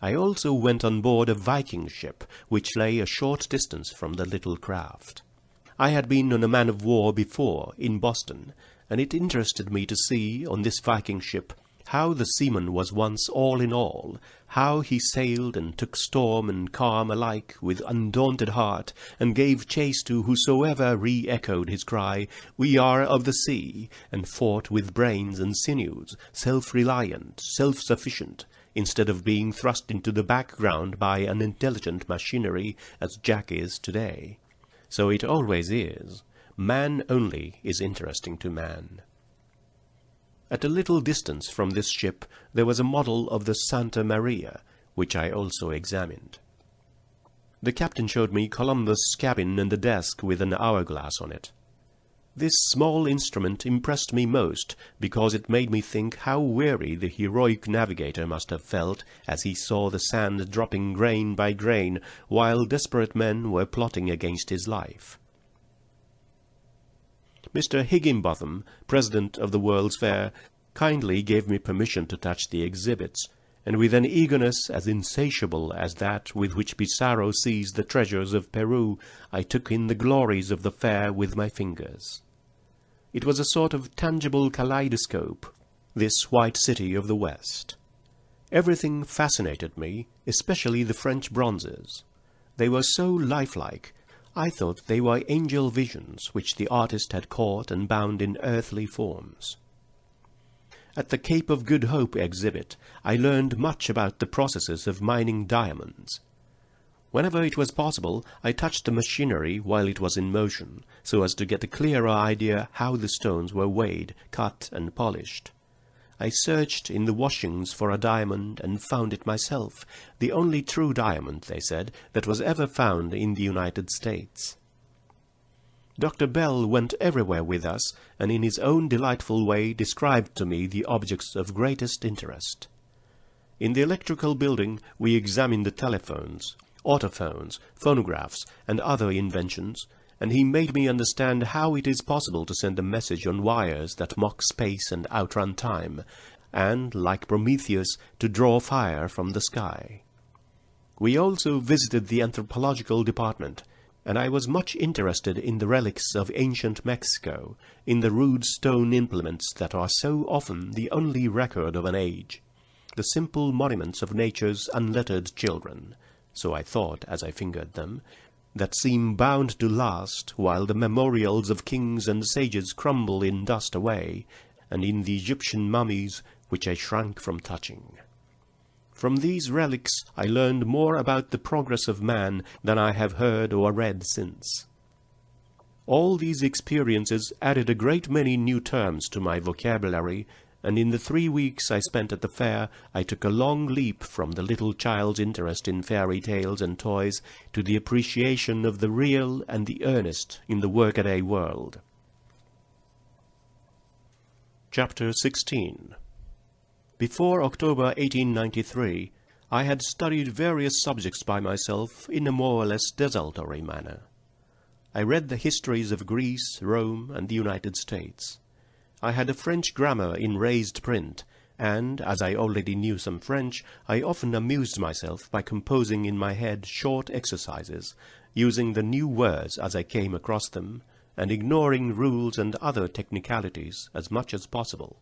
I also went on board a Viking ship, which lay a short distance from the little craft. I had been on a man-of-war before, in Boston, and it interested me to see, on this Viking ship, how the seaman was once all in all, how he sailed and took storm and calm alike with undaunted heart, and gave chase to whosoever re-echoed his cry, "We are of the sea," and fought with brains and sinews, self-reliant, self-sufficient, instead of being thrust into the background by unintelligent machinery as Jack is today. So it always is. Man only is interesting to man. At a little distance from this ship there was a model of the Santa Maria, which I also examined. The captain showed me Columbus' cabin and the desk with an hourglass on it. This small instrument impressed me most because it made me think how weary the heroic navigator must have felt as he saw the sand dropping grain by grain while desperate men were plotting against his life. Mr. Higginbotham, president of the World's Fair, kindly gave me permission to touch the exhibits, and with an eagerness as insatiable as that with which Pizarro seized the treasures of Peru, I took in the glories of the fair with my fingers. It was a sort of tangible kaleidoscope, this white city of the West. Everything fascinated me, especially the French bronzes. They were so lifelike. I thought they were angel visions which the artist had caught and bound in earthly forms. At the Cape of Good Hope exhibit, I learned much about the processes of mining diamonds. Whenever it was possible, I touched the machinery while it was in motion, so as to get a clearer idea how the stones were weighed, cut, and polished. I searched in the washings for a diamond and found it myself, the only true diamond, they said, that was ever found in the United States. Dr. Bell went everywhere with us, and in his own delightful way described to me the objects of greatest interest. In the electrical building we examined the telephones, autophones, phonographs, and other inventions, and he made me understand how it is possible to send a message on wires that mock space and outrun time, and, like Prometheus, to draw fire from the sky. We also visited the anthropological department, and I was much interested in the relics of ancient Mexico, in the rude stone implements that are so often the only record of an age, the simple monuments of nature's unlettered children, so I thought as I fingered them, that seem bound to last while the memorials of kings and sages crumble in dust away, and in the Egyptian mummies which I shrank from touching. From these relics I learned more about the progress of man than I have heard or read since. All these experiences added a great many new terms to my vocabulary, and in the 3 weeks I spent at the fair I took a long leap from the little child's interest in fairy tales and toys to the appreciation of the real and the earnest in the workaday world. Chapter 16. Before October 1893, I had studied various subjects by myself in a more or less desultory manner. I read the histories of Greece, Rome, and the United States. I had a French grammar in raised print, and, as I already knew some French, I often amused myself by composing in my head short exercises, using the new words as I came across them, and ignoring rules and other technicalities as much as possible.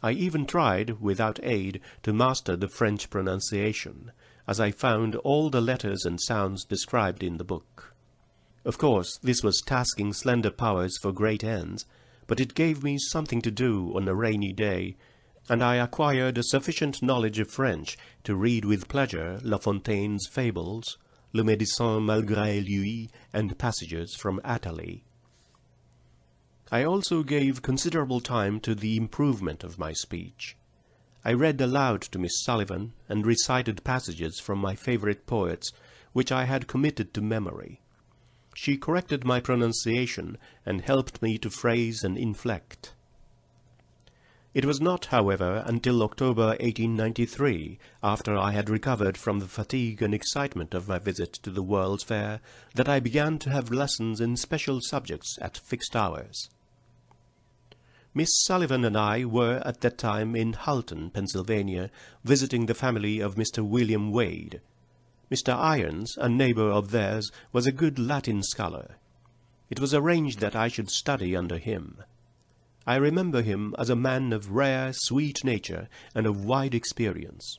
I even tried, without aid, to master the French pronunciation, as I found all the letters and sounds described in the book. Of course, this was tasking slender powers for great ends, but it gave me something to do on a rainy day, and I acquired a sufficient knowledge of French to read with pleasure La Fontaine's Fables, Le Médecin malgré lui, and passages from Athalie. I also gave considerable time to the improvement of my speech. I read aloud to Miss Sullivan, and recited passages from my favourite poets, which I had committed to memory. She corrected my pronunciation, and helped me to phrase and inflect. It was not, however, until October 1893, after I had recovered from the fatigue and excitement of my visit to the World's Fair, that I began to have lessons in special subjects at fixed hours. Miss Sullivan and I were at that time in Halton, Pennsylvania, visiting the family of Mr. William Wade. Mr. Irons, a neighbour of theirs, was a good Latin scholar. It was arranged that I should study under him. I remember him as a man of rare, sweet nature and of wide experience.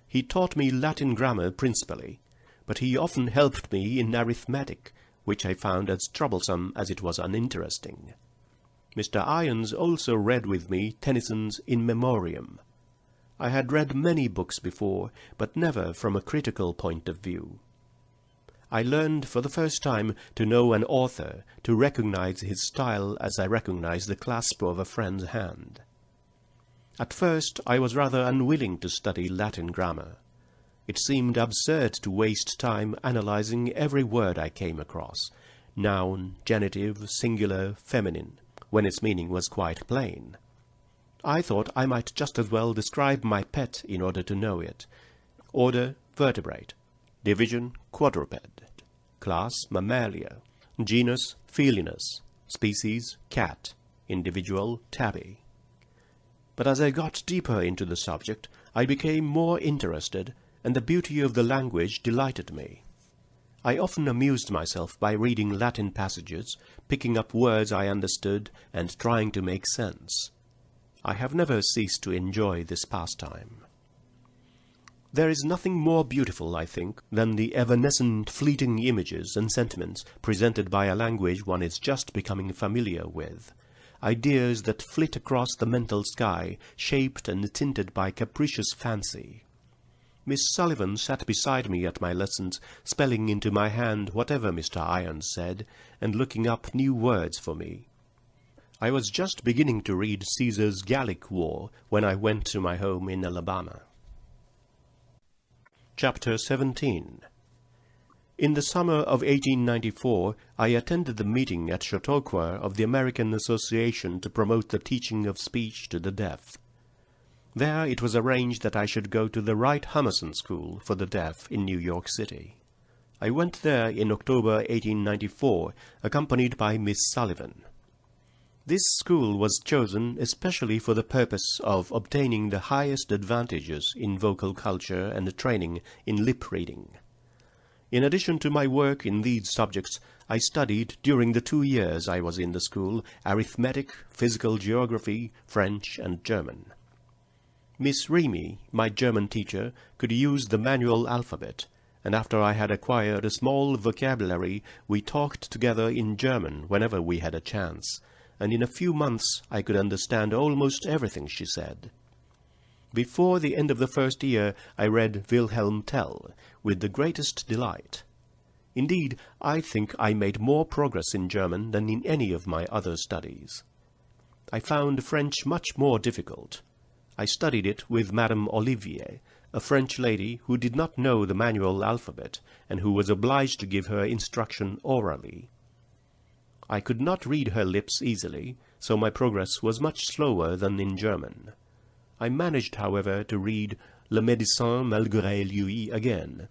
He taught me Latin grammar principally, but he often helped me in arithmetic, which I found as troublesome as it was uninteresting. Mr. Irons also read with me Tennyson's In Memoriam. I had read many books before, but never from a critical point of view. I learned for the first time to know an author, to recognize his style as I recognize the clasp of a friend's hand. At first I was rather unwilling to study Latin grammar. It seemed absurd to waste time analyzing every word I came across, noun, genitive, singular, feminine, when its meaning was quite plain. I thought I might just as well describe my pet in order to know it. Order, vertebrate. Division, quadruped. Class, mammalia. Genus, felinus. Species, cat. Individual, tabby. But as I got deeper into the subject, I became more interested, and the beauty of the language delighted me. I often amused myself by reading Latin passages, picking up words I understood, and trying to make sense. I have never ceased to enjoy this pastime. There is nothing more beautiful, I think, than the evanescent, fleeting images and sentiments presented by a language one is just becoming familiar with, ideas that flit across the mental sky, shaped and tinted by capricious fancy. Miss Sullivan sat beside me at my lessons, spelling into my hand whatever Mr. Irons said, and looking up new words for me. I was just beginning to read Caesar's Gallic War when I went to my home in Alabama. Chapter 17. In the summer of 1894, I attended the meeting at Chautauqua of the American Association to promote the teaching of speech to the deaf. There it was arranged that I should go to the Wright Hummerson School for the Deaf in New York City. I went there in October 1894, accompanied by Miss Sullivan. This school was chosen especially for the purpose of obtaining the highest advantages in vocal culture and training in lip reading. In addition to my work in these subjects, I studied, during the 2 years I was in the school, arithmetic, physical geography, French, and German. Miss Remy, my German teacher, could use the manual alphabet, and after I had acquired a small vocabulary, we talked together in German whenever we had a chance, and in a few months I could understand almost everything she said. Before the end of the first year I read Wilhelm Tell with the greatest delight. Indeed, I think I made more progress in German than in any of my other studies. I found French much more difficult. I studied it with Madame Olivier, a French lady who did not know the manual alphabet, and who was obliged to give her instruction orally. I could not read her lips easily, so my progress was much slower than in German. I managed, however, to read Le Médecin malgré lui again.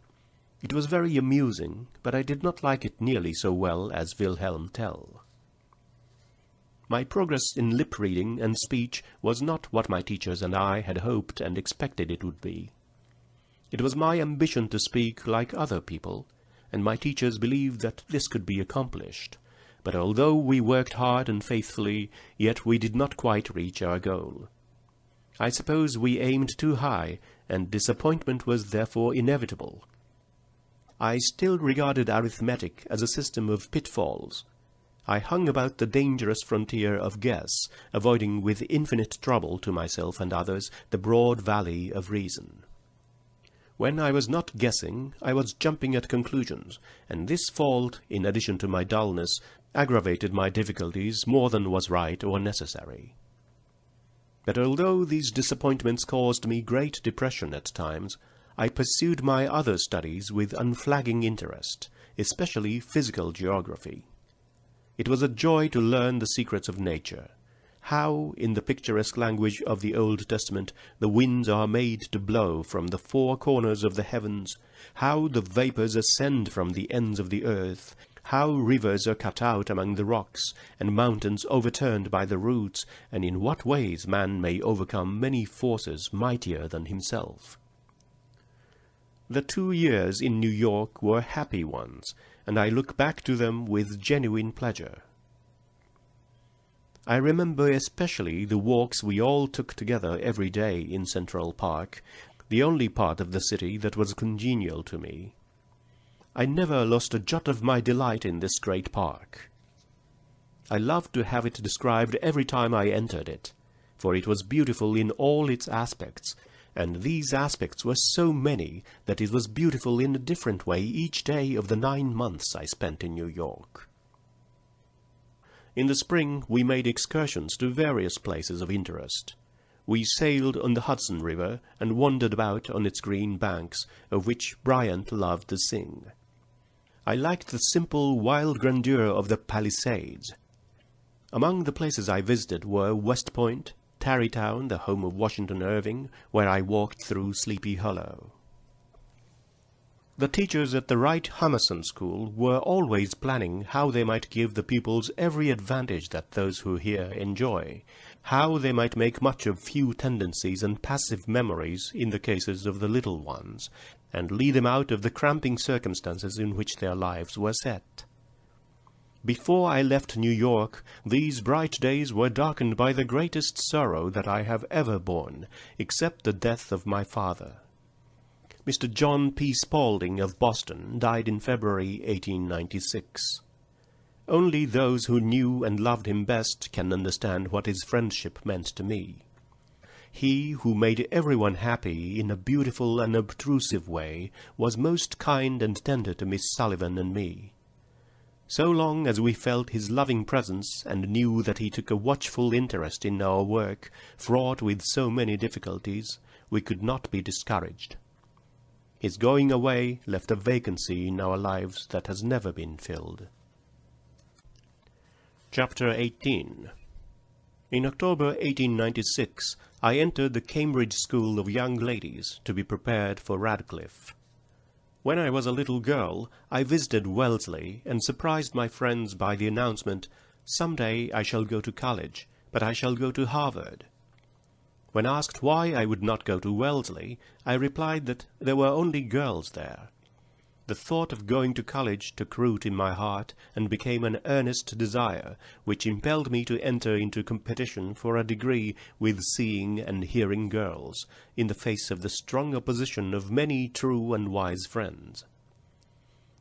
It was very amusing, but I did not like it nearly so well as Wilhelm Tell. My progress in lip reading and speech was not what my teachers and I had hoped and expected it would be. It was my ambition to speak like other people, and my teachers believed that this could be accomplished. But although we worked hard and faithfully, yet we did not quite reach our goal. I suppose we aimed too high, and disappointment was therefore inevitable. I still regarded arithmetic as a system of pitfalls. I hung about the dangerous frontier of guess, avoiding with infinite trouble to myself and others the broad valley of reason. When I was not guessing, I was jumping at conclusions, and this fault, in addition to my dullness, aggravated my difficulties more than was right or necessary. But although these disappointments caused me great depression at times, I pursued my other studies with unflagging interest, especially physical geography. It was a joy to learn the secrets of nature, how, in the picturesque language of the Old Testament, the winds are made to blow from the four corners of the heavens, how the vapors ascend from the ends of the earth, how rivers are cut out among the rocks, and mountains overturned by the roots, and in what ways man may overcome many forces mightier than himself. The 2 years in New York were happy ones, and I look back to them with genuine pleasure. I remember especially the walks we all took together every day in Central Park, the only part of the city that was congenial to me. I never lost a jot of my delight in this great park. I loved to have it described every time I entered it, for it was beautiful in all its aspects, and these aspects were so many that it was beautiful in a different way each day of the 9 months I spent in New York. In the spring we made excursions to various places of interest. We sailed on the Hudson River and wandered about on its green banks, of which Bryant loved to sing. I liked the simple, wild grandeur of the Palisades. Among the places I visited were West Point, Tarrytown, the home of Washington Irving, where I walked through Sleepy Hollow. The teachers at the Wright Hummerson School were always planning how they might give the pupils every advantage that those who hear enjoy, how they might make much of few tendencies and passive memories in the cases of the little ones, and lead them out of the cramping circumstances in which their lives were set. Before I left New York, these bright days were darkened by the greatest sorrow that I have ever borne, except the death of my father. Mr. John P. Spaulding of Boston died in February 1896. Only those who knew and loved him best can understand what his friendship meant to me. He, who made everyone happy in a beautiful and obtrusive way, was most kind and tender to Miss Sullivan and me. So long as we felt his loving presence and knew that he took a watchful interest in our work, fraught with so many difficulties, we could not be discouraged. His going away left a vacancy in our lives that has never been filled. Chapter 18. In October 1896, I entered the Cambridge School of Young Ladies to be prepared for Radcliffe. When I was a little girl, I visited Wellesley and surprised my friends by the announcement, "Some day I shall go to college, but I shall go to Harvard." When asked why I would not go to Wellesley, I replied that there were only girls there. The thought of going to college took root in my heart and became an earnest desire, which impelled me to enter into competition for a degree with seeing and hearing girls, in the face of the strong opposition of many true and wise friends.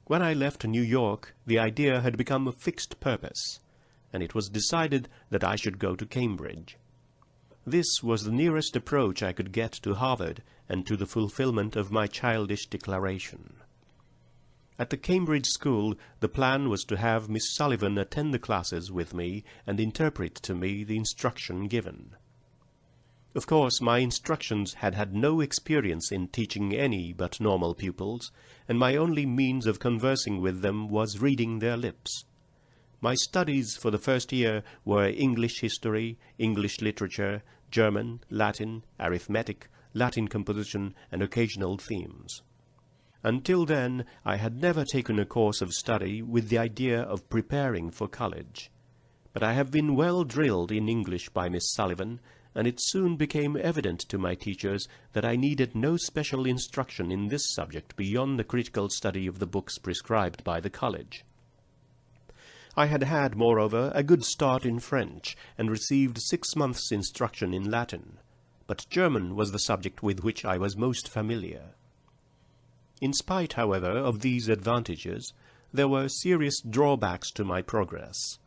When I left New York, the idea had become a fixed purpose, and it was decided that I should go to Cambridge. This was the nearest approach I could get to Harvard and to the fulfillment of my childish declaration. At the Cambridge school, the plan was to have Miss Sullivan attend the classes with me and interpret to me the instruction given. Of course, my instructions had had no experience in teaching any but normal pupils, and my only means of conversing with them was reading their lips. My studies for the first year were English history, English literature, German, Latin, arithmetic, Latin composition, and occasional themes. Until then, I had never taken a course of study with the idea of preparing for college. But I have been well drilled in English by Miss Sullivan, and it soon became evident to my teachers that I needed no special instruction in this subject beyond the critical study of the books prescribed by the college. I had had, moreover, a good start in French, and received 6 months' instruction in Latin. but German was the subject with which I was most familiar. In spite, however, of these advantages, there were serious drawbacks to my progress.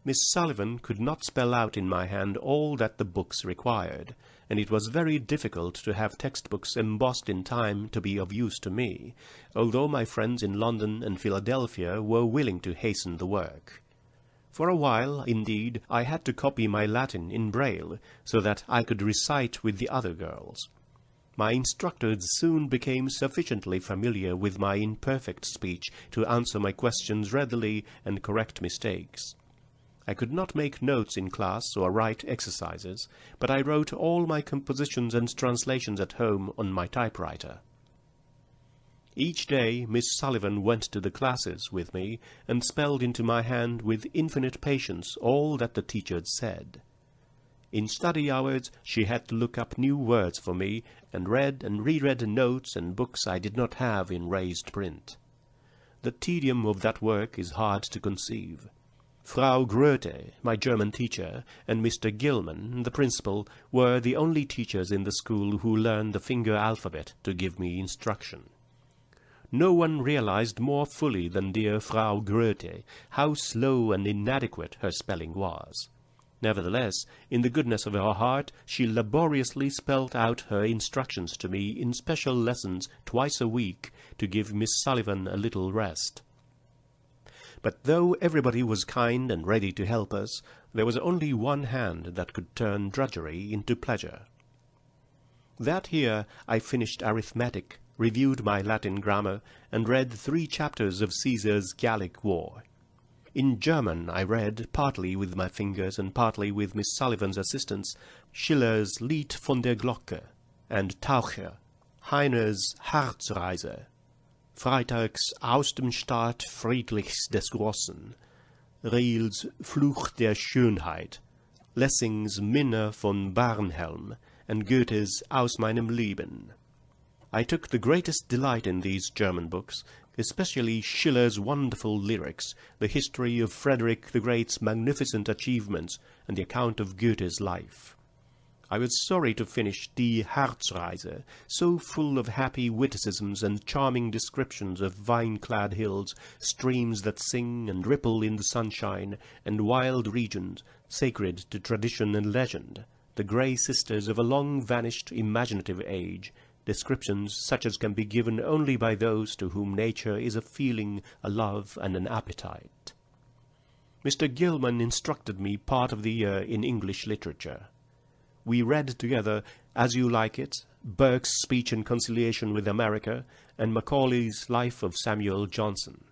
Miss Sullivan could not spell out in my hand all that the books required, and it was very difficult to have textbooks embossed in time to be of use to me, although my friends in London and Philadelphia were willing to hasten the work. For a while, indeed, I had to copy my Latin in Braille, so that I could recite with the other girls. My instructors soon became sufficiently familiar with my imperfect speech to answer my questions readily and correct mistakes. I could not make notes in class or write exercises, but I wrote all my compositions and translations at home on my typewriter. Each day Miss Sullivan went to the classes with me and spelled into my hand with infinite patience all that the teachers said. In study hours she had to look up new words for me, and read and reread notes and books I did not have in raised print. The tedium of that work is hard to conceive. Frau Grote, my German teacher, and Mr. Gilman, the principal, were the only teachers in the school who learned the finger alphabet to give me instruction. No one realized more fully than dear Frau Grote how slow and inadequate her spelling was. Nevertheless, in the goodness of her heart, she laboriously spelt out her instructions to me in special lessons twice a week to give Miss Sullivan a little rest. But though everybody was kind and ready to help us, there was only one hand that could turn drudgery into pleasure. That year I finished arithmetic, reviewed my Latin grammar, and read 3 chapters of Caesar's Gallic War. In German I read, partly with my fingers and partly with Miss Sullivan's assistance, Schiller's Lied von der Glocke and Taucher, Heine's Harzreise, Freitags Aus dem Staat Friedrichs des Großen, Riels Fluch der Schönheit, Lessing's Minne von Barnhelm, and Goethe's Aus meinem Leben. I took the greatest delight in these German books, especially Schiller's wonderful lyrics, the history of Frederick the Great's magnificent achievements, and the account of Goethe's life. I was sorry to finish Die Harzreise, so full of happy witticisms and charming descriptions of vine-clad hills, streams that sing and ripple in the sunshine, and wild regions, sacred to tradition and legend, the grey sisters of a long-vanished imaginative age, descriptions such as can be given only by those to whom nature is a feeling, a love, and an appetite. Mr. Gilman instructed me part of the year in English literature. We read together As You Like It, Burke's Speech and Conciliation with America, and Macaulay's Life of Samuel Johnson.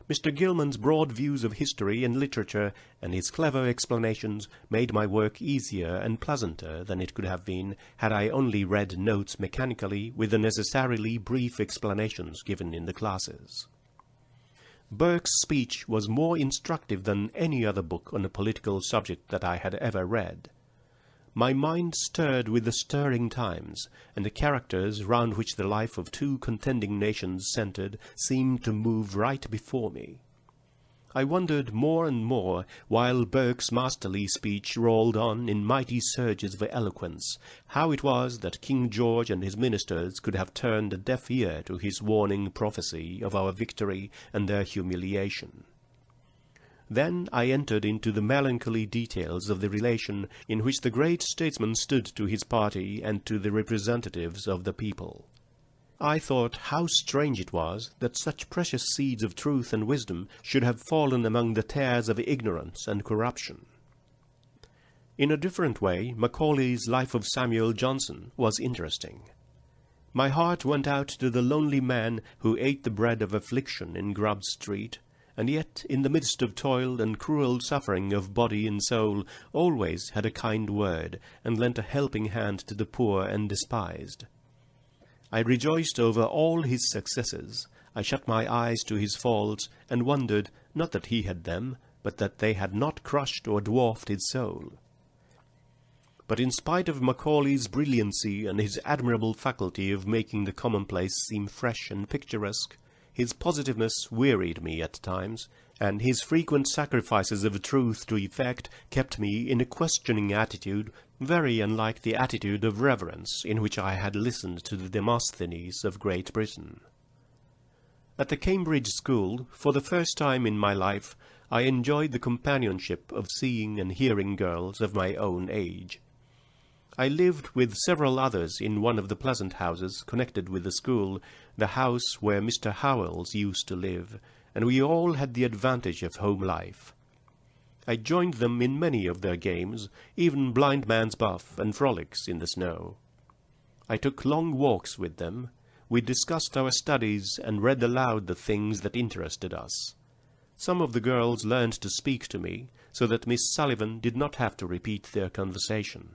Mr. Gilman's broad views of history and literature and his clever explanations made my work easier and pleasanter than it could have been had I only read notes mechanically with the necessarily brief explanations given in the classes. Burke's speech was more instructive than any other book on a political subject that I had ever read. My mind stirred with the stirring times, and the characters round which the life of 2 contending nations centred seemed to move right before me. I wondered more and more, while Burke's masterly speech rolled on in mighty surges of eloquence, how it was that King George and his ministers could have turned a deaf ear to his warning prophecy of our victory and their humiliation. Then I entered into the melancholy details of the relation in which the great statesman stood to his party and to the representatives of the people. I thought how strange it was that such precious seeds of truth and wisdom should have fallen among the tares of ignorance and corruption. In a different way, Macaulay's Life of Samuel Johnson was interesting. My heart went out to the lonely man who ate the bread of affliction in Grub Street, and yet, in the midst of toil and cruel suffering of body and soul, always had a kind word, and lent a helping hand to the poor and despised. I rejoiced over all his successes. I shut my eyes to his faults, and wondered, not that he had them, but that they had not crushed or dwarfed his soul. But in spite of Macaulay's brilliancy and his admirable faculty of making the commonplace seem fresh and picturesque, His positiveness wearied me at times, and his frequent sacrifices of truth to effect kept me in a questioning attitude, very unlike the attitude of reverence in which I had listened to the Demosthenes of Great Britain. At the Cambridge school, for the first time in my life, I enjoyed the companionship of seeing and hearing girls of my own age. I lived with several others in one of the pleasant houses connected with the school, the house where Mr. Howells used to live, and we all had the advantage of home life. I joined them in many of their games, even blind man's buff and frolics in the snow. I took long walks with them. We discussed our studies and read aloud the things that interested us. Some of the girls learned to speak to me, so that Miss Sullivan did not have to repeat their conversation.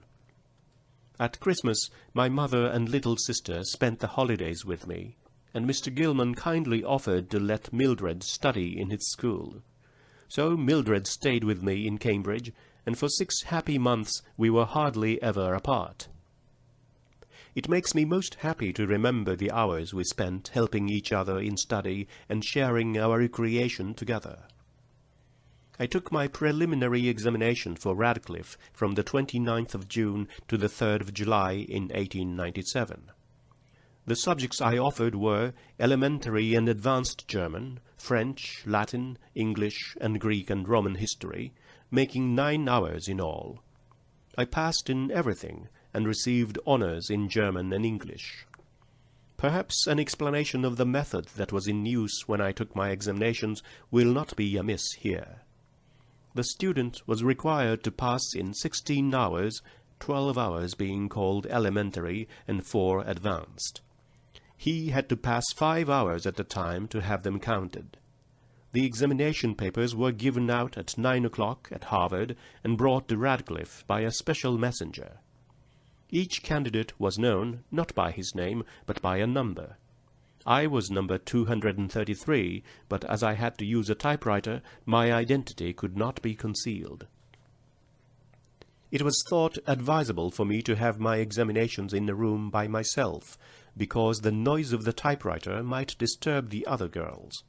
At Christmas, my mother and little sister spent the holidays with me, and Mr. Gilman kindly offered to let Mildred study in his school. So Mildred stayed with me in Cambridge, and for 6 happy months we were hardly ever apart. It makes me most happy to remember the hours we spent helping each other in study and sharing our recreation together. I took my preliminary examination for Radcliffe from the 29th of June to the 3rd of July in 1897. The subjects I offered were elementary and advanced German, French, Latin, English, and Greek and Roman history, making 9 hours in all. I passed in everything, and received honours in German and English. Perhaps an explanation of the method that was in use when I took my examinations will not be amiss here. The student was required to pass in 16 hours, 12 hours being called elementary and 4 advanced. He had to pass 5 hours at a time to have them counted. The examination papers were given out at 9 o'clock at Harvard and brought to Radcliffe by a special messenger. Each candidate was known, not by his name, but by a number. I was number 233, but as I had to use a typewriter, my identity could not be concealed. It was thought advisable for me to have my examinations in a room by myself, because the noise of the typewriter might disturb the other girls.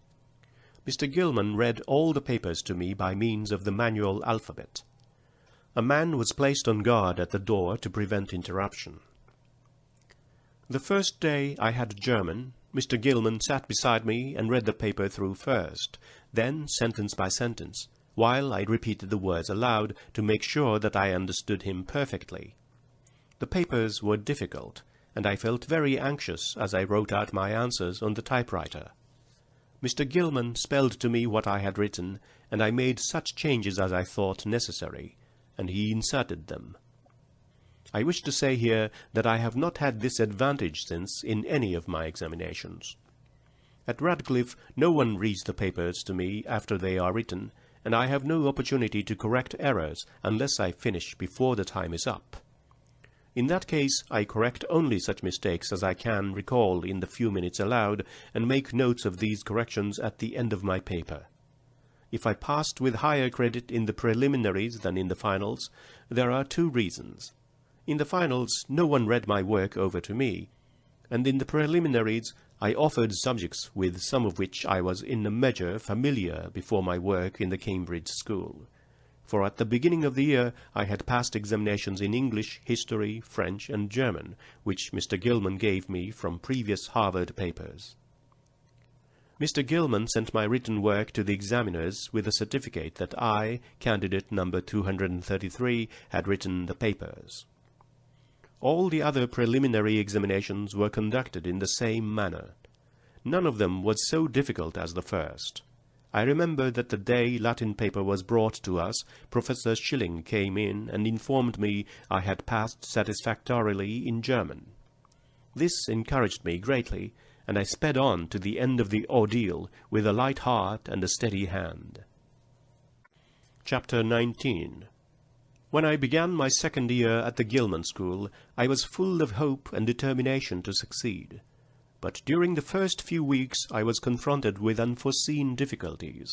Mr. Gilman read all the papers to me by means of the manual alphabet. A man was placed on guard at the door to prevent interruption. The first day I had German. Mr. Gilman sat beside me and read the paper through first, then sentence by sentence, while I repeated the words aloud to make sure that I understood him perfectly. The papers were difficult, and I felt very anxious as I wrote out my answers on the typewriter. Mr. Gilman spelled to me what I had written, and I made such changes as I thought necessary, and he inserted them. I wish to say here that I have not had this advantage since in any of my examinations. At Radcliffe no one reads the papers to me after they are written, and I have no opportunity to correct errors unless I finish before the time is up. In that case I correct only such mistakes as I can recall in the few minutes allowed, and make notes of these corrections at the end of my paper. If I passed with higher credit in the preliminaries than in the finals, there are 2 reasons. In the finals no one read my work over to me, and in the preliminaries I offered subjects with some of which I was in a measure familiar before my work in the Cambridge school. For at the beginning of the year I had passed examinations in English, history, French, and German, which Mr. Gilman gave me from previous Harvard papers. Mr. Gilman sent my written work to the examiners with a certificate that I, candidate number 233, had written the papers. All the other preliminary examinations were conducted in the same manner. None of them was so difficult as the first. I remember that the day Latin paper was brought to us, Professor Schilling came in and informed me I had passed satisfactorily in German. This encouraged me greatly, and I sped on to the end of the ordeal with a light heart and a steady hand. Chapter 19. When I began my second year at the Gilman School, I was full of hope and determination to succeed. But during the first few weeks I was confronted with unforeseen difficulties.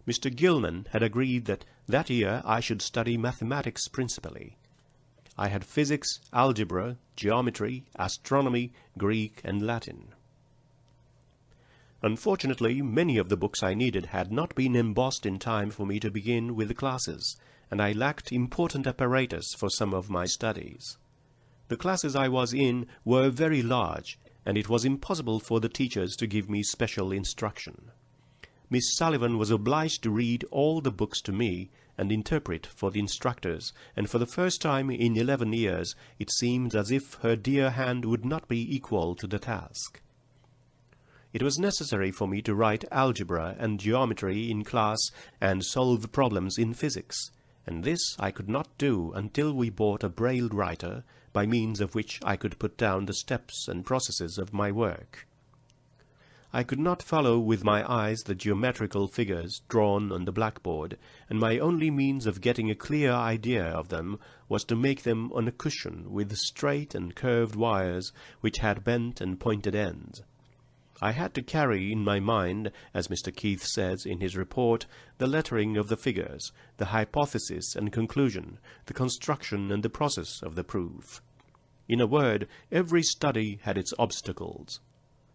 Mr. Gilman had agreed that year I should study mathematics principally. I had physics, algebra, geometry, astronomy, Greek, and Latin. Unfortunately, many of the books I needed had not been embossed in time for me to begin with the classes, and I lacked important apparatus for some of my studies. The classes I was in were very large, and it was impossible for the teachers to give me special instruction. Miss Sullivan was obliged to read all the books to me and interpret for the instructors, and for the first time in 11 years it seemed as if her dear hand would not be equal to the task. It was necessary for me to write algebra and geometry in class and solve problems in physics, and this I could not do until we bought a braille writer, by means of which I could put down the steps and processes of my work. I could not follow with my eyes the geometrical figures drawn on the blackboard, and my only means of getting a clear idea of them was to make them on a cushion with straight and curved wires which had bent and pointed ends. I had to carry in my mind, as Mr. Keith says in his report, the lettering of the figures, the hypothesis and conclusion, the construction and the process of the proof. In a word, every study had its obstacles.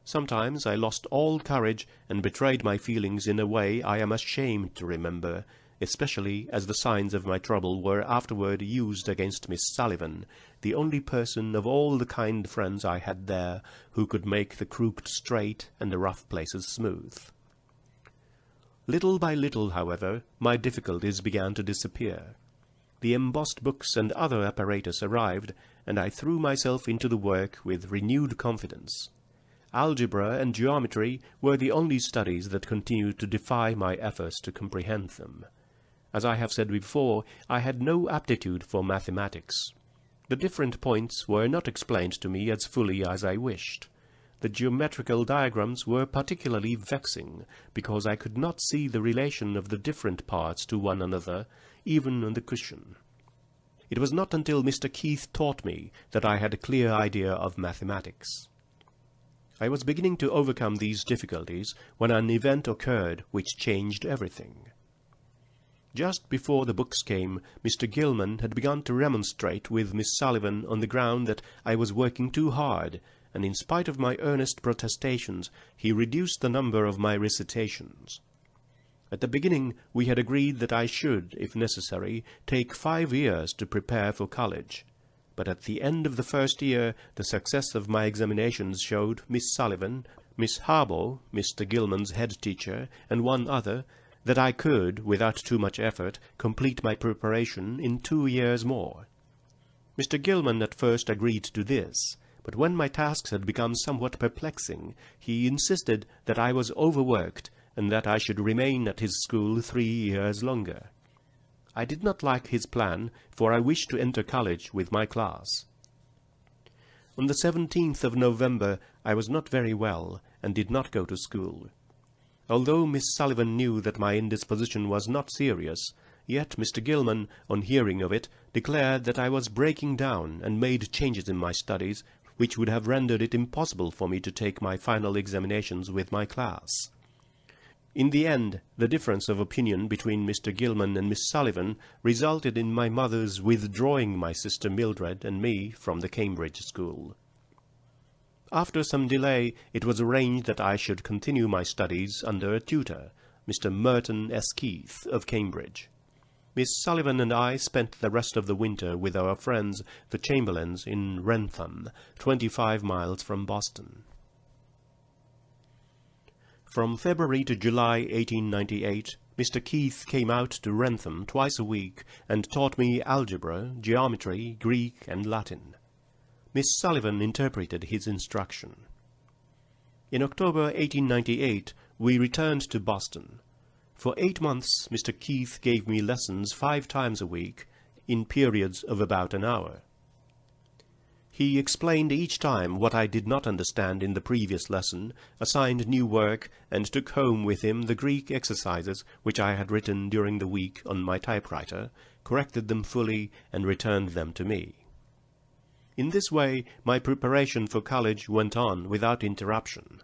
Sometimes I lost all courage and betrayed my feelings in a way I am ashamed to remember, especially as the signs of my trouble were afterward used against Miss Sullivan, the only person of all the kind friends I had there who could make the crooked straight and the rough places smooth. Little by little, however, my difficulties began to disappear. The embossed books and other apparatus arrived, and I threw myself into the work with renewed confidence. Algebra and geometry were the only studies that continued to defy my efforts to comprehend them. As I have said before, I had no aptitude for mathematics. The different points were not explained to me as fully as I wished. The geometrical diagrams were particularly vexing, because I could not see the relation of the different parts to one another, even on the cushion. It was not until Mr. Keith taught me that I had a clear idea of mathematics. I was beginning to overcome these difficulties when an event occurred which changed everything. Just before the books came, Mr. Gilman had begun to remonstrate with Miss Sullivan on the ground that I was working too hard, and in spite of my earnest protestations, he reduced the number of my recitations. At the beginning, we had agreed that I should, if necessary, take 5 years to prepare for college. But at the end of the first year, the success of my examinations showed Miss Sullivan, Miss Harbaugh, Mr. Gilman's head teacher, and one other, that I could, without too much effort, complete my preparation in 2 years more. Mr. Gilman at first agreed to this, but when my tasks had become somewhat perplexing, he insisted that I was overworked, and that I should remain at his school 3 years longer. I did not like his plan, for I wished to enter college with my class. On the 17th of November I was not very well, and did not go to school. Although Miss Sullivan knew that my indisposition was not serious, yet Mr. Gilman, on hearing of it, declared that I was breaking down, and made changes in my studies which would have rendered it impossible for me to take my final examinations with my class. In the end, the difference of opinion between Mr. Gilman and Miss Sullivan resulted in my mother's withdrawing my sister Mildred and me from the Cambridge school. After some delay, it was arranged that I should continue my studies under a tutor, Mr. Merton S. Keith of Cambridge. Miss Sullivan and I spent the rest of the winter with our friends, the Chamberlains, in Wrentham, 25 miles from Boston. From February to July 1898, Mr. Keith came out to Wrentham twice a week and taught me algebra, geometry, Greek, and Latin. Miss Sullivan interpreted his instruction. In October 1898, we returned to Boston. For 8 months, Mr. Keith gave me lessons 5 times a week, in periods of about an hour. He explained each time what I did not understand in the previous lesson, assigned new work, and took home with him the Greek exercises which I had written during the week on my typewriter, corrected them fully, and returned them to me. In this way, my preparation for college went on without interruption.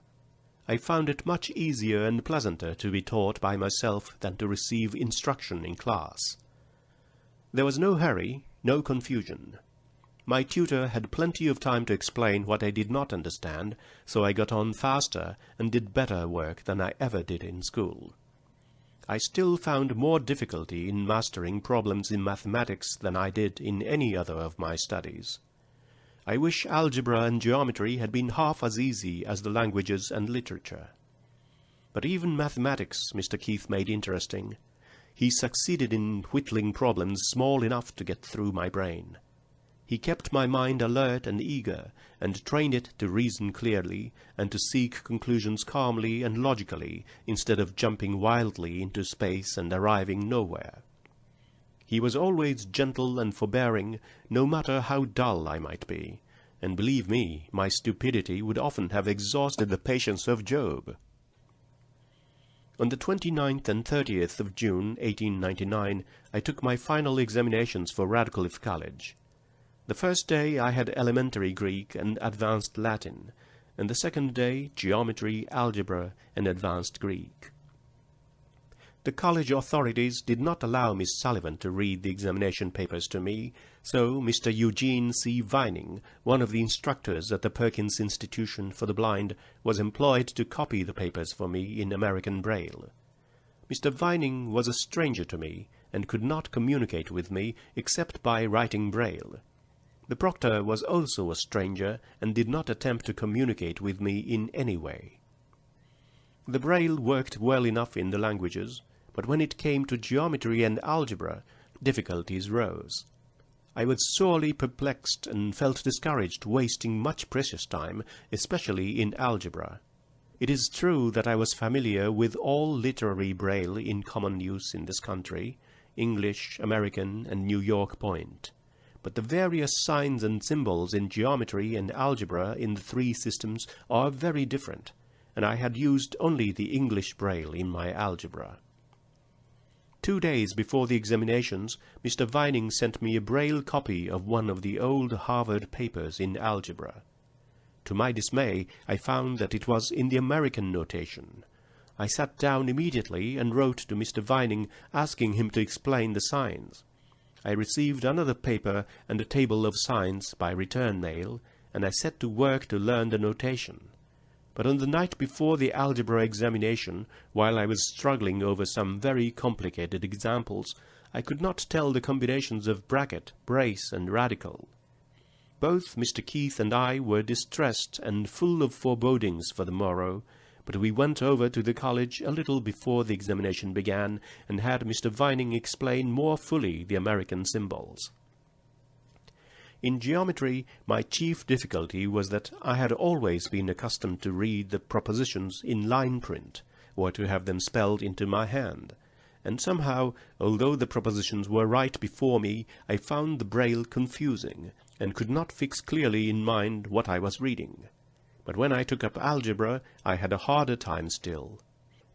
I found it much easier and pleasanter to be taught by myself than to receive instruction in class. There was no hurry, no confusion. My tutor had plenty of time to explain what I did not understand, so I got on faster and did better work than I ever did in school. I still found more difficulty in mastering problems in mathematics than I did in any other of my studies. I wish algebra and geometry had been half as easy as the languages and literature. But even mathematics Mr. Keith made interesting. He succeeded in whittling problems small enough to get through my brain. He kept my mind alert and eager, and trained it to reason clearly, and to seek conclusions calmly and logically, instead of jumping wildly into space and arriving nowhere. He was always gentle and forbearing, no matter how dull I might be, and believe me, my stupidity would often have exhausted the patience of Job. On the 29th and 30th of June, 1899, I took my final examinations for Radcliffe College. The first day I had elementary Greek and advanced Latin, and the second day geometry, algebra, and advanced Greek. The college authorities did not allow Miss Sullivan to read the examination papers to me, so Mr. Eugene C. Vining, one of the instructors at the Perkins Institution for the Blind, was employed to copy the papers for me in American Braille. Mr. Vining was a stranger to me, and could not communicate with me except by writing Braille. The proctor was also a stranger, and did not attempt to communicate with me in any way. The Braille worked well enough in the languages, but when it came to geometry and algebra, difficulties rose. I was sorely perplexed and felt discouraged, wasting much precious time, especially in algebra. It is true that I was familiar with all literary Braille in common use in this country, English, American, and New York Point. But the various signs and symbols in geometry and algebra in the three systems are very different, and I had used only the English Braille in my algebra. 2 days before the examinations, Mr. Vining sent me a Braille copy of one of the old Harvard papers in algebra. To my dismay, I found that it was in the American notation. I sat down immediately and wrote to Mr. Vining, asking him to explain the signs. I received another paper and a table of signs by return mail, and I set to work to learn the notation. But on the night before the algebra examination, while I was struggling over some very complicated examples, I could not tell the combinations of bracket, brace, and radical. Both Mr. Keith and I were distressed and full of forebodings for the morrow, but we went over to the college a little before the examination began, and had Mr. Vining explain more fully the American symbols. In geometry, my chief difficulty was that I had always been accustomed to read the propositions in line print, or to have them spelled into my hand, and somehow, although the propositions were right before me, I found the Braille confusing, and could not fix clearly in mind what I was reading. But when I took up algebra, I had a harder time still.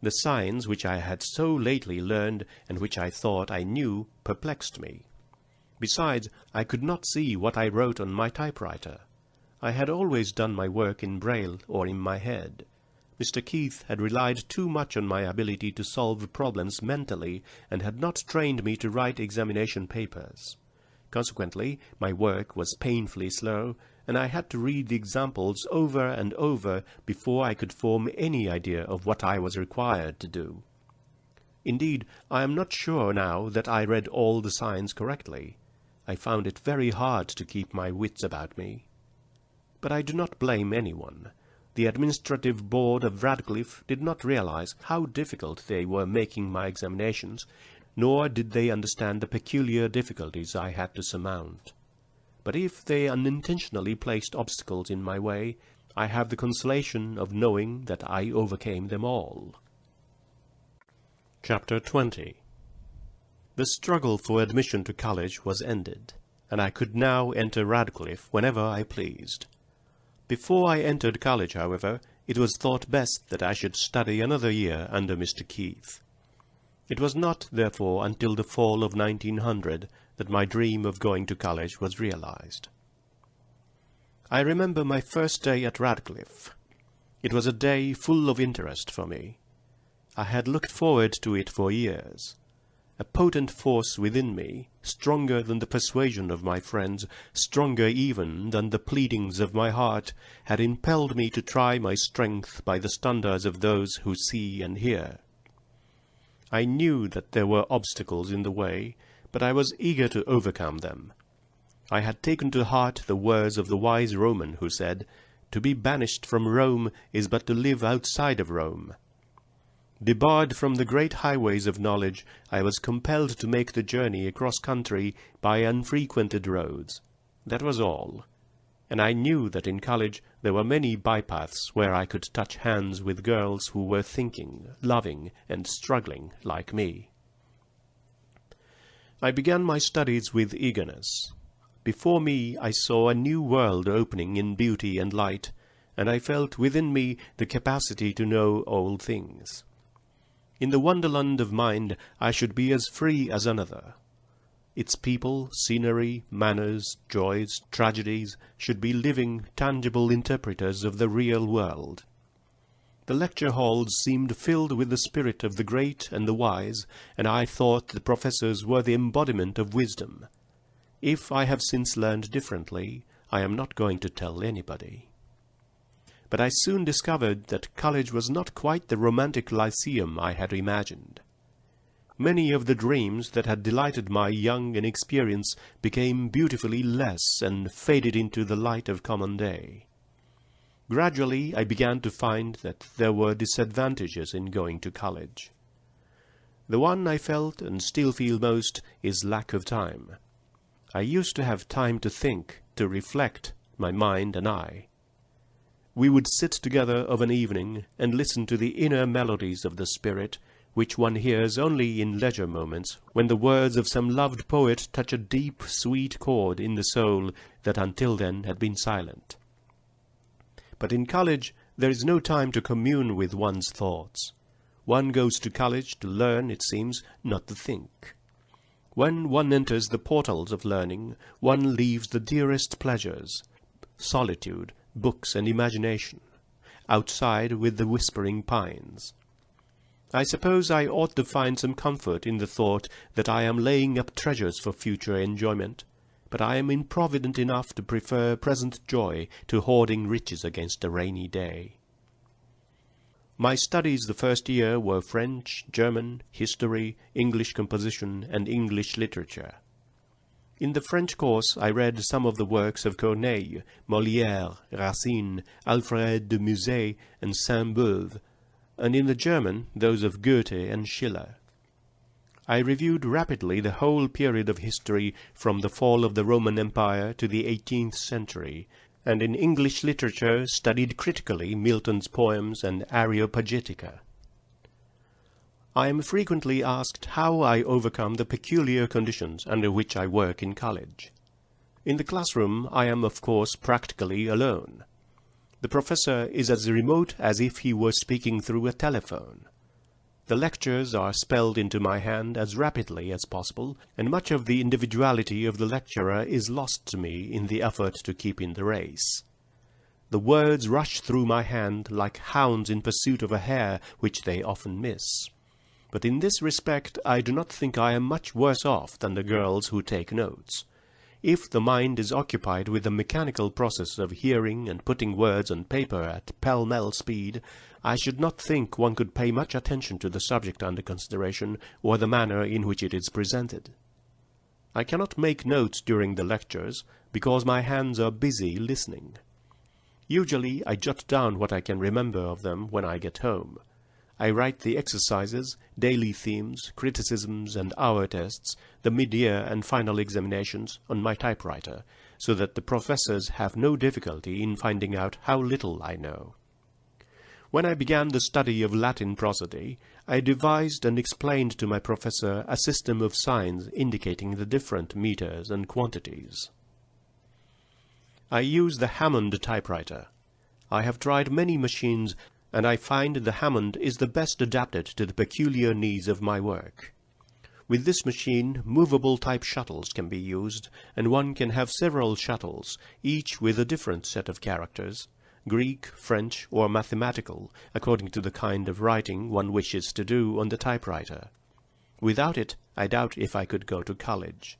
The signs which I had so lately learned, and which I thought I knew, perplexed me. Besides, I could not see what I wrote on my typewriter. I had always done my work in Braille or in my head. Mr. Keith had relied too much on my ability to solve problems mentally, and had not trained me to write examination papers. Consequently, my work was painfully slow, and I had to read the examples over and over before I could form any idea of what I was required to do. Indeed, I am not sure now that I read all the signs correctly. I found it very hard to keep my wits about me. But I do not blame anyone. The administrative board of Radcliffe did not realize how difficult they were making my examinations, nor did they understand the peculiar difficulties I had to surmount. But if they unintentionally placed obstacles in my way, I have the consolation of knowing that I overcame them all. Chapter 20. The struggle for admission to college was ended, and I could now enter Radcliffe whenever I pleased. Before I entered college, however, it was thought best that I should study another year under Mr. Keith. It was not, therefore, until the fall of 1900 that my dream of going to college was realized. I remember my first day at Radcliffe. It was a day full of interest for me. I had looked forward to it for years. A potent force within me, stronger than the persuasion of my friends, stronger even than the pleadings of my heart, had impelled me to try my strength by the standards of those who see and hear. I knew that there were obstacles in the way, but I was eager to overcome them. I had taken to heart the words of the wise Roman who said, "To be banished from Rome is but to live outside of Rome." Debarred from the great highways of knowledge, I was compelled to make the journey across country by unfrequented roads. That was all. And I knew that in college there were many bypaths where I could touch hands with girls who were thinking, loving, and struggling like me. I began my studies with eagerness. Before me I saw a new world opening in beauty and light, and I felt within me the capacity to know all things. In the wonderland of mind I should be as free as another. Its people, scenery, manners, joys, tragedies should be living, tangible interpreters of the real world. The lecture halls seemed filled with the spirit of the great and the wise, and I thought the professors were the embodiment of wisdom. If I have since learned differently, I am not going to tell anybody. But I soon discovered that college was not quite the romantic lyceum I had imagined. Many of the dreams that had delighted my young inexperience became beautifully less and faded into the light of common day. Gradually I began to find that there were disadvantages in going to college. The one I felt and still feel most is lack of time. I used to have time to think, to reflect, my mind and I. We would sit together of an evening and listen to the inner melodies of the spirit, which one hears only in leisure moments, when the words of some loved poet touch a deep, sweet chord in the soul that until then had been silent. But in college there is no time to commune with one's thoughts. One goes to college to learn, it seems, not to think. When one enters the portals of learning, one leaves the dearest pleasures, solitude, books and imagination, outside with the whispering pines. I suppose I ought to find some comfort in the thought that I am laying up treasures for future enjoyment, but I am improvident enough to prefer present joy to hoarding riches against a rainy day. My studies the first year were French, German, history, English composition, and English literature. In the French course I read some of the works of Corneille, Molière, Racine, Alfred de Musset, and Sainte-Beuve, and in the German those of Goethe and Schiller. I reviewed rapidly the whole period of history from the fall of the Roman Empire to the 18th century, and in English literature studied critically Milton's poems and Areopagitica. I am frequently asked how I overcome the peculiar conditions under which I work in college. In the classroom I am of course practically alone. The professor is as remote as if he were speaking through a telephone. The lectures are spelled into my hand as rapidly as possible, and much of the individuality of the lecturer is lost to me in the effort to keep in the race. The words rush through my hand like hounds in pursuit of a hare which they often miss. But in this respect I do not think I am much worse off than the girls who take notes. If the mind is occupied with the mechanical process of hearing and putting words on paper at pell-mell speed, I should not think one could pay much attention to the subject under consideration or the manner in which it is presented. I cannot make notes during the lectures, because my hands are busy listening. Usually I jot down what I can remember of them when I get home. I write the exercises, daily themes, criticisms, and hour tests, the mid-year and final examinations, on my typewriter, so that the professors have no difficulty in finding out how little I know. When I began the study of Latin prosody, I devised and explained to my professor a system of signs indicating the different meters and quantities. I use the Hammond typewriter. I have tried many machines, and I find the Hammond is the best adapted to the peculiar needs of my work. With this machine, movable type shuttles can be used, and one can have several shuttles, each with a different set of characters, Greek, French, or mathematical, according to the kind of writing one wishes to do on the typewriter. Without it, I doubt if I could go to college.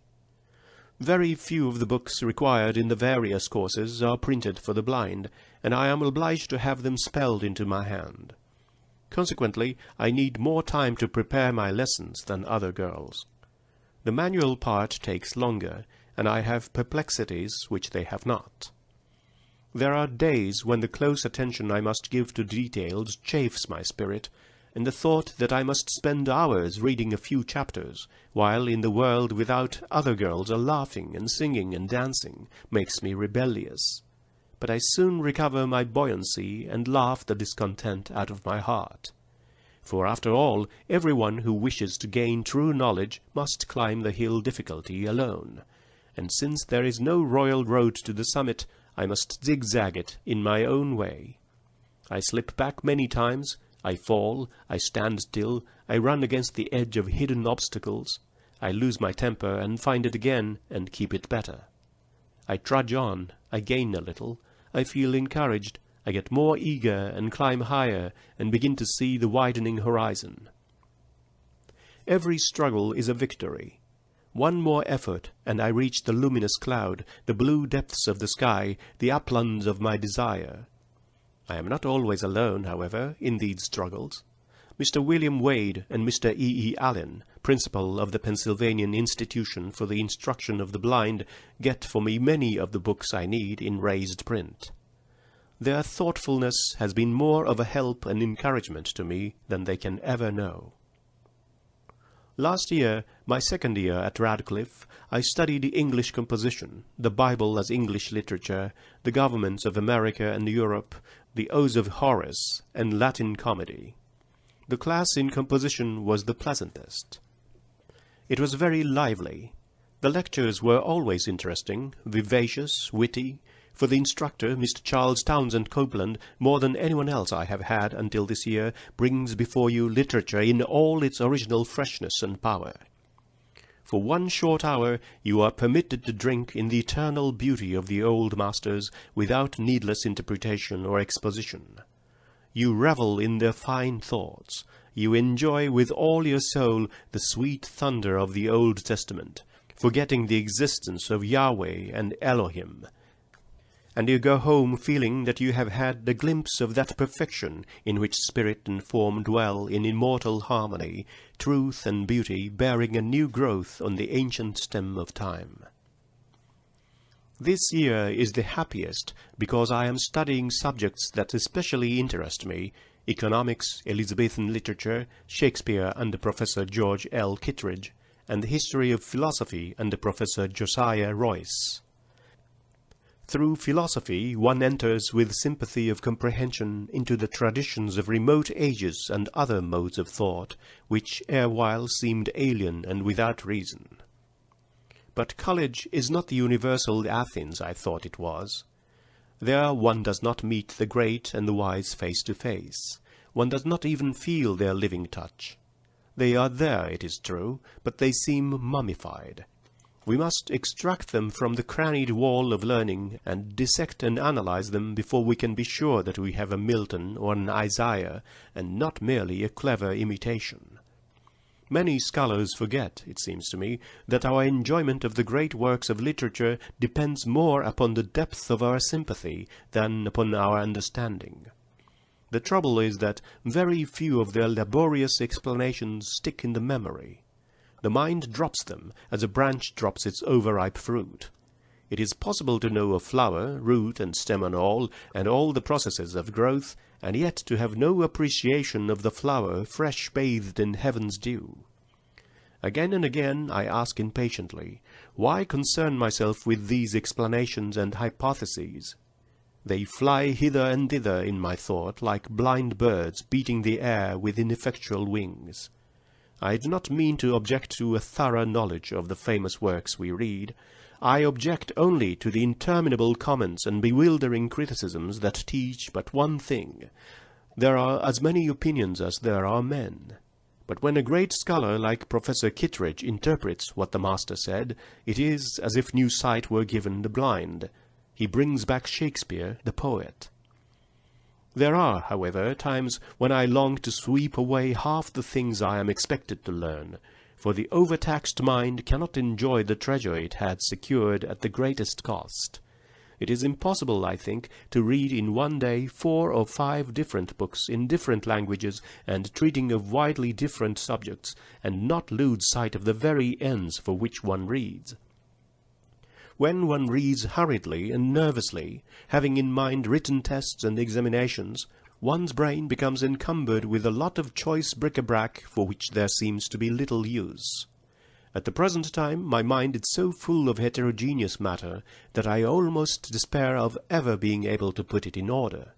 Very few of the books required in the various courses are printed for the blind, and I am obliged to have them spelled into my hand. Consequently, I need more time to prepare my lessons than other girls. The manual part takes longer, and I have perplexities which they have not. There are days when the close attention I must give to details chafes my spirit, and the thought that I must spend hours reading a few chapters, while in the world without other girls are laughing and singing and dancing, makes me rebellious. But I soon recover my buoyancy and laugh the discontent out of my heart. For after all, everyone who wishes to gain true knowledge must climb the hill difficulty alone, and since there is no royal road to the summit, I must zigzag it in my own way. I slip back many times, I fall, I stand still, I run against the edge of hidden obstacles, I lose my temper and find it again and keep it better. I trudge on, I gain a little, I feel encouraged, I get more eager and climb higher and begin to see the widening horizon. Every struggle is a victory. One more effort, and I reach the luminous cloud, the blue depths of the sky, the uplands of my desire. I am not always alone, however, in these struggles. Mr. William Wade and Mr. E. Allen, principal of the Pennsylvanian Institution for the Instruction of the Blind, get for me many of the books I need in raised print. Their thoughtfulness has been more of a help and encouragement to me than they can ever know. Last year, my second year at Radcliffe, I studied English composition, the Bible as English literature, the governments of America and Europe, the Odes of Horace, and Latin comedy. The class in composition was the pleasantest. It was very lively. The lectures were always interesting, vivacious, witty. For the instructor, Mr. Charles Townsend Copeland, more than anyone else I have had until this year, brings before you literature in all its original freshness and power. For 1 short hour you are permitted to drink in the eternal beauty of the old masters without needless interpretation or exposition. You revel in their fine thoughts. You enjoy with all your soul the sweet thunder of the Old Testament, forgetting the existence of Yahweh and Elohim. And you go home feeling that you have had a glimpse of that perfection in which spirit and form dwell in immortal harmony, truth and beauty bearing a new growth on the ancient stem of time. This year is the happiest because I am studying subjects that especially interest me: economics, Elizabethan literature, Shakespeare under Professor George L. Kittredge, and the history of philosophy under Professor Josiah Royce. Through philosophy one enters with sympathy of comprehension into the traditions of remote ages and other modes of thought, which erewhile seemed alien and without reason. But college is not the universal Athens I thought it was. There one does not meet the great and the wise face to face. One does not even feel their living touch. They are there, it is true, but they seem mummified. We must extract them from the crannied wall of learning and dissect and analyze them before we can be sure that we have a Milton or an Isaiah, and not merely a clever imitation. Many scholars forget, it seems to me, that our enjoyment of the great works of literature depends more upon the depth of our sympathy than upon our understanding. The trouble is that very few of their laborious explanations stick in the memory. The mind drops them as a branch drops its overripe fruit. It is possible to know a flower, root and stem and all the processes of growth, and yet to have no appreciation of the flower fresh bathed in heaven's dew. Again and again I ask impatiently, why concern myself with these explanations and hypotheses? They fly hither and thither in my thought like blind birds beating the air with ineffectual wings. I do not mean to object to a thorough knowledge of the famous works we read. I object only to the interminable comments and bewildering criticisms that teach but one thing. There are as many opinions as there are men. But when a great scholar like Professor Kittredge interprets what the master said, it is as if new sight were given the blind. He brings back Shakespeare, the poet. There are, however, times when I long to sweep away half the things I am expected to learn, for the overtaxed mind cannot enjoy the treasure it had secured at the greatest cost. It is impossible, I think, to read in one day 4 or 5 different books in different languages and treating of widely different subjects, and not lose sight of the very ends for which one reads. When one reads hurriedly and nervously, having in mind written tests and examinations, one's brain becomes encumbered with a lot of choice bric-a-brac for which there seems to be little use. At the present time my mind is so full of heterogeneous matter that I almost despair of ever being able to put it in order.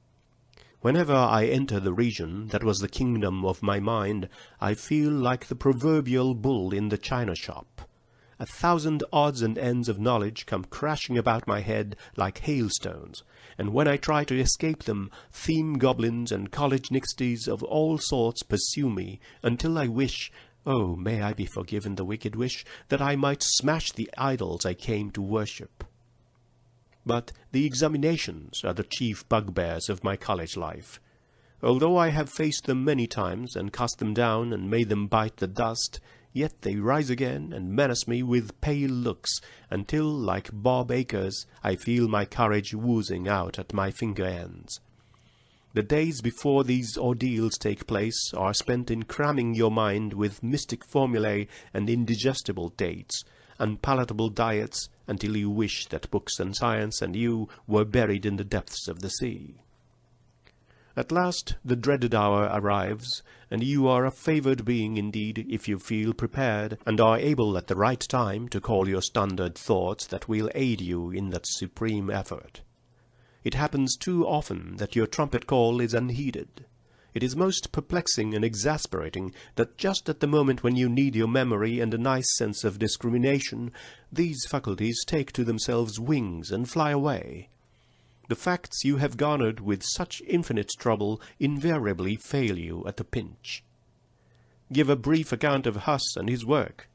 Whenever I enter the region that was the kingdom of my mind, I feel like the proverbial bull in the china shop. 1,000 odds and ends of knowledge come crashing about my head like hailstones, and when I try to escape them, theme goblins and college nixies of all sorts pursue me, until I wish, oh, may I be forgiven the wicked wish, that I might smash the idols I came to worship. But the examinations are the chief bugbears of my college life. Although I have faced them many times, and cast them down, and made them bite the dust, yet they rise again, and menace me with pale looks, until, like Bob Acres, I feel my courage oozing out at my finger ends. The days before these ordeals take place are spent in cramming your mind with mystic formulae and indigestible dates, unpalatable diets, until you wish that books and science and you were buried in the depths of the sea. At last the dreaded hour arrives, and you are a favoured being indeed if you feel prepared, and are able at the right time to call your standard thoughts that will aid you in that supreme effort. It happens too often that your trumpet call is unheeded. It is most perplexing and exasperating that just at the moment when you need your memory and a nice sense of discrimination, these faculties take to themselves wings and fly away. The facts you have garnered with such infinite trouble invariably fail you at the pinch. Give a brief account of Huss and his work.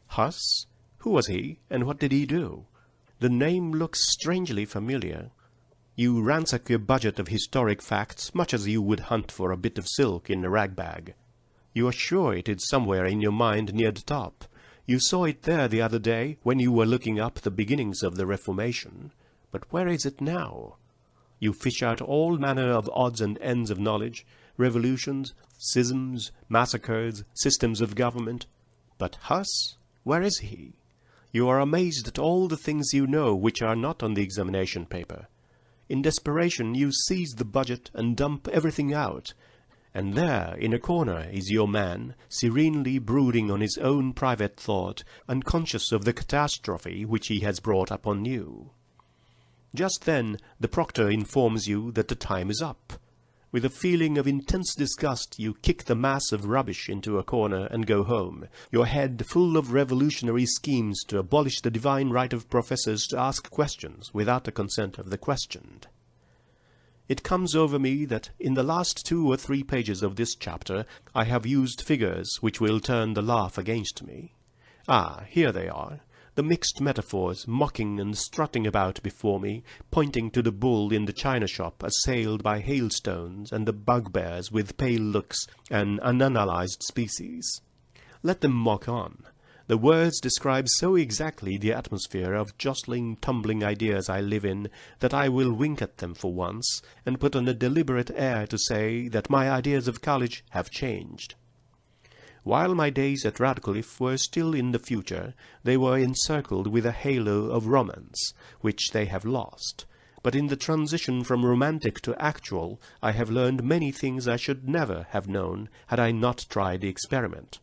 Huss? Who was he, and what did he do? The name looks strangely familiar. You ransack your budget of historic facts much as you would hunt for a bit of silk in a rag-bag. You are sure it is somewhere in your mind near the top. You saw it there the other day when you were looking up the beginnings of the Reformation. But where is it now? You fish out all manner of odds and ends of knowledge, revolutions, schisms, massacres, systems of government. But Huss? Where is he? You are amazed at all the things you know which are not on the examination paper. In desperation you seize the budget and dump everything out, and there in a corner is your man, serenely brooding on his own private thought, unconscious of the catastrophe which he has brought upon you. Just then the proctor informs you that the time is up. With a feeling of intense disgust you kick the mass of rubbish into a corner and go home, your head full of revolutionary schemes to abolish the divine right of professors to ask questions without the consent of the questioned. It comes over me that in the last 2 or 3 pages of this chapter I have used figures which will turn the laugh against me. Ah, here they are. The mixed metaphors mocking and strutting about before me, pointing to the bull in the china shop assailed by hailstones and the bugbears with pale looks, an unanalyzed species. Let them mock on. The words describe so exactly the atmosphere of jostling, tumbling ideas I live in that I will wink at them for once, and put on a deliberate air to say that my ideas of college have changed. While my days at Radcliffe were still in the future, they were encircled with a halo of romance, which they have lost. But in the transition from romantic to actual, I have learned many things I should never have known had I not tried the experiment.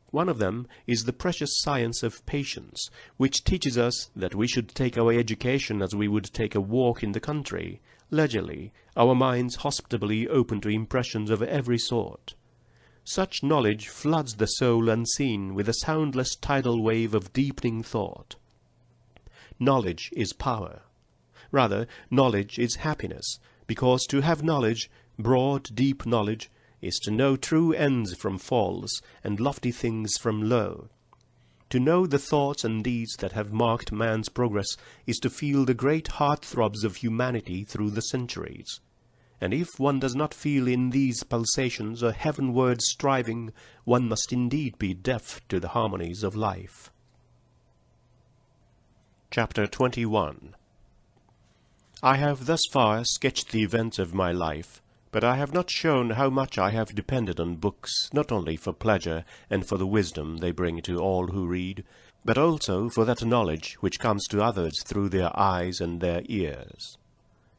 One of them is the precious science of patience, which teaches us that we should take our education as we would take a walk in the country, leisurely, our minds hospitably open to impressions of every sort. Such knowledge floods the soul unseen with a soundless tidal wave of deepening thought. Knowledge is power. Rather, knowledge is happiness, because to have knowledge, broad, deep knowledge, is to know true ends from false, and lofty things from low. To know the thoughts and deeds that have marked man's progress is to feel the great heart-throbs of humanity through the centuries. and if one does not feel in these pulsations a heavenward striving, one must indeed be deaf to the harmonies of life. Chapter 21. I have thus far sketched the events of my life, but I have not shown how much I have depended on books, not only for pleasure and for the wisdom they bring to all who read, but also for that knowledge which comes to others through their eyes and their ears.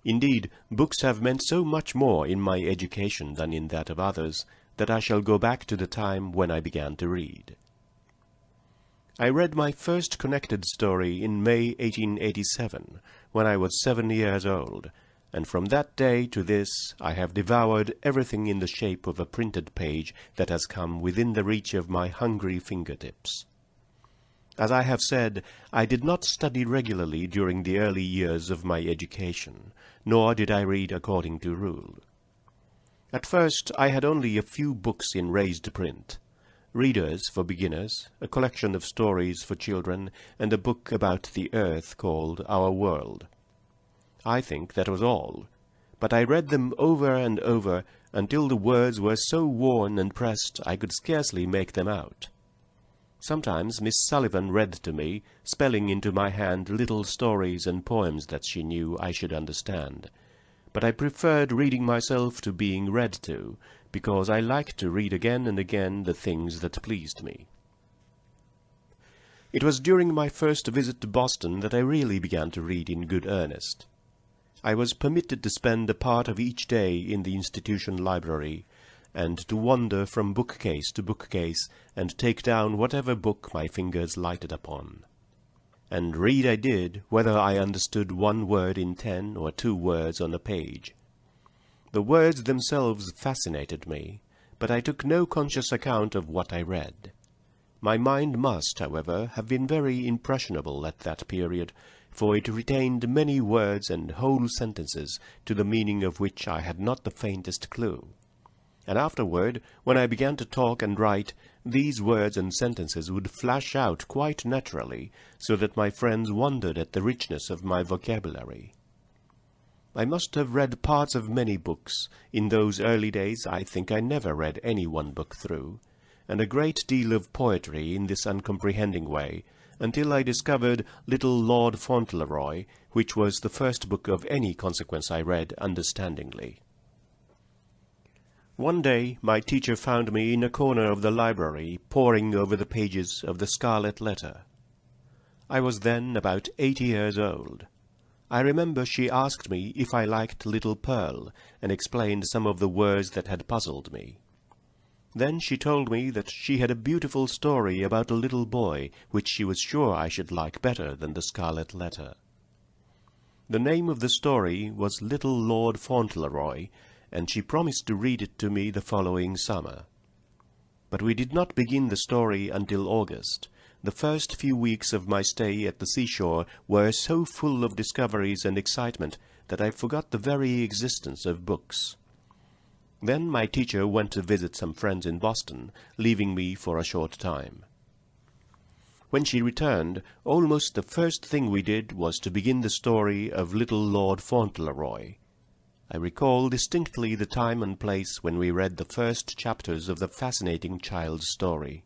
Indeed, books have meant so much more in my education than in that of others, that I shall go back to the time when I began to read. I read my first connected story in May 1887, when I was 7 years old, and from that day to this I have devoured everything in the shape of a printed page that has come within the reach of my hungry fingertips. As I have said, I did not study regularly during the early years of my education, nor did I read according to rule. At first I had only a few books in raised print, Readers for Beginners, a collection of stories for children, and a book about the earth called Our World. I think that was all, but I read them over and over until the words were so worn and pressed I could scarcely make them out. Sometimes Miss Sullivan read to me, spelling into my hand little stories and poems that she knew I should understand, but I preferred reading myself to being read to, because I liked to read again and again the things that pleased me. It was during my first visit to Boston that I really began to read in good earnest. I was permitted to spend a part of each day in the institution library, and to wander from bookcase to bookcase and take down whatever book my fingers lighted upon. And read I did, whether I understood one word in 10 or 2 words on a page. The words themselves fascinated me, but I took no conscious account of what I read. My mind must, however, have been very impressionable at that period, for it retained many words and whole sentences to the meaning of which I had not the faintest clue. And afterward, when I began to talk and write, these words and sentences would flash out quite naturally, so that my friends wondered at the richness of my vocabulary. I must have read parts of many books. In those early days I think I never read any one book through, and a great deal of poetry in this uncomprehending way, until I discovered Little Lord Fauntleroy, which was the first book of any consequence I read understandingly. One day my teacher found me in a corner of the library, poring over the pages of the Scarlet Letter. I was then about 8 years old. I remember she asked me if I liked Little Pearl, and explained some of the words that had puzzled me. Then she told me that she had a beautiful story about a little boy, which she was sure I should like better than the Scarlet Letter. The name of the story was Little Lord Fauntleroy, and she promised to read it to me the following summer. But we did not begin the story until August. The first few weeks of my stay at the seashore were so full of discoveries and excitement that I forgot the very existence of books. Then my teacher went to visit some friends in Boston, leaving me for a short time. When she returned, almost the first thing we did was to begin the story of Little Lord Fauntleroy. I recall distinctly the time and place when we read the first chapters of the fascinating child's story.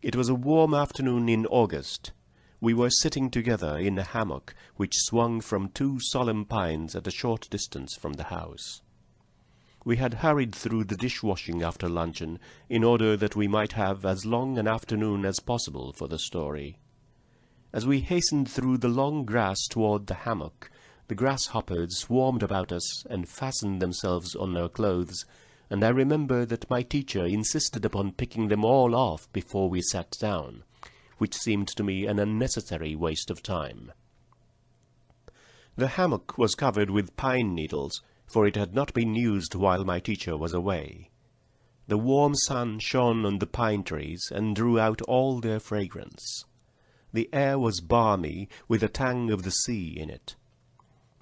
It was a warm afternoon in August. We were sitting together in a hammock which swung from 2 solemn pines at a short distance from the house. We had hurried through the dishwashing after luncheon in order that we might have as long an afternoon as possible for the story. As we hastened through the long grass toward the hammock, the grasshoppers swarmed about us and fastened themselves on our clothes, and I remember that my teacher insisted upon picking them all off before we sat down, which seemed to me an unnecessary waste of time. The hammock was covered with pine needles, for it had not been used while my teacher was away. The warm sun shone on the pine trees and drew out all their fragrance. The air was balmy, with a tang of the sea in it.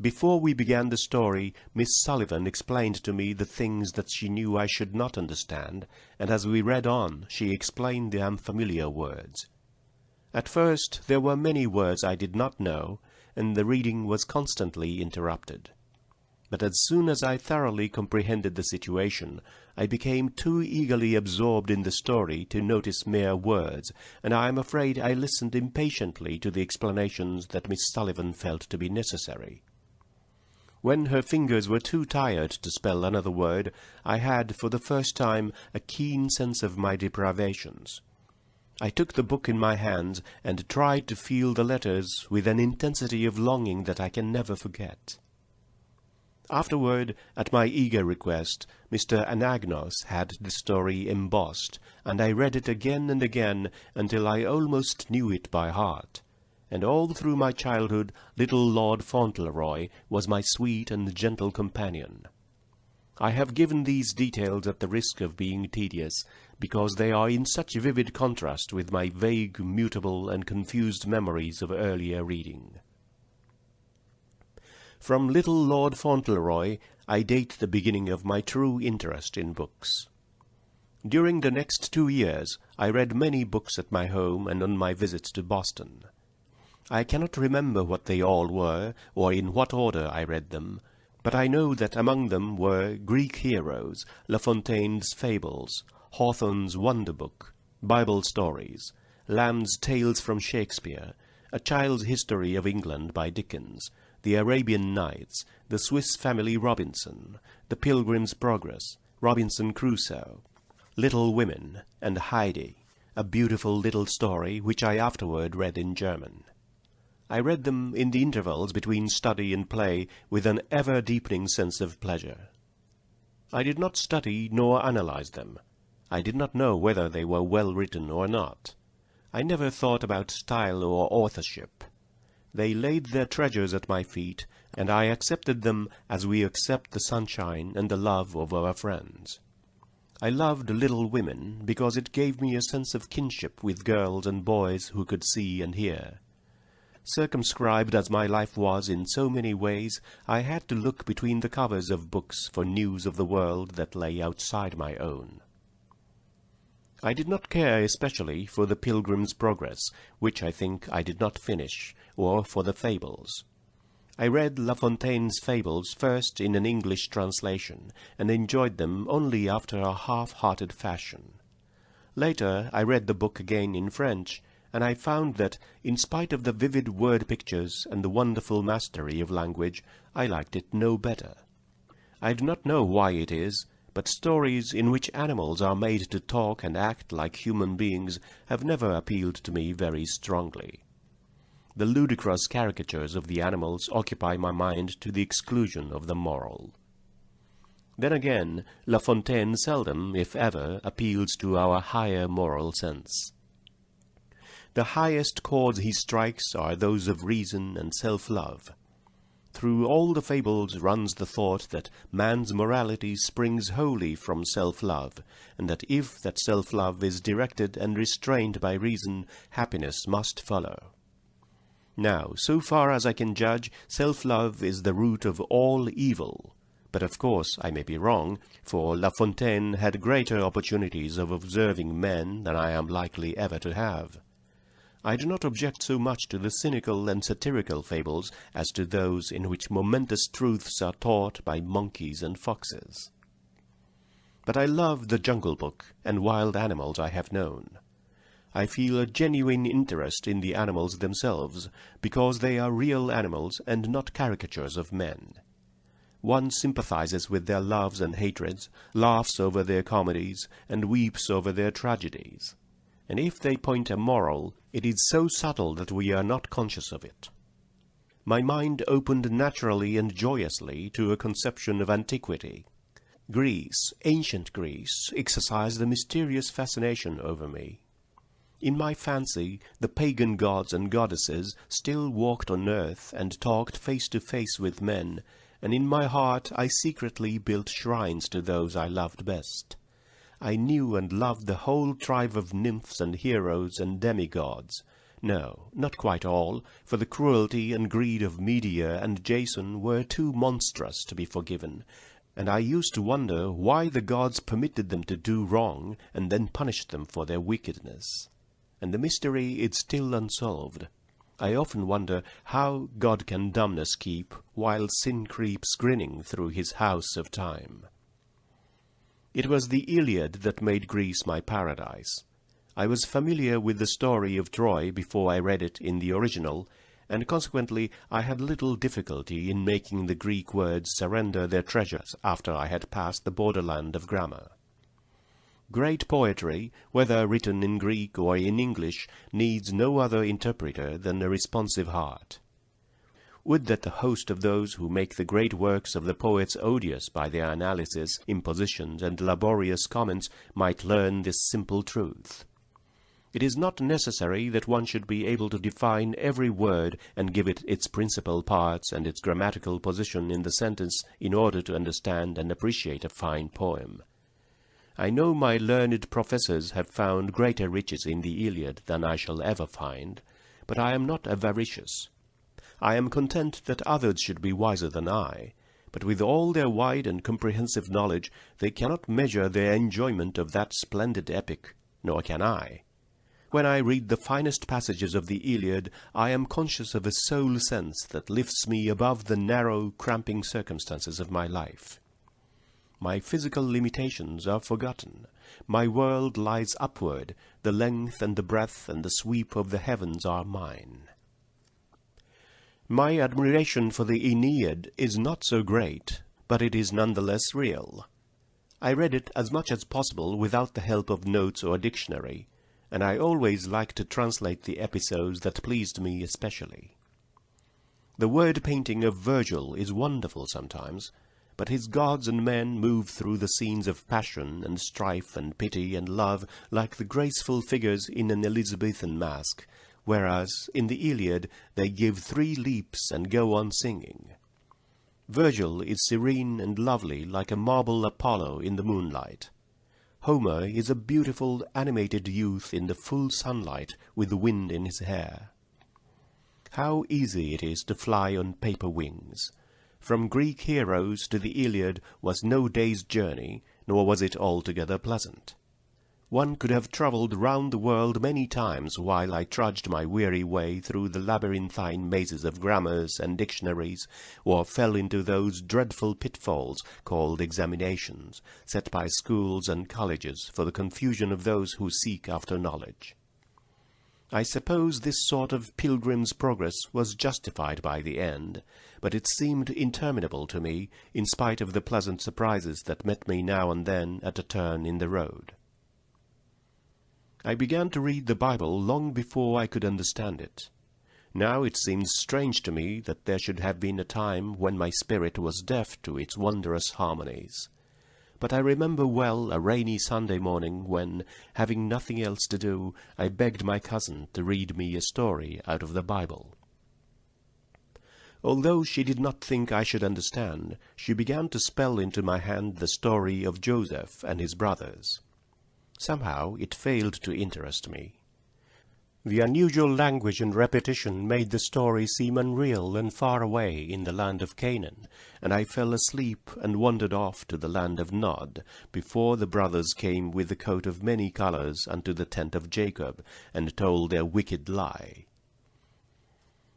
Before we began the story, Miss Sullivan explained to me the things that she knew I should not understand, and as we read on, she explained the unfamiliar words. At first there were many words I did not know, and the reading was constantly interrupted. But as soon as I thoroughly comprehended the situation, I became too eagerly absorbed in the story to notice mere words, and I am afraid I listened impatiently to the explanations that Miss Sullivan felt to be necessary. When her fingers were too tired to spell another word, I had, for the first time, a keen sense of my deprivations. I took the book in my hands and tried to feel the letters with an intensity of longing that I can never forget. Afterward, at my eager request, Mr. Anagnos had the story embossed, and I read it again and again until I almost knew it by heart. And all through my childhood little Lord Fauntleroy was my sweet and gentle companion. I have given these details at the risk of being tedious, because they are in such vivid contrast with my vague, mutable, and confused memories of earlier reading. From little Lord Fauntleroy I date the beginning of my true interest in books. During the next 2 years I read many books at my home and on my visits to Boston. I cannot remember what they all were, or in what order I read them, but I know that among them were Greek Heroes, La Fontaine's Fables, Hawthorne's Wonder Book, Bible Stories, Lamb's Tales from Shakespeare, A Child's History of England by Dickens, The Arabian Nights, The Swiss Family Robinson, The Pilgrim's Progress, Robinson Crusoe, Little Women, and Heidi, a beautiful little story which I afterward read in German. I read them in the intervals between study and play with an ever-deepening sense of pleasure. I did not study nor analyze them. I did not know whether they were well written or not. I never thought about style or authorship. They laid their treasures at my feet, and I accepted them as we accept the sunshine and the love of our friends. I loved Little Women because it gave me a sense of kinship with girls and boys who could see and hear. Circumscribed as my life was in so many ways, I had to look between the covers of books for news of the world that lay outside my own. I did not care especially for The Pilgrim's Progress, which I think I did not finish, or for the Fables. I read La Fontaine's Fables first in an English translation, and enjoyed them only after a half-hearted fashion. Later I read the book again in French, and I found that, in spite of the vivid word pictures and the wonderful mastery of language, I liked it no better. I do not know why it is, but stories in which animals are made to talk and act like human beings have never appealed to me very strongly. The ludicrous caricatures of the animals occupy my mind to the exclusion of the moral. Then again, La Fontaine seldom, if ever, appeals to our higher moral sense. The highest chords he strikes are those of reason and self-love. Through all the fables runs the thought that man's morality springs wholly from self-love, and that if that self-love is directed and restrained by reason, happiness must follow. Now, so far as I can judge, self-love is the root of all evil. But of course I may be wrong, for La Fontaine had greater opportunities of observing men than I am likely ever to have. I do not object so much to the cynical and satirical fables as to those in which momentous truths are taught by monkeys and foxes. But I love the Jungle Book and wild animals I have known. I feel a genuine interest in the animals themselves, because they are real animals and not caricatures of men. One sympathizes with their loves and hatreds, laughs over their comedies, and weeps over their tragedies. And if they point a moral, it is so subtle that we are not conscious of it. My mind opened naturally and joyously to a conception of antiquity. Greece, ancient Greece, exercised a mysterious fascination over me. In my fancy, the pagan gods and goddesses still walked on earth and talked face to face with men, and in my heart I secretly built shrines to those I loved best. I knew and loved the whole tribe of nymphs and heroes and demigods. No, not quite all, for the cruelty and greed of Medea and Jason were too monstrous to be forgiven, and I used to wonder why the gods permitted them to do wrong and then punished them for their wickedness. And the mystery is still unsolved. I often wonder how God can dumbness keep, while sin creeps grinning through his house of time. It was the Iliad that made Greece my paradise. I was familiar with the story of Troy before I read it in the original, and consequently I had little difficulty in making the Greek words surrender their treasures after I had passed the borderland of grammar. Great poetry, whether written in Greek or in English, needs no other interpreter than a responsive heart. Would that the host of those who make the great works of the poets odious by their analysis, impositions, and laborious comments might learn this simple truth. It is not necessary that one should be able to define every word and give it its principal parts and its grammatical position in the sentence in order to understand and appreciate a fine poem. I know my learned professors have found greater riches in the Iliad than I shall ever find, but I am not avaricious. I am content that others should be wiser than I, but with all their wide and comprehensive knowledge they cannot measure their enjoyment of that splendid epic, nor can I. When I read the finest passages of the Iliad, I am conscious of a soul sense that lifts me above the narrow, cramping circumstances of my life. My physical limitations are forgotten. My world lies upward. The length and the breadth and the sweep of the heavens are mine. My admiration for the Aeneid is not so great, but it is none the less real. I read it as much as possible without the help of notes or dictionary, and I always like to translate the episodes that pleased me especially. The word painting of Virgil is wonderful sometimes, but his gods and men move through the scenes of passion and strife and pity and love like the graceful figures in an Elizabethan masque, whereas in the Iliad they give 3 leaps and go on singing. Virgil is serene and lovely like a marble Apollo in the moonlight. Homer is a beautiful, animated youth in the full sunlight with the wind in his hair. How easy it is to fly on paper wings! From Greek heroes to the Iliad was no day's journey, nor was it altogether pleasant. One could have travelled round the world many times while I trudged my weary way through the labyrinthine mazes of grammars and dictionaries, or fell into those dreadful pitfalls called examinations, set by schools and colleges for the confusion of those who seek after knowledge. I suppose this sort of pilgrim's progress was justified by the end, but it seemed interminable to me, in spite of the pleasant surprises that met me now and then at a turn in the road. I began to read the Bible long before I could understand it. Now it seems strange to me that there should have been a time when my spirit was deaf to its wondrous harmonies. But I remember well a rainy Sunday morning when, having nothing else to do, I begged my cousin to read me a story out of the Bible. Although she did not think I should understand, she began to spell into my hand the story of Joseph and his brothers. Somehow it failed to interest me. The unusual language and repetition made the story seem unreal and far away in the land of Canaan, and I fell asleep and wandered off to the land of Nod, before the brothers came with the coat of many colours unto the tent of Jacob, and told their wicked lie.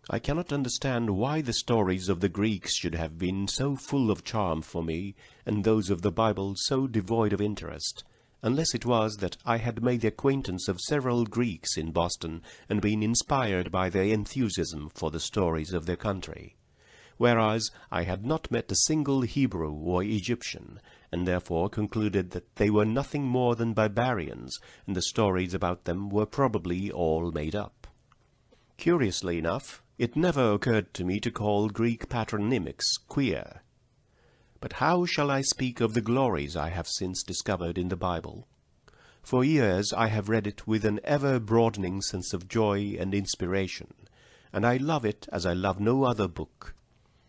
I cannot understand why the stories of the Greeks should have been so full of charm for me, and those of the Bible so devoid of interest, unless it was that I had made the acquaintance of several Greeks in Boston and been inspired by their enthusiasm for the stories of their country, whereas I had not met a single Hebrew or Egyptian, and therefore concluded that they were nothing more than barbarians, and the stories about them were probably all made up. Curiously enough, it never occurred to me to call Greek patronymics queer. But how shall I speak of the glories I have since discovered in the Bible? For years I have read it with an ever-broadening sense of joy and inspiration, and I love it as I love no other book.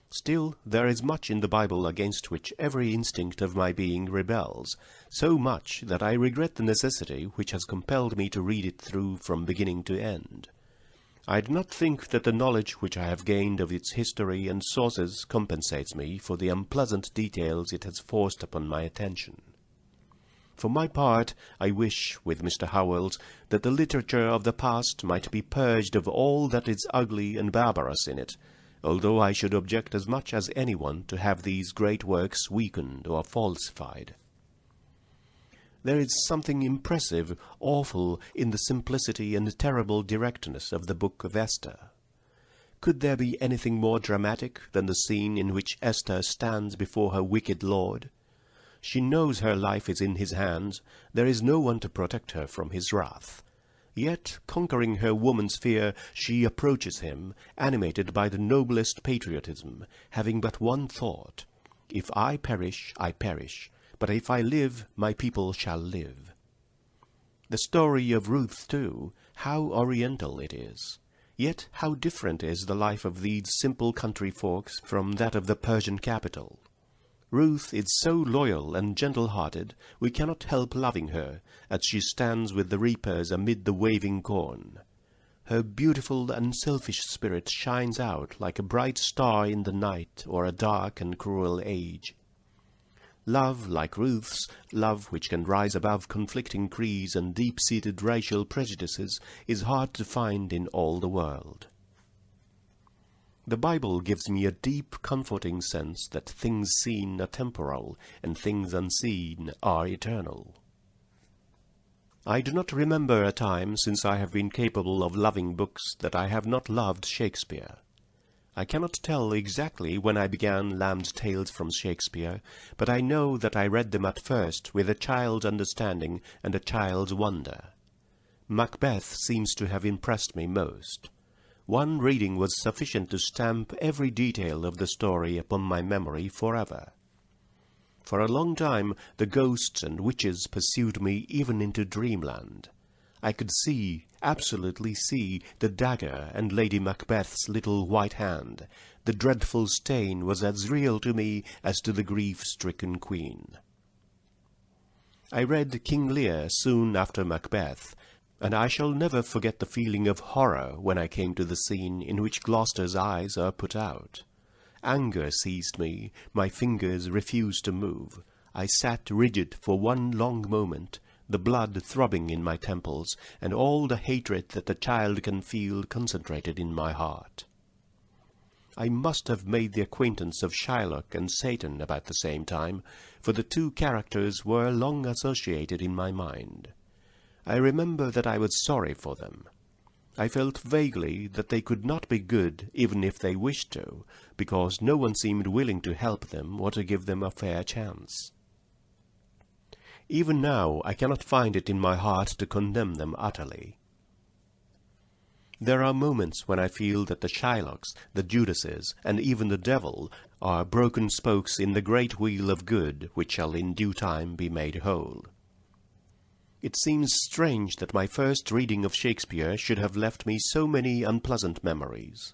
Still, there is much in the Bible against which every instinct of my being rebels, so much that I regret the necessity which has compelled me to read it through from beginning to end. I do not think that the knowledge which I have gained of its history and sources compensates me for the unpleasant details it has forced upon my attention. For my part, I wish, with Mr. Howells, that the literature of the past might be purged of all that is ugly and barbarous in it, although I should object as much as anyone to have these great works weakened or falsified. There is something impressive, awful, in the simplicity and terrible directness of the Book of Esther. Could there be anything more dramatic than the scene in which Esther stands before her wicked lord? She knows her life is in his hands. There is no one to protect her from his wrath. Yet, conquering her woman's fear, she approaches him, animated by the noblest patriotism, having but one thought: if I perish, I perish, but if I live, my people shall live. The story of Ruth, too, how oriental it is! Yet how different is the life of these simple country folks from that of the Persian capital. Ruth is so loyal and gentle-hearted, we cannot help loving her, as she stands with the reapers amid the waving corn. Her beautiful, unselfish spirit shines out like a bright star in the night or a dark and cruel age. Love, like Ruth's, love which can rise above conflicting creeds and deep-seated racial prejudices, is hard to find in all the world. The Bible gives me a deep, comforting sense that things seen are temporal, and things unseen are eternal. I do not remember a time since I have been capable of loving books that I have not loved Shakespeare. I cannot tell exactly when I began Lamb's Tales from Shakespeare, but I know that I read them at first with a child's understanding and a child's wonder. Macbeth seems to have impressed me most. One reading was sufficient to stamp every detail of the story upon my memory forever. For a long time the ghosts and witches pursued me even into dreamland. I could see, absolutely see, the dagger and Lady Macbeth's little white hand. The dreadful stain was as real to me as to the grief-stricken queen. I read King Lear soon after Macbeth, and I shall never forget the feeling of horror when I came to the scene in which Gloucester's eyes are put out. Anger seized me, my fingers refused to move. I sat rigid for one long moment, the blood throbbing in my temples, and all the hatred that a child can feel concentrated in my heart. I must have made the acquaintance of Shylock and Satan about the same time, for the two characters were long associated in my mind. I remember that I was sorry for them. I felt vaguely that they could not be good even if they wished to, because no one seemed willing to help them or to give them a fair chance. Even now I cannot find it in my heart to condemn them utterly. There are moments when I feel that the Shylocks, the Judases, and even the devil are broken spokes in the great wheel of good which shall in due time be made whole. It seems strange that my first reading of Shakespeare should have left me so many unpleasant memories.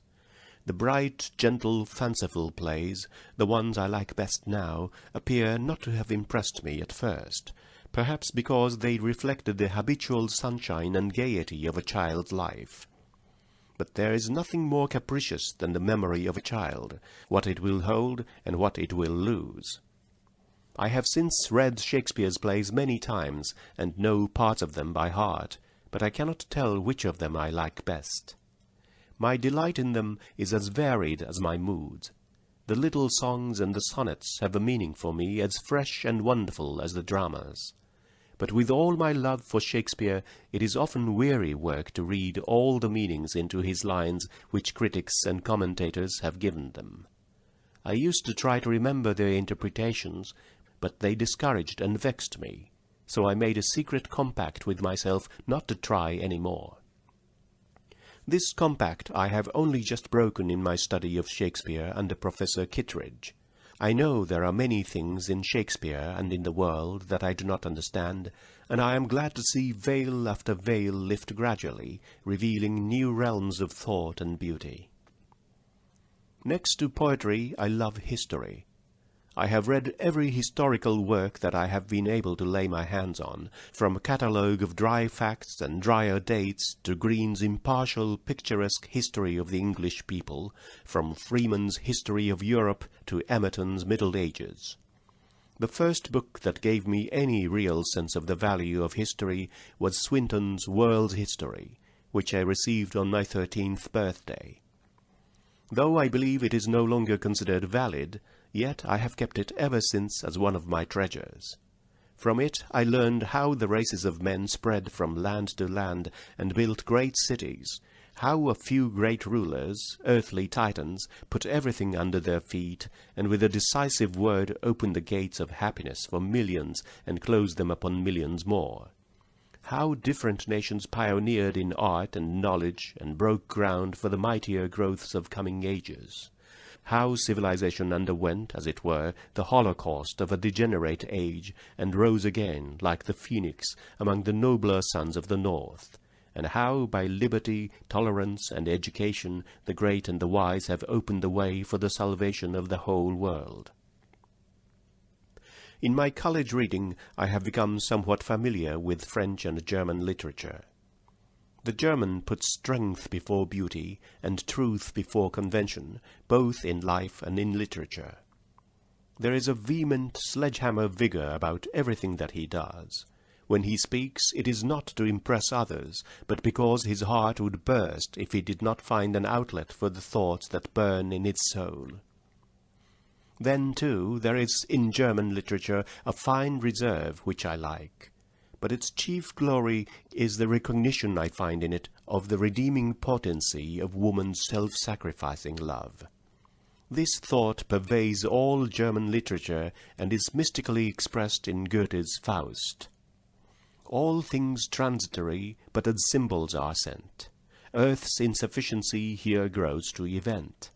The bright, gentle, fanciful plays, the ones I like best now, appear not to have impressed me at first, perhaps because they reflected the habitual sunshine and gaiety of a child's life. But there is nothing more capricious than the memory of a child, what it will hold and what it will lose. I have since read Shakespeare's plays many times, and know parts of them by heart, but I cannot tell which of them I like best. My delight in them is as varied as my moods. The little songs and the sonnets have a meaning for me as fresh and wonderful as the dramas. But with all my love for Shakespeare, it is often weary work to read all the meanings into his lines which critics and commentators have given them. I used to try to remember their interpretations, but they discouraged and vexed me, so I made a secret compact with myself not to try any more. This compact I have only just broken in my study of Shakespeare under Professor Kittredge. I know there are many things in Shakespeare and in the world that I do not understand, and I am glad to see veil after veil lift gradually, revealing new realms of thought and beauty. Next to poetry, I love history. I have read every historical work that I have been able to lay my hands on, from a catalogue of dry facts and drier dates to Green's impartial, picturesque history of the English people, from Freeman's History of Europe to Emerton's Middle Ages. The first book that gave me any real sense of the value of history was Swinton's World History, which I received on my 13th birthday. Though I believe it is no longer considered valid, yet I have kept it ever since as one of my treasures. From it I learned how the races of men spread from land to land and built great cities, how a few great rulers, earthly titans, put everything under their feet, and with a decisive word opened the gates of happiness for millions and closed them upon millions more. How different nations pioneered in art and knowledge and broke ground for the mightier growths of coming ages. How civilization underwent, as it were, the holocaust of a degenerate age and rose again, like the phoenix, among the nobler sons of the North. And how, by liberty, tolerance, and education, the great and the wise have opened the way for the salvation of the whole world. In my college reading, I have become somewhat familiar with French and German literature. The German puts strength before beauty and truth before convention, both in life and in literature. There is a vehement sledgehammer vigor about everything that he does. When he speaks, it is not to impress others, but because his heart would burst if he did not find an outlet for the thoughts that burn in its soul. Then, too, there is in German literature a fine reserve which I like, but its chief glory is the recognition I find in it of the redeeming potency of woman's self-sacrificing love. This thought pervades all German literature and is mystically expressed in Goethe's Faust. All things transitory, but as symbols are sent. Earth's insufficiency here grows to event.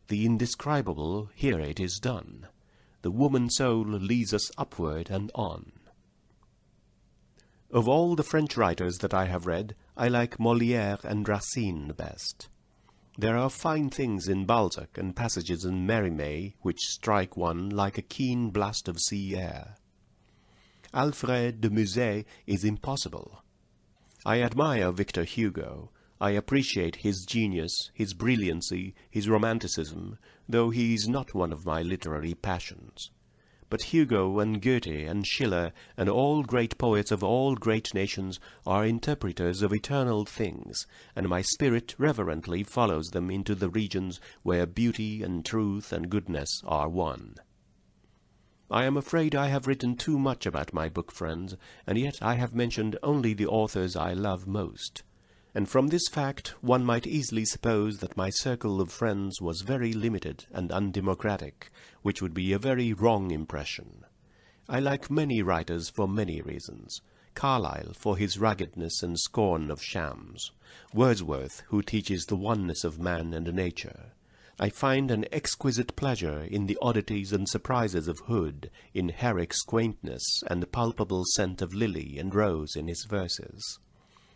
The indescribable, here it is done. The woman soul leads us upward and on. Of all the French writers that I have read, I like Molière and Racine best. There are fine things in Balzac and passages in Mérimée which strike one like a keen blast of sea air. Alfred de Musset is impossible. I admire Victor Hugo. I appreciate his genius, his brilliancy, his romanticism, though he is not one of my literary passions. But Hugo and Goethe and Schiller and all great poets of all great nations are interpreters of eternal things, and my spirit reverently follows them into the regions where beauty and truth and goodness are one. I am afraid I have written too much about my book friends, and yet I have mentioned only the authors I love most. And from this fact one might easily suppose that my circle of friends was very limited and undemocratic, which would be a very wrong impression. I like many writers for many reasons. Carlyle for his ruggedness and scorn of shams. Wordsworth, who teaches the oneness of man and nature. I find an exquisite pleasure in the oddities and surprises of Hood, in Herrick's quaintness and the palpable scent of lily and rose in his verses.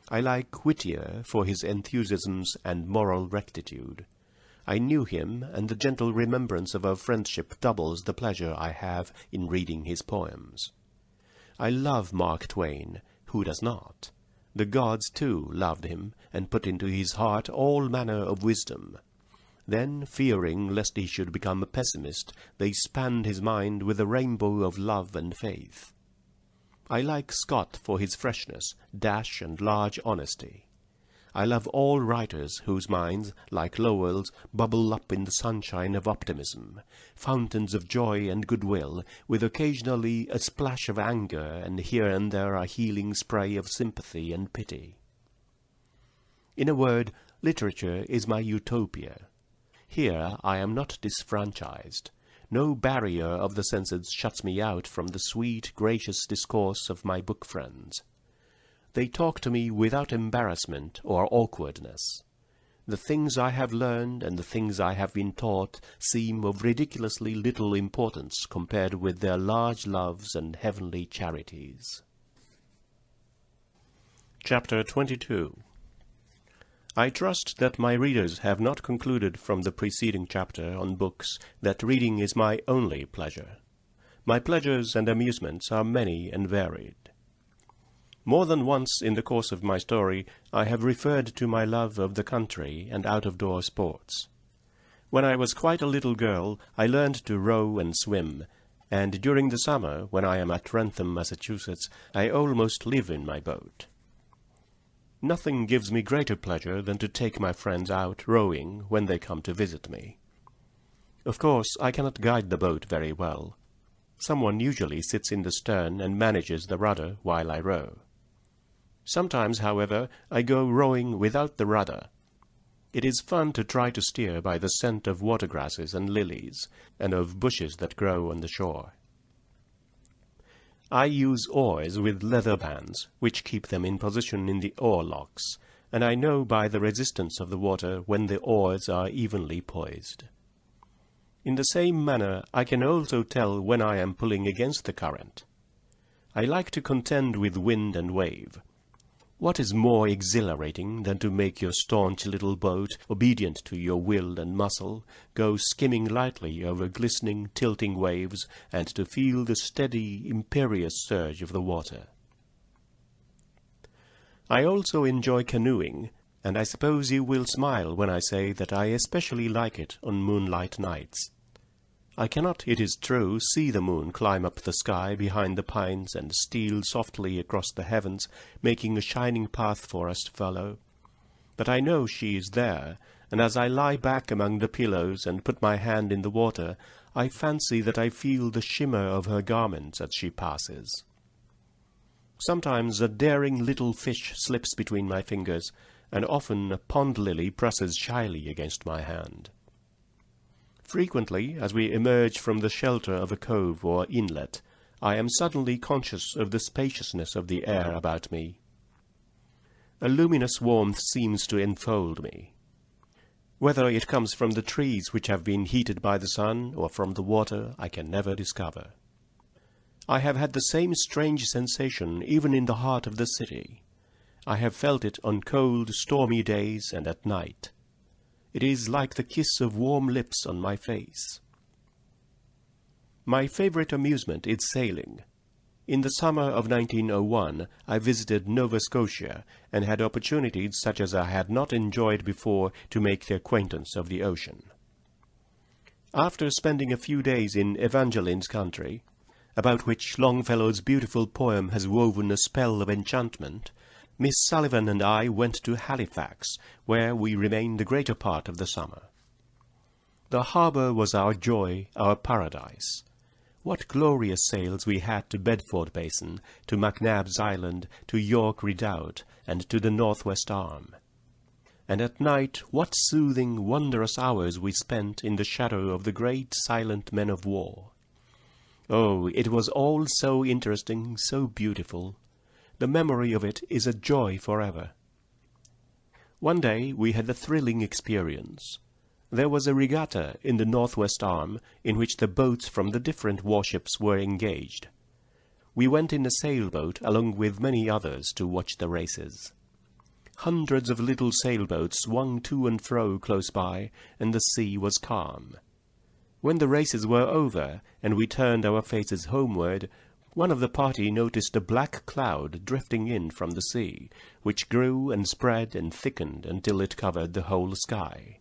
I like Whittier for his enthusiasms and moral rectitude. I knew him, and the gentle remembrance of our friendship doubles the pleasure I have in reading his poems. I love Mark Twain. Who does not? The gods, too, loved him, and put into his heart all manner of wisdom. Then, fearing lest he should become a pessimist, they spanned his mind with a rainbow of love and faith. I like Scott for his freshness, dash, and large honesty. I love all writers whose minds, like Lowell's, bubble up in the sunshine of optimism, fountains of joy and goodwill, with occasionally a splash of anger and here and there a healing spray of sympathy and pity. In a word, literature is my utopia. Here I am not disfranchised. No barrier of the senses shuts me out from the sweet, gracious discourse of my book friends. They talk to me without embarrassment or awkwardness. The things I have learned and the things I have been taught seem of ridiculously little importance compared with their large loves and heavenly charities. Chapter 22. I trust that my readers have not concluded from the preceding chapter on books that reading is my only pleasure. My pleasures and amusements are many and varied. More than once in the course of my story I have referred to my love of the country and out-of-door sports. When I was quite a little girl I learned to row and swim, and during the summer, when I am at Wrentham, Massachusetts, I almost live in my boat. Nothing gives me greater pleasure than to take my friends out rowing when they come to visit me. Of course, I cannot guide the boat very well. Someone usually sits in the stern and manages the rudder while I row. Sometimes, however, I go rowing without the rudder. It is fun to try to steer by the scent of watergrasses and lilies, and of bushes that grow on the shore. I use oars with leather bands, which keep them in position in the oar locks, and I know by the resistance of the water when the oars are evenly poised. In the same manner, I can also tell when I am pulling against the current. I like to contend with wind and wave. What is more exhilarating than to make your staunch little boat, obedient to your will and muscle, go skimming lightly over glistening, tilting waves, and to feel the steady, imperious surge of the water? I also enjoy canoeing, and I suppose you will smile when I say that I especially like it on moonlight nights. I cannot, it is true, see the moon climb up the sky behind the pines and steal softly across the heavens, making a shining path for us to follow. But I know she is there, and as I lie back among the pillows and put my hand in the water, I fancy that I feel the shimmer of her garments as she passes. Sometimes a daring little fish slips between my fingers, and often a pond lily presses shyly against my hand. Frequently, as we emerge from the shelter of a cove or inlet, I am suddenly conscious of the spaciousness of the air about me. A luminous warmth seems to enfold me. Whether it comes from the trees which have been heated by the sun, or from the water, I can never discover. I have had the same strange sensation even in the heart of the city. I have felt it on cold, stormy days and at night. It is like the kiss of warm lips on my face. My favorite amusement is sailing. In the summer of 1901, I visited Nova Scotia and had opportunities such as I had not enjoyed before to make the acquaintance of the ocean. After spending a few days in Evangeline's country, about which Longfellow's beautiful poem has woven a spell of enchantment, Miss Sullivan and I went to Halifax, where we remained the greater part of the summer. The harbour was our joy, our paradise. What glorious sails we had to Bedford Basin, to McNabb's Island, to York Redoubt, and to the Northwest Arm. And at night, what soothing, wondrous hours we spent in the shadow of the great silent men of war. Oh, it was all so interesting, so beautiful. The memory of it is a joy forever. One day we had a thrilling experience. There was a regatta in the Northwest Arm in which the boats from the different warships were engaged. We went in a sailboat along with many others to watch the races. Hundreds of little sailboats swung to and fro close by, and the sea was calm. When the races were over, and we turned our faces homeward, one of the party noticed a black cloud drifting in from the sea, which grew and spread and thickened until it covered the whole sky.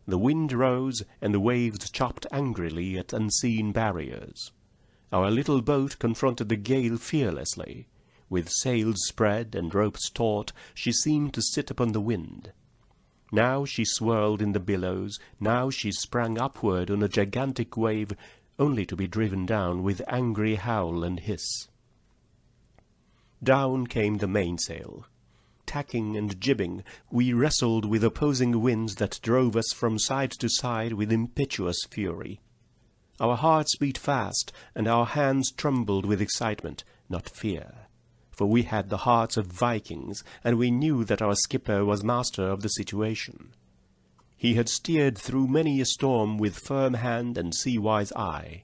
The wind rose, and the waves chopped angrily at unseen barriers. Our little boat confronted the gale fearlessly. With sails spread and ropes taut, she seemed to sit upon the wind. Now she swirled in the billows, now she sprang upward on a gigantic wave, only to be driven down with angry howl and hiss. Down came the mainsail. Tacking and jibbing, we wrestled with opposing winds that drove us from side to side with impetuous fury. Our hearts beat fast, and our hands trembled with excitement, not fear. For we had the hearts of Vikings, and we knew that our skipper was master of the situation. He had steered through many a storm with firm hand and sea-wise eye.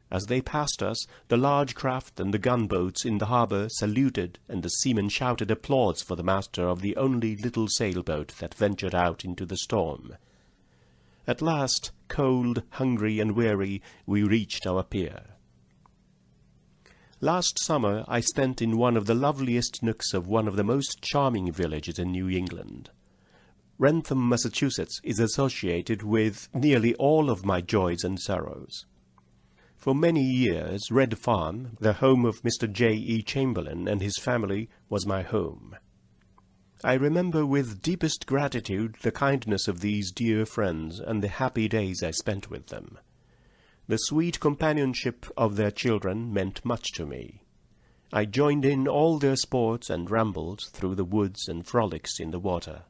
As they passed us, the large craft and the gunboats in the harbour saluted, and the seamen shouted applause for the master of the only little sailboat that ventured out into the storm. At last, cold, hungry, and weary, we reached our pier. Last summer I spent in one of the loveliest nooks of one of the most charming villages in New England. Wrentham, Massachusetts, is associated with nearly all of my joys and sorrows. For many years, Red Farm, the home of Mr. J. E. Chamberlain and his family, was my home. I remember with deepest gratitude the kindness of these dear friends and the happy days I spent with them. The sweet companionship of their children meant much to me. I joined in all their sports and rambles through the woods and frolics in the water.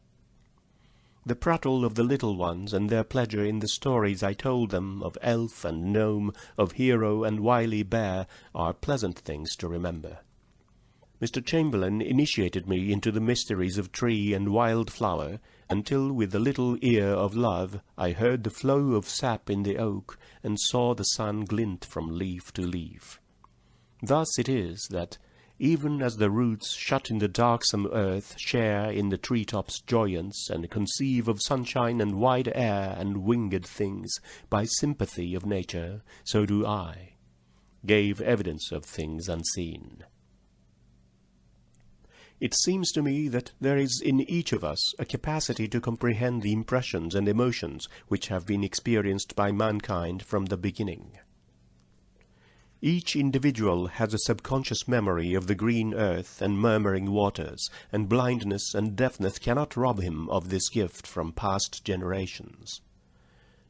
The prattle of the little ones and their pleasure in the stories I told them of elf and gnome, of hero and wily bear, are pleasant things to remember. Mr. Chamberlain initiated me into the mysteries of tree and wild flower, until with the little ear of love I heard the flow of sap in the oak, and saw the sun glint from leaf to leaf. Thus it is that, even as the roots shut in the darksome earth share in the tree-tops' joyance, and conceive of sunshine and wide air and winged things by sympathy of nature, so do I, gave evidence of things unseen. It seems to me that there is in each of us a capacity to comprehend the impressions and emotions which have been experienced by mankind from the beginning. Each individual has a subconscious memory of the green earth and murmuring waters, and blindness and deafness cannot rob him of this gift from past generations.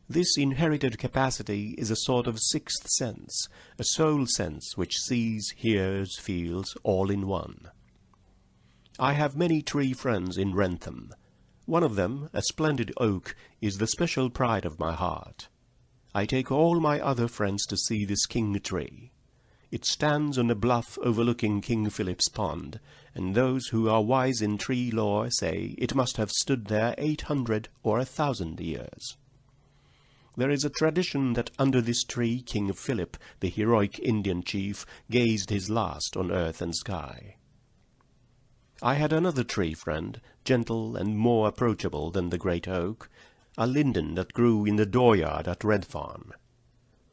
This inherited capacity is a sort of sixth sense, a soul sense which sees, hears, feels, all in one. I have many tree friends in Wrentham. One of them, a splendid oak, is the special pride of my heart. I take all my other friends to see this king tree. It stands on a bluff overlooking King Philip's Pond, and those who are wise in tree lore say it must have stood there 800 or 1,000 years. There is a tradition that under this tree King Philip, the heroic Indian chief, gazed his last on earth and sky. I had another tree friend, gentle and more approachable than the great oak, a linden that grew in the dooryard at Red Farm.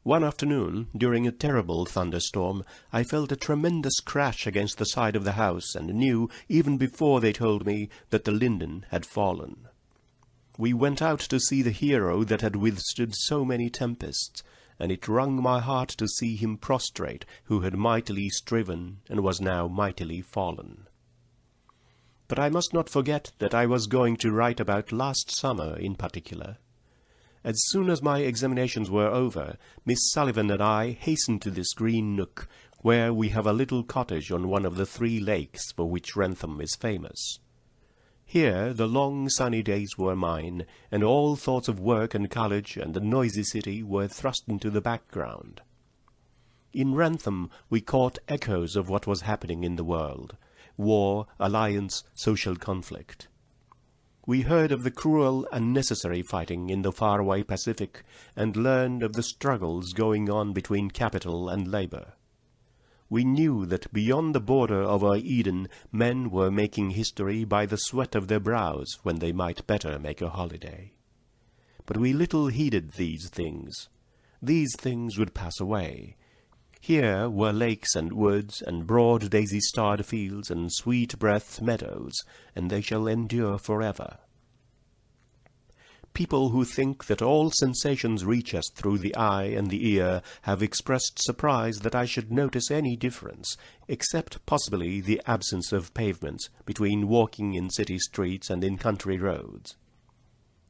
One afternoon, during a terrible thunderstorm, I felt a tremendous crash against the side of the house, and knew, even before they told me, that the linden had fallen. We went out to see the hero that had withstood so many tempests, and it wrung my heart to see him prostrate, who had mightily striven, and was now mightily fallen. But I must not forget that I was going to write about last summer in particular. As soon as my examinations were over, Miss Sullivan and I hastened to this green nook, where we have a little cottage on one of the 3 lakes for which Wrentham is famous. Here the long sunny days were mine, and all thoughts of work and college and the noisy city were thrust into the background. In Wrentham we caught echoes of what was happening in the world. War, alliance, social conflict. We heard of the cruel, unnecessary fighting in the faraway Pacific, and learned of the struggles going on between capital and labor. We knew that beyond the border of our Eden, men were making history by the sweat of their brows when they might better make a holiday. But we little heeded these things. These things would pass away. Here were lakes and woods, and broad daisy-starred fields, and sweet-breathed meadows, and they shall endure forever. People who think that all sensations reach us through the eye and the ear have expressed surprise that I should notice any difference, except possibly the absence of pavements, between walking in city streets and in country roads.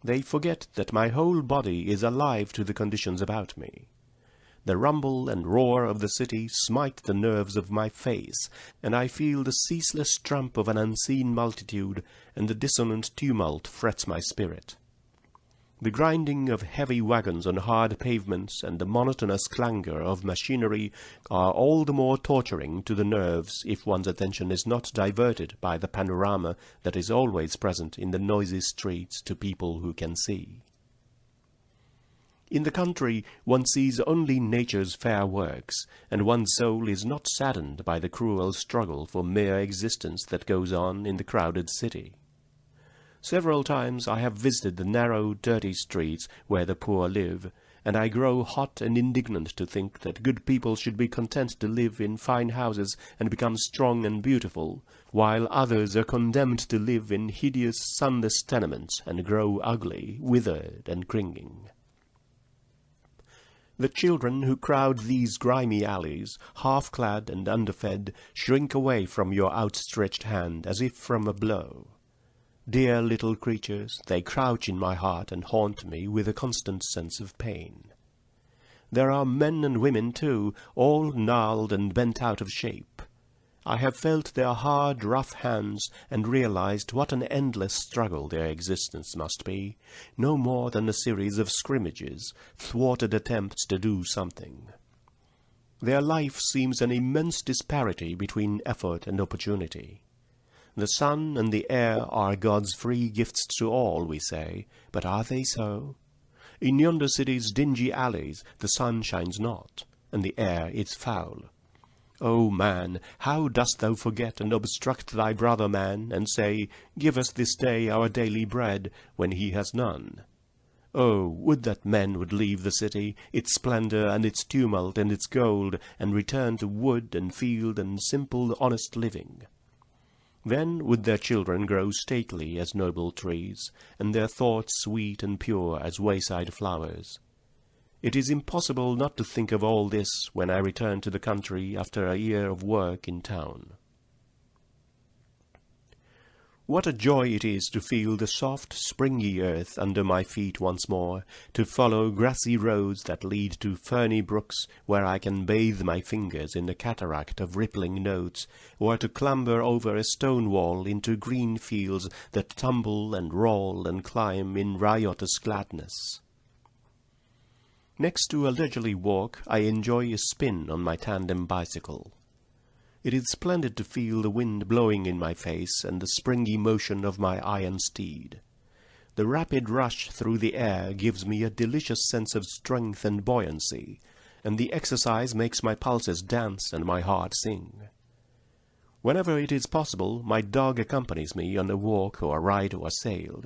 They forget that my whole body is alive to the conditions about me. The rumble and roar of the city smite the nerves of my face, and I feel the ceaseless tramp of an unseen multitude, and the dissonant tumult frets my spirit. The grinding of heavy wagons on hard pavements and the monotonous clangor of machinery are all the more torturing to the nerves if one's attention is not diverted by the panorama that is always present in the noisy streets to people who can see. In the country one sees only nature's fair works, and one's soul is not saddened by the cruel struggle for mere existence that goes on in the crowded city. Several times I have visited the narrow, dirty streets where the poor live, and I grow hot and indignant to think that good people should be content to live in fine houses and become strong and beautiful, while others are condemned to live in hideous, sunless tenements and grow ugly, withered, and cringing. The children who crowd these grimy alleys, half-clad and underfed, shrink away from your outstretched hand as if from a blow. Dear little creatures, they crouch in my heart and haunt me with a constant sense of pain. There are men and women, too, all gnarled and bent out of shape. I have felt their hard, rough hands and realized what an endless struggle their existence must be, no more than a series of scrimmages, thwarted attempts to do something. Their life seems an immense disparity between effort and opportunity. The sun and the air are God's free gifts to all, we say, but are they so? In yonder city's dingy alleys the sun shines not, and the air is foul. O man, how dost thou forget and obstruct thy brother man, and say, Give us this day our daily bread, when he has none? Oh, would that men would leave the city, its splendour and its tumult and its gold, and return to wood and field and simple honest living. Then would their children grow stately as noble trees, and their thoughts sweet and pure as wayside flowers. It is impossible not to think of all this when I return to the country after a year of work in town. What a joy it is to feel the soft, springy earth under my feet once more, to follow grassy roads that lead to ferny brooks where I can bathe my fingers in a cataract of rippling notes, or to clamber over a stone wall into green fields that tumble and roll and climb in riotous gladness. Next to a leisurely walk, I enjoy a spin on my tandem bicycle. It is splendid to feel the wind blowing in my face and the springy motion of my iron steed. The rapid rush through the air gives me a delicious sense of strength and buoyancy, and the exercise makes my pulses dance and my heart sing. Whenever it is possible, my dog accompanies me on a walk or a ride or sail.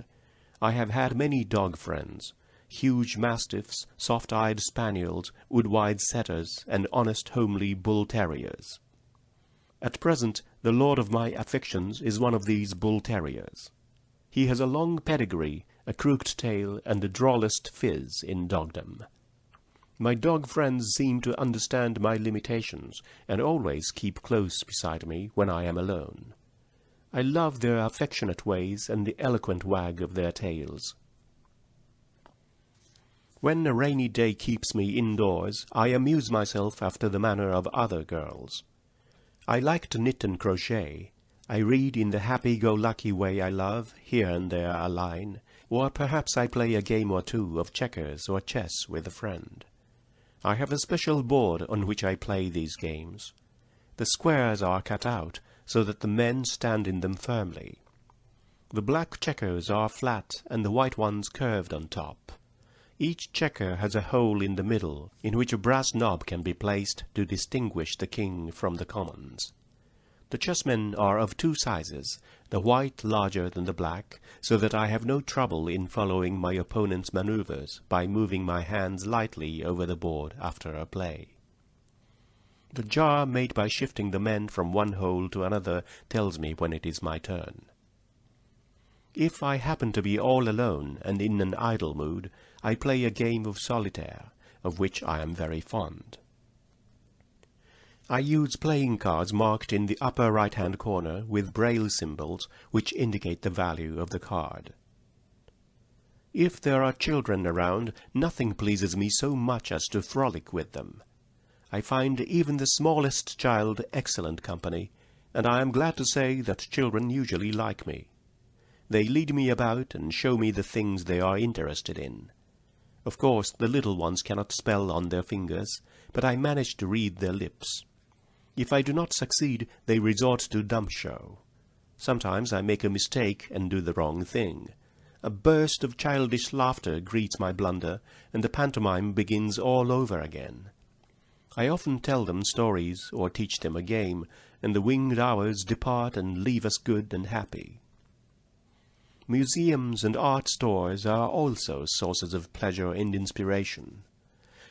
I have had many dog friends. Huge mastiffs, soft-eyed spaniels, wood-wide setters, and honest homely bull-terriers. At present, the lord of my affections is one of these bull-terriers. He has a long pedigree, a crooked tail, and the drollest phiz in dogdom. My dog friends seem to understand my limitations, and always keep close beside me when I am alone. I love their affectionate ways and the eloquent wag of their tails. When a rainy day keeps me indoors, I amuse myself after the manner of other girls. I like to knit and crochet. I read in the happy-go-lucky way I love, here and there a line, or perhaps I play a game or two of checkers or chess with a friend. I have a special board on which I play these games. The squares are cut out, so that the men stand in them firmly. The black checkers are flat, and the white ones curved on top. Each checker has a hole in the middle, in which a brass knob can be placed to distinguish the king from the commons. The chessmen are of two sizes, the white larger than the black, so that I have no trouble in following my opponent's maneuvers by moving my hands lightly over the board after a play. The jar made by shifting the men from one hole to another tells me when it is my turn. If I happen to be all alone and in an idle mood, I play a game of solitaire, of which I am very fond. I use playing cards marked in the upper right-hand corner with braille symbols which indicate the value of the card. If there are children around, nothing pleases me so much as to frolic with them. I find even the smallest child excellent company, and I am glad to say that children usually like me. They lead me about and show me the things they are interested in. Of course, the little ones cannot spell on their fingers, but I manage to read their lips. If I do not succeed, they resort to dumb show. Sometimes I make a mistake and do the wrong thing. A burst of childish laughter greets my blunder, and the pantomime begins all over again. I often tell them stories or teach them a game, and the winged hours depart and leave us good and happy. Museums and art stores are also sources of pleasure and inspiration.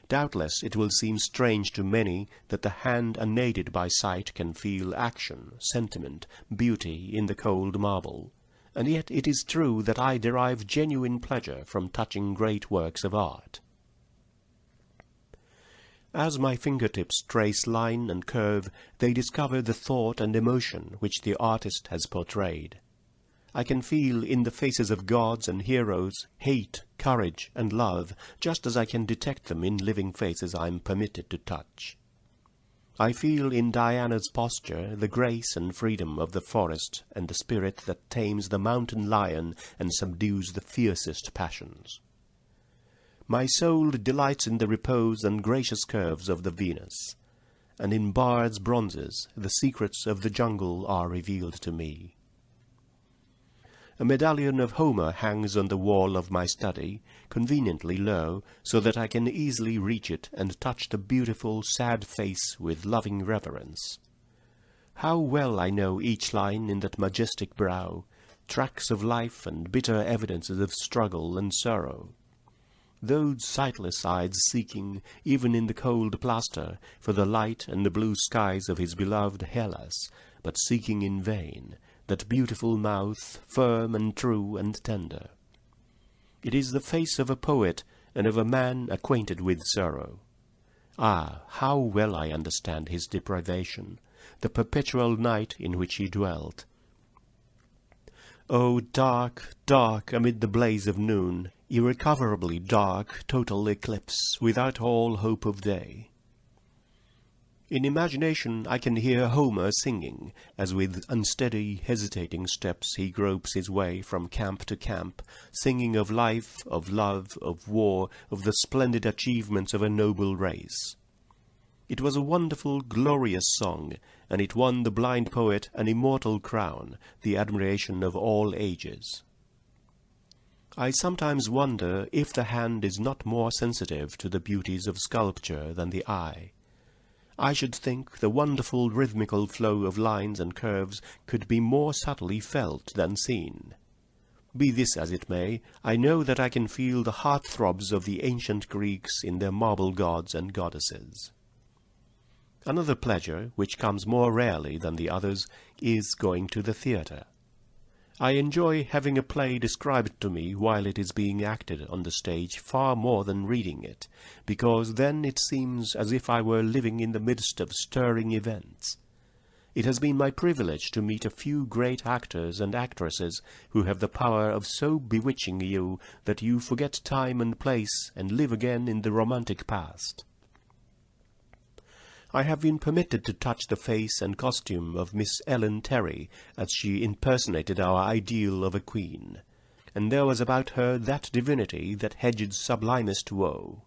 Doubtless it will seem strange to many that the hand unaided by sight can feel action, sentiment, beauty in the cold marble, and yet it is true that I derive genuine pleasure from touching great works of art. As my fingertips trace line and curve, they discover the thought and emotion which the artist has portrayed. I can feel in the faces of gods and heroes hate, courage, and love, just as I can detect them in living faces I am permitted to touch. I feel in Diana's posture the grace and freedom of the forest and the spirit that tames the mountain lion and subdues the fiercest passions. My soul delights in the repose and gracious curves of the Venus, and in Bard's bronzes the secrets of the jungle are revealed to me. A medallion of Homer hangs on the wall of my study, conveniently low, so that I can easily reach it and touch the beautiful, sad face with loving reverence. How well I know each line in that majestic brow, tracks of life and bitter evidences of struggle and sorrow. Those sightless eyes seeking, even in the cold plaster, for the light and the blue skies of his beloved Hellas, but seeking in vain, that beautiful mouth, firm and true and tender. It is the face of a poet and of a man acquainted with sorrow. Ah, how well I understand his deprivation, the perpetual night in which he dwelt. Oh, dark, dark, amid the blaze of noon, irrecoverably dark, total eclipse, without all hope of day. In imagination I can hear Homer singing, as with unsteady, hesitating steps he gropes his way from camp to camp, singing of life, of love, of war, of the splendid achievements of a noble race. It was a wonderful, glorious song, and it won the blind poet an immortal crown, the admiration of all ages. I sometimes wonder if the hand is not more sensitive to the beauties of sculpture than the eye. I should think the wonderful rhythmical flow of lines and curves could be more subtly felt than seen. Be this as it may, I know that I can feel the heart-throbs of the ancient Greeks in their marble gods and goddesses. Another pleasure, which comes more rarely than the others, is going to the theatre. I enjoy having a play described to me while it is being acted on the stage far more than reading it, because then it seems as if I were living in the midst of stirring events. It has been my privilege to meet a few great actors and actresses who have the power of so bewitching you that you forget time and place and live again in the romantic past. I have been permitted to touch the face and costume of Miss Ellen Terry as she impersonated our ideal of a queen, and there was about her that divinity that hedged sublimest woe.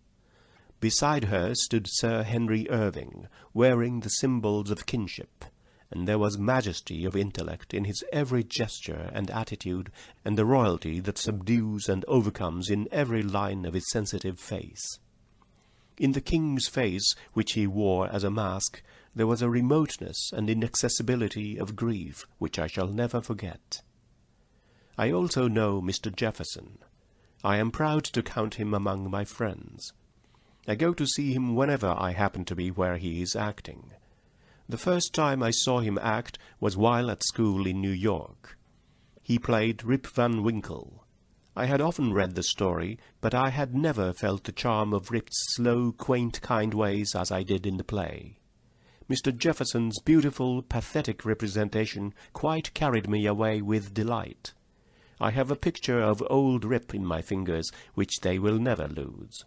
Beside her stood Sir Henry Irving, wearing the symbols of kinship, and there was majesty of intellect in his every gesture and attitude, and the royalty that subdues and overcomes in every line of his sensitive face. In the king's face, which he wore as a mask, there was a remoteness and inaccessibility of grief which I shall never forget. I also know Mr. Jefferson. I am proud to count him among my friends. I go to see him whenever I happen to be where he is acting. The first time I saw him act was while at school in New York. He played Rip Van Winkle. I had often read the story, but I had never felt the charm of Rip's slow, quaint, kind ways as I did in the play. Mr. Jefferson's beautiful, pathetic representation quite carried me away with delight. I have a picture of old Rip in my fingers, which they will never lose.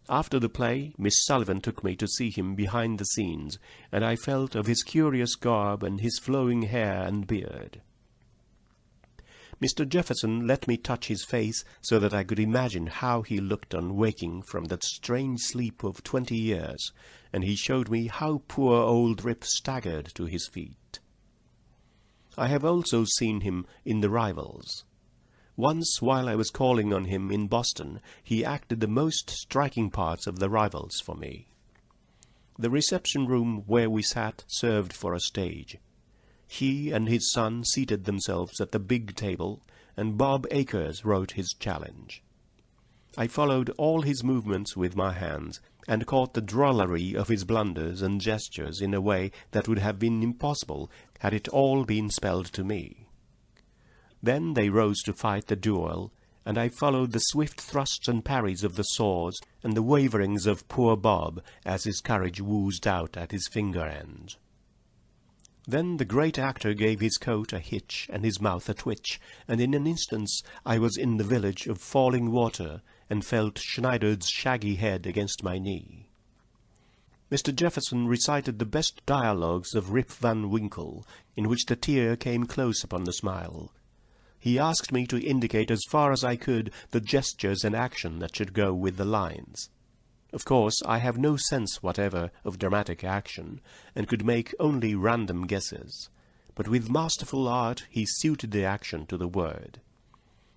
After the play, Miss Sullivan took me to see him behind the scenes, and I felt of his curious garb and his flowing hair and beard. Mr. Jefferson let me touch his face so that I could imagine how he looked on waking from that strange sleep of 20 years, and he showed me how poor old Rip staggered to his feet. I have also seen him in The Rivals. Once, while I was calling on him in Boston, he acted the most striking parts of The Rivals for me. The reception-room where we sat served for a stage. He and his son seated themselves at the big table, and Bob Acres wrote his challenge. I followed all his movements with my hands, and caught the drollery of his blunders and gestures in a way that would have been impossible had it all been spelled to me. Then they rose to fight the duel, and I followed the swift thrusts and parries of the saws and the waverings of poor Bob as his courage woozed out at his finger ends. Then the great actor gave his coat a hitch and his mouth a twitch, and in an instant I was in the village of Falling Water, and felt Schneider's shaggy head against my knee. Mr. Jefferson recited the best dialogues of Rip Van Winkle, in which the tear came close upon the smile. He asked me to indicate as far as I could the gestures and action that should go with the lines. Of course, I have no sense whatever of dramatic action, and could make only random guesses, but with masterful art he suited the action to the word.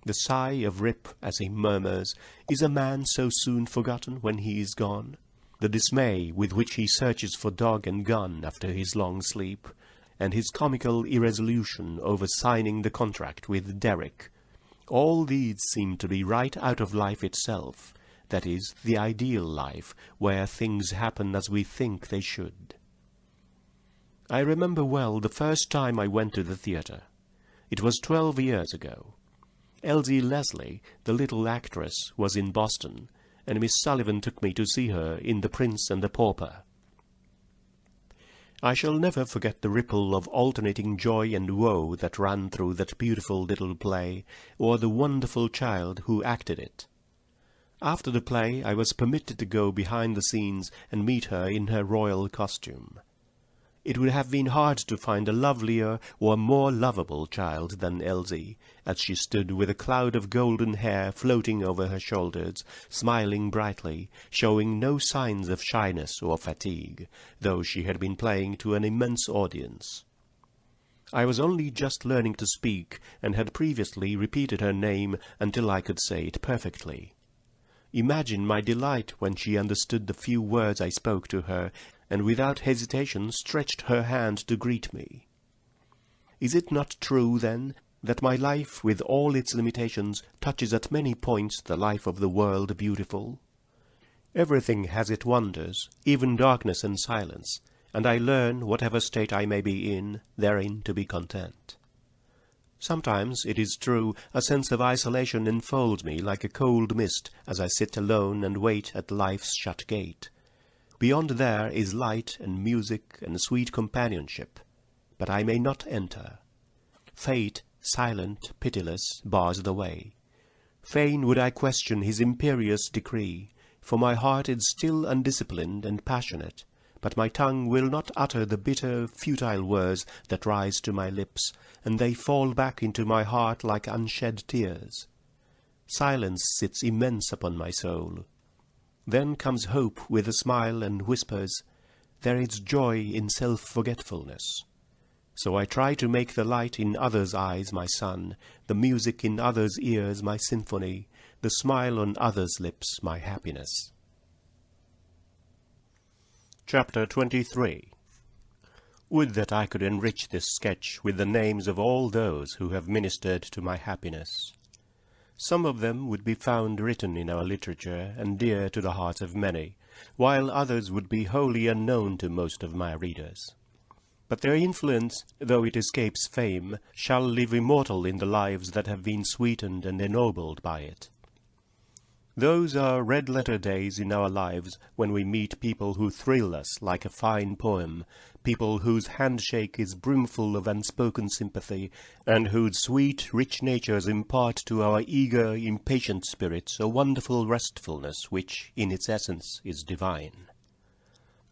The sigh of Rip as he murmurs, "Is a man so soon forgotten when he is gone?" The dismay with which he searches for dog and gun after his long sleep, and his comical irresolution over signing the contract with Derrick, all these seem to be right out of life itself, that is, the ideal life, where things happen as we think they should. I remember well the first time I went to the theatre. It was 12 years ago. Elsie Leslie, the little actress, was in Boston, and Miss Sullivan took me to see her in The Prince and the Pauper. I shall never forget the ripple of alternating joy and woe that ran through that beautiful little play, or the wonderful child who acted it. After the play I was permitted to go behind the scenes and meet her in her royal costume. It would have been hard to find a lovelier or more lovable child than Elsie, as she stood with a cloud of golden hair floating over her shoulders, smiling brightly, showing no signs of shyness or fatigue, though she had been playing to an immense audience. I was only just learning to speak, and had previously repeated her name until I could say it perfectly. Imagine my delight when she understood the few words I spoke to her, and without hesitation stretched her hand to greet me. Is it not true, then, that my life, with all its limitations, touches at many points the life of the world beautiful? Everything has its wonders, even darkness and silence, and I learn, whatever state I may be in, therein to be content. Sometimes, it is true, a sense of isolation enfolds me like a cold mist as I sit alone and wait at life's shut gate. Beyond there is light and music and sweet companionship, but I may not enter. Fate, silent, pitiless, bars the way. Fain would I question his imperious decree, for my heart is still undisciplined and passionate, but my tongue will not utter the bitter, futile words that rise to my lips, and they fall back into my heart like unshed tears. Silence sits immense upon my soul. Then comes hope with a smile and whispers, "There is joy in self-forgetfulness." So I try to make the light in others' eyes my sun, the music in others' ears my symphony, the smile on others' lips my happiness. Chapter 23. Would that I could enrich this sketch with the names of all those who have ministered to my happiness. Some of them would be found written in our literature and dear to the hearts of many, while others would be wholly unknown to most of my readers. But their influence, though it escapes fame, shall live immortal in the lives that have been sweetened and ennobled by it. Those are red-letter days in our lives when we meet people who thrill us like a fine poem, people whose handshake is brimful of unspoken sympathy, and whose sweet, rich natures impart to our eager, impatient spirits a wonderful restfulness which, in its essence, is divine.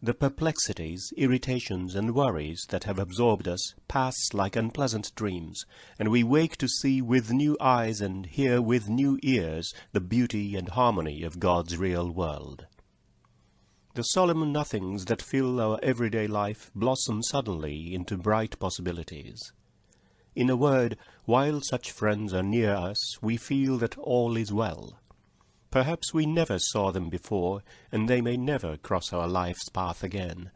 The perplexities, irritations, and worries that have absorbed us pass like unpleasant dreams, and we wake to see with new eyes and hear with new ears the beauty and harmony of God's real world. The solemn nothings that fill our everyday life blossom suddenly into bright possibilities. In a word, while such friends are near us, we feel that all is well. Perhaps we never saw them before, and they may never cross our life's path again,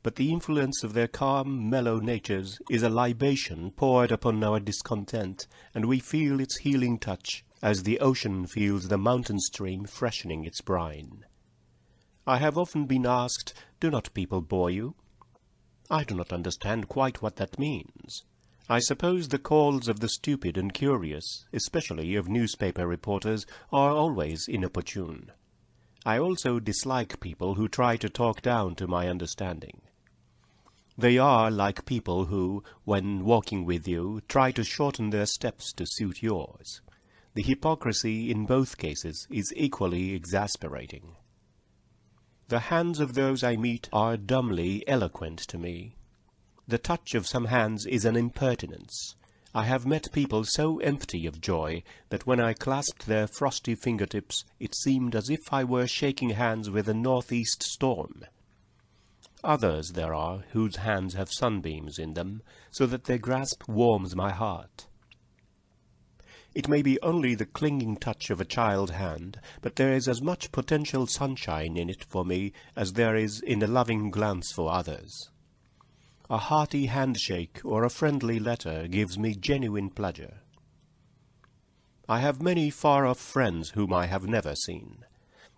but the influence of their calm, mellow natures is a libation poured upon our discontent, and we feel its healing touch, as the ocean feels the mountain stream freshening its brine. I have often been asked, "Do not people bore you?" I do not understand quite what that means. I suppose the calls of the stupid and curious, especially of newspaper reporters, are always inopportune. I also dislike people who try to talk down to my understanding. They are like people who, when walking with you, try to shorten their steps to suit yours. The hypocrisy in both cases is equally exasperating. The hands of those I meet are dumbly eloquent to me. The touch of some hands is an impertinence. I have met people so empty of joy that when I clasped their frosty fingertips, it seemed as if I were shaking hands with a northeast storm. Others there are whose hands have sunbeams in them, so that their grasp warms my heart. It may be only the clinging touch of a child's hand, but there is as much potential sunshine in it for me as there is in a loving glance for others. A hearty handshake or a friendly letter gives me genuine pleasure. I have many far-off friends whom I have never seen.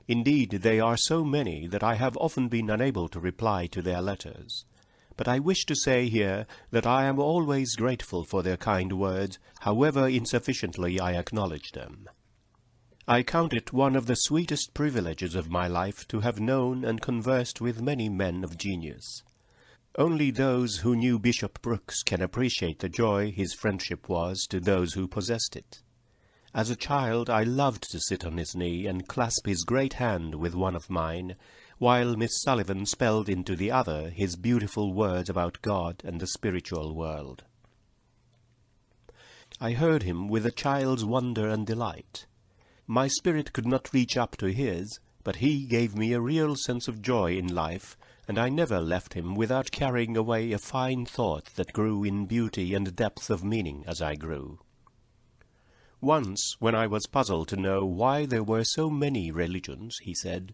Indeed, they are so many that I have often been unable to reply to their letters. But I wish to say here that I am always grateful for their kind words, however insufficiently I acknowledge them. I count it one of the sweetest privileges of my life to have known and conversed with many men of genius. Only those who knew Bishop Brooks can appreciate the joy his friendship was to those who possessed it. As a child I loved to sit on his knee and clasp his great hand with one of mine, while Miss Sullivan spelled into the other his beautiful words about God and the spiritual world. I heard him with a child's wonder and delight. My spirit could not reach up to his, but he gave me a real sense of joy in life, and I never left him without carrying away a fine thought that grew in beauty and depth of meaning as I grew. Once, when I was puzzled to know why there were so many religions, he said,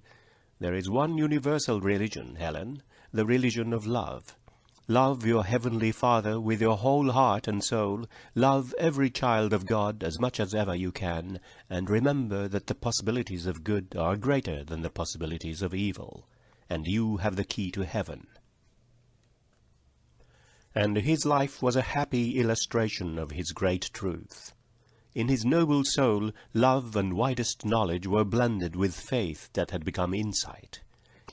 "There is one universal religion, Helen, the religion of love. Love your heavenly Father with your whole heart and soul, love every child of God as much as ever you can, and remember that the possibilities of good are greater than the possibilities of evil, and you have the key to heaven." And his life was a happy illustration of his great truth. In his noble soul, love and widest knowledge were blended with faith that had become insight.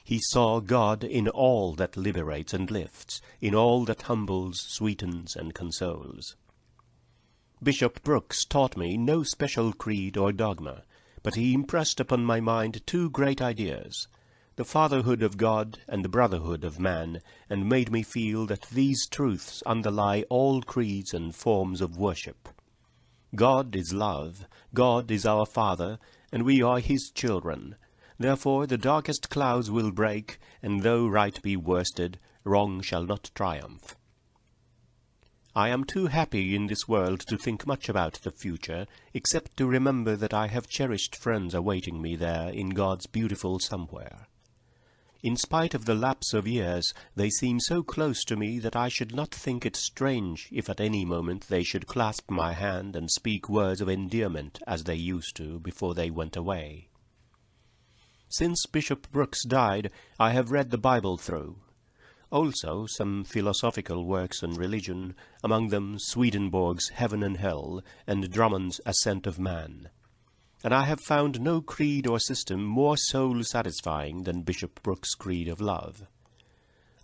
He saw God in all that liberates and lifts, in all that humbles, sweetens, and consoles. Bishop Brooks taught me no special creed or dogma, but he impressed upon my mind two great ideas, the fatherhood of God and the brotherhood of man, and made me feel that these truths underlie all creeds and forms of worship. God is love, God is our Father, and we are his children. Therefore the darkest clouds will break, and though right be worsted, wrong shall not triumph. I am too happy in this world to think much about the future, except to remember that I have cherished friends awaiting me there in God's beautiful somewhere. In spite of the lapse of years, they seem so close to me that I should not think it strange if at any moment they should clasp my hand and speak words of endearment as they used to before they went away. Since Bishop Brooks died, I have read the Bible through. Also some philosophical works on religion, among them Swedenborg's Heaven and Hell, and Drummond's Ascent of Man. And I have found no creed or system more soul-satisfying than Bishop Brooks' creed of love.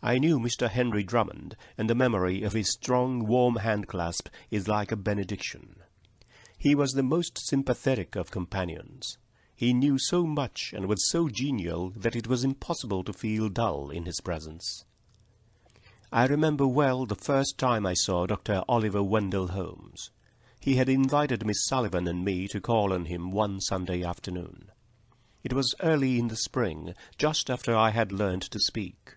I knew Mr. Henry Drummond, and the memory of his strong, warm hand-clasp is like a benediction. He was the most sympathetic of companions. He knew so much and was so genial that it was impossible to feel dull in his presence. I remember well the first time I saw Dr. Oliver Wendell Holmes. He had invited Miss Sullivan and me to call on him one Sunday afternoon. It was early in the spring, just after I had learned to speak.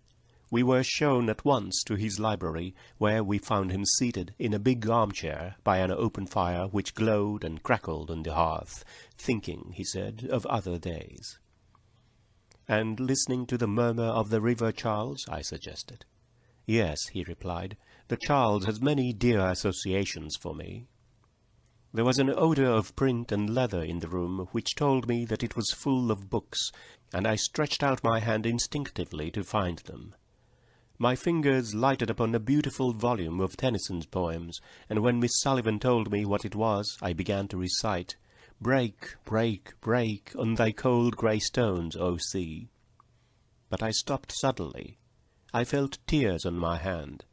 We were shown at once to his library, where we found him seated in a big armchair by an open fire which glowed and crackled on the hearth, thinking, he said, of other days. "And listening to the murmur of the river, Charles?" I suggested. "Yes," he replied, "the Charles has many dear associations for me." There was an odor of print and leather in the room which told me that it was full of books, and I stretched out my hand instinctively to find them. My fingers lighted upon a beautiful volume of Tennyson's poems, and when Miss Sullivan told me what it was, I began to recite, "Break, break, break on thy cold grey stones, O sea." But I stopped suddenly. I felt tears on my hand.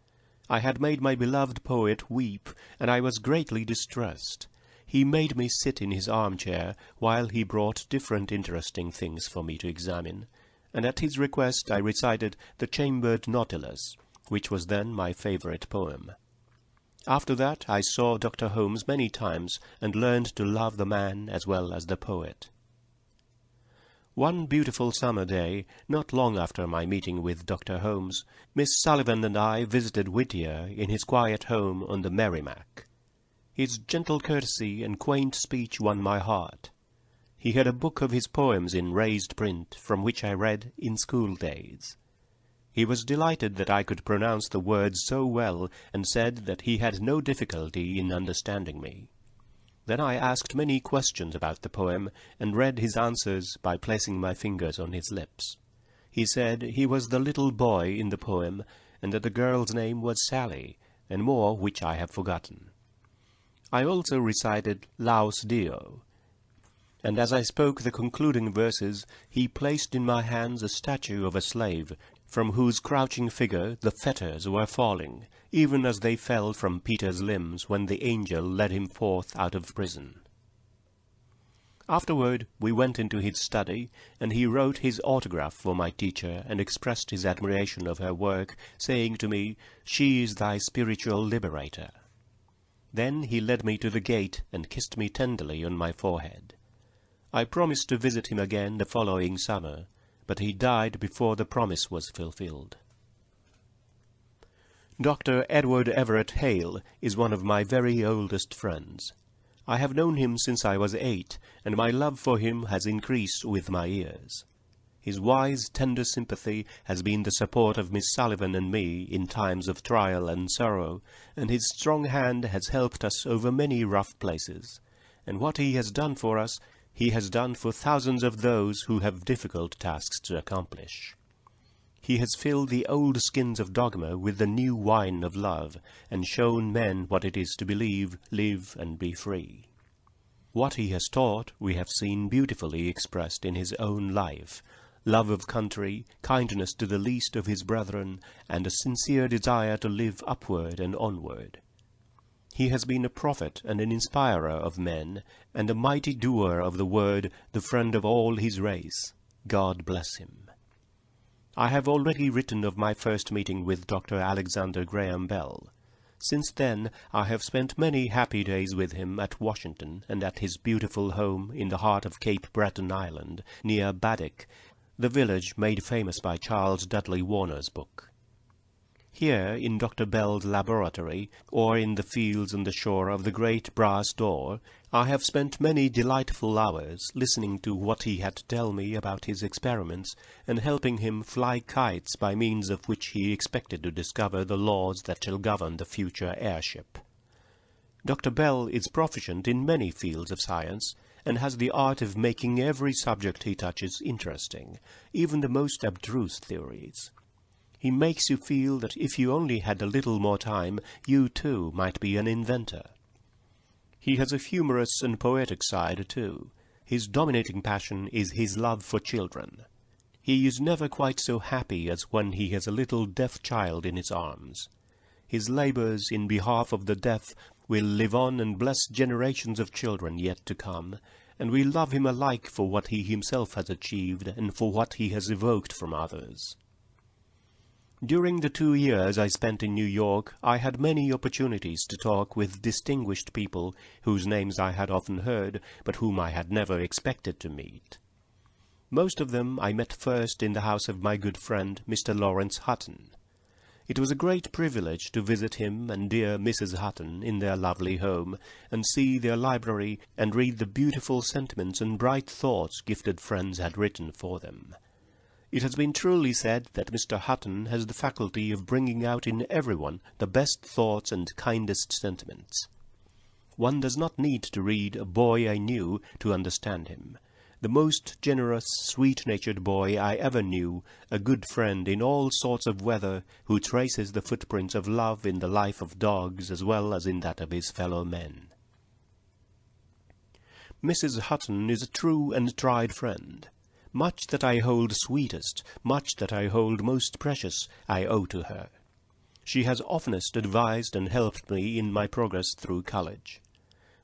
I had made my beloved poet weep, and I was greatly distressed. He made me sit in his armchair while he brought different interesting things for me to examine, and at his request I recited The Chambered Nautilus, which was then my favourite poem. After that I saw Dr. Holmes many times and learned to love the man as well as the poet. One beautiful summer day, not long after my meeting with Dr. Holmes, Miss Sullivan and I visited Whittier in his quiet home on the Merrimack. His gentle courtesy and quaint speech won my heart. He had a book of his poems in raised print, from which I read in school days. He was delighted that I could pronounce the words so well, and said that he had no difficulty in understanding me. Then I asked many questions about the poem, and read his answers by placing my fingers on his lips. He said he was the little boy in the poem, and that the girl's name was Sally, and more which I have forgotten. I also recited Laus Deo, and as I spoke the concluding verses, he placed in my hands a statue of a slave, from whose crouching figure the fetters were falling, even as they fell from Peter's limbs when the angel led him forth out of prison. Afterward we went into his study, and he wrote his autograph for my teacher and expressed his admiration of her work, saying to me, "She is thy spiritual liberator." Then he led me to the gate and kissed me tenderly on my forehead. I promised to visit him again the following summer, but he died before the promise was fulfilled. Dr. Edward Everett Hale is one of my very oldest friends. I have known him since I was 8, and my love for him has increased with my years. His wise, tender sympathy has been the support of Miss Sullivan and me in times of trial and sorrow, and his strong hand has helped us over many rough places, and what he has done for us, he has done for thousands of those who have difficult tasks to accomplish. He has filled the old skins of dogma with the new wine of love, and shown men what it is to believe, live, and be free. What he has taught we have seen beautifully expressed in his own life, love of country, kindness to the least of his brethren, and a sincere desire to live upward and onward. He has been a prophet and an inspirer of men, and a mighty doer of the word, the friend of all his race. God bless him. I have already written of my first meeting with Dr. Alexander Graham Bell. Since then I have spent many happy days with him at Washington and at his beautiful home in the heart of Cape Breton Island, near Baddeck, the village made famous by Charles Dudley Warner's book. Here, in Dr. Bell's laboratory, or in the fields on the shore of the great brass door, I have spent many delightful hours listening to what he had to tell me about his experiments, and helping him fly kites by means of which he expected to discover the laws that shall govern the future airship. Dr. Bell is proficient in many fields of science, and has the art of making every subject he touches interesting, even the most abstruse theories. He makes you feel that if you only had a little more time, you too might be an inventor. He has a humorous and poetic side too. His dominating passion is his love for children. He is never quite so happy as when he has a little deaf child in his arms. His labours in behalf of the deaf will live on and bless generations of children yet to come, and we love him alike for what he himself has achieved and for what he has evoked from others. During the 2 years I spent in New York, I had many opportunities to talk with distinguished people whose names I had often heard, but whom I had never expected to meet. Most of them I met first in the house of my good friend, Mr. Lawrence Hutton. It was a great privilege to visit him and dear Mrs. Hutton in their lovely home, and see their library, and read the beautiful sentiments and bright thoughts gifted friends had written for them. It has been truly said that Mr. Hutton has the faculty of bringing out in everyone the best thoughts and kindest sentiments. One does not need to read A Boy I Knew to understand him, the most generous, sweet-natured boy I ever knew, a good friend in all sorts of weather, who traces the footprints of love in the life of dogs as well as in that of his fellow men. Mrs. Hutton is a true and tried friend. Much that I hold sweetest, much that I hold most precious, I owe to her. She has oftenest advised and helped me in my progress through college.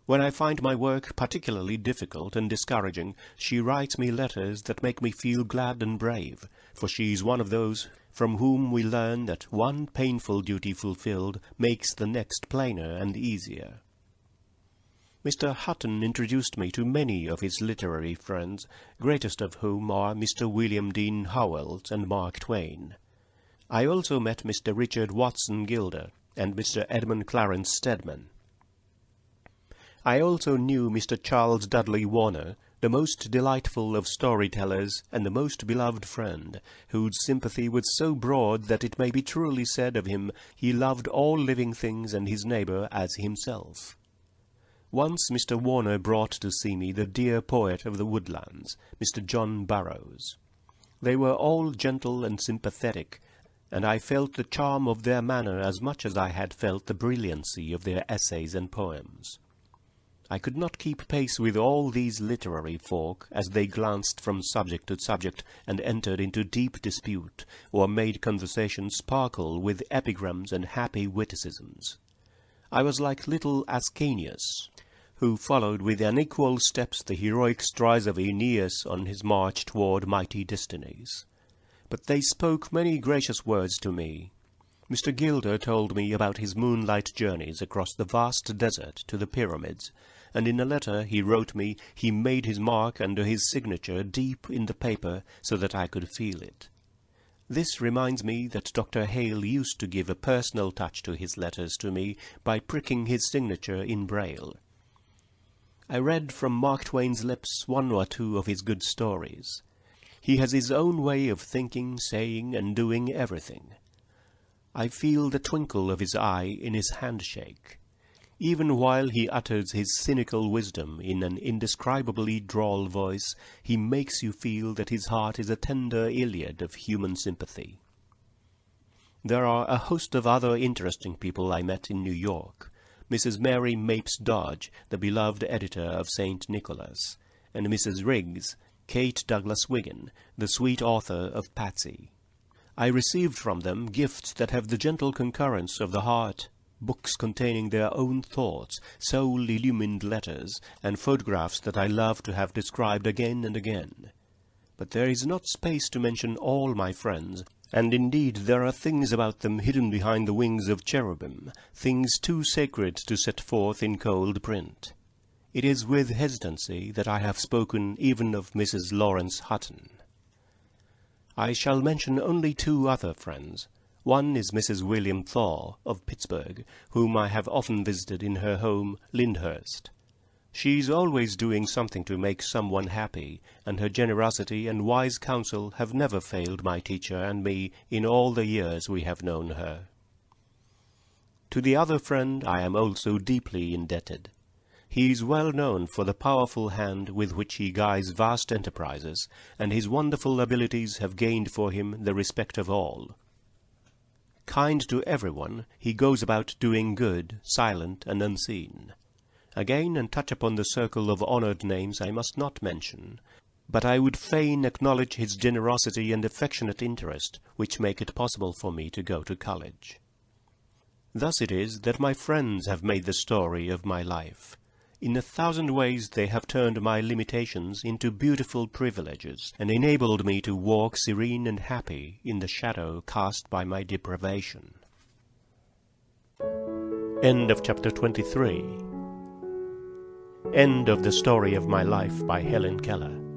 When I find my work particularly difficult and discouraging, she writes me letters that make me feel glad and brave, for she is one of those from whom we learn that one painful duty fulfilled makes the next plainer and easier. Mr. Hutton introduced me to many of his literary friends, greatest of whom are Mr. William Dean Howells and Mark Twain. I also met Mr. Richard Watson Gilder and Mr. Edmund Clarence Stedman. I also knew Mr. Charles Dudley Warner, the most delightful of storytellers and the most beloved friend, whose sympathy was so broad that it may be truly said of him he loved all living things and his neighbour as himself. Once Mr. Warner brought to see me the dear poet of the woodlands, Mr. John Burroughs. They were all gentle and sympathetic, and I felt the charm of their manner as much as I had felt the brilliancy of their essays and poems. I could not keep pace with all these literary folk as they glanced from subject to subject and entered into deep dispute, or made conversation sparkle with epigrams and happy witticisms. I was like little Ascanius, who followed with unequal steps the heroic strides of Aeneas on his march toward mighty destinies. But they spoke many gracious words to me. Mr. Gilder told me about his moonlight journeys across the vast desert to the pyramids, and in a letter he wrote me he made his mark under his signature deep in the paper so that I could feel it. This reminds me that Dr. Hale used to give a personal touch to his letters to me by pricking his signature in braille. I read from Mark Twain's lips one or two of his good stories. He has his own way of thinking, saying, and doing everything. I feel the twinkle of his eye in his handshake. Even while he utters his cynical wisdom in an indescribably droll voice, he makes you feel that his heart is a tender Iliad of human sympathy. There are a host of other interesting people I met in New York. Mrs. Mary Mapes Dodge, the beloved editor of St. Nicholas, and Mrs. Riggs, Kate Douglas Wiggin, the sweet author of Patsy. I received from them gifts that have the gentle concurrence of the heart, books containing their own thoughts, soul-illumined letters, and photographs that I love to have described again and again. But there is not space to mention all my friends, and indeed there are things about them hidden behind the wings of cherubim, things too sacred to set forth in cold print. It is with hesitancy that I have spoken even of Mrs. Lawrence Hutton. I shall mention only two other friends. One is Mrs. William Thaw, of Pittsburgh, whom I have often visited in her home, Lyndhurst. She's always doing something to make someone happy, and her generosity and wise counsel have never failed my teacher and me in all the years we have known her. To the other friend I am also deeply indebted. He is well known for the powerful hand with which he guides vast enterprises, and his wonderful abilities have gained for him the respect of all. Kind to everyone, he goes about doing good, silent and unseen. Again, and touch upon the circle of honoured names I must not mention, but I would fain acknowledge his generosity and affectionate interest, which make it possible for me to go to college. Thus it is that my friends have made the story of my life. In 1,000 ways they have turned my limitations into beautiful privileges, and enabled me to walk serene and happy in the shadow cast by my deprivation. End of chapter 23. End of the story of my life by Helen Keller.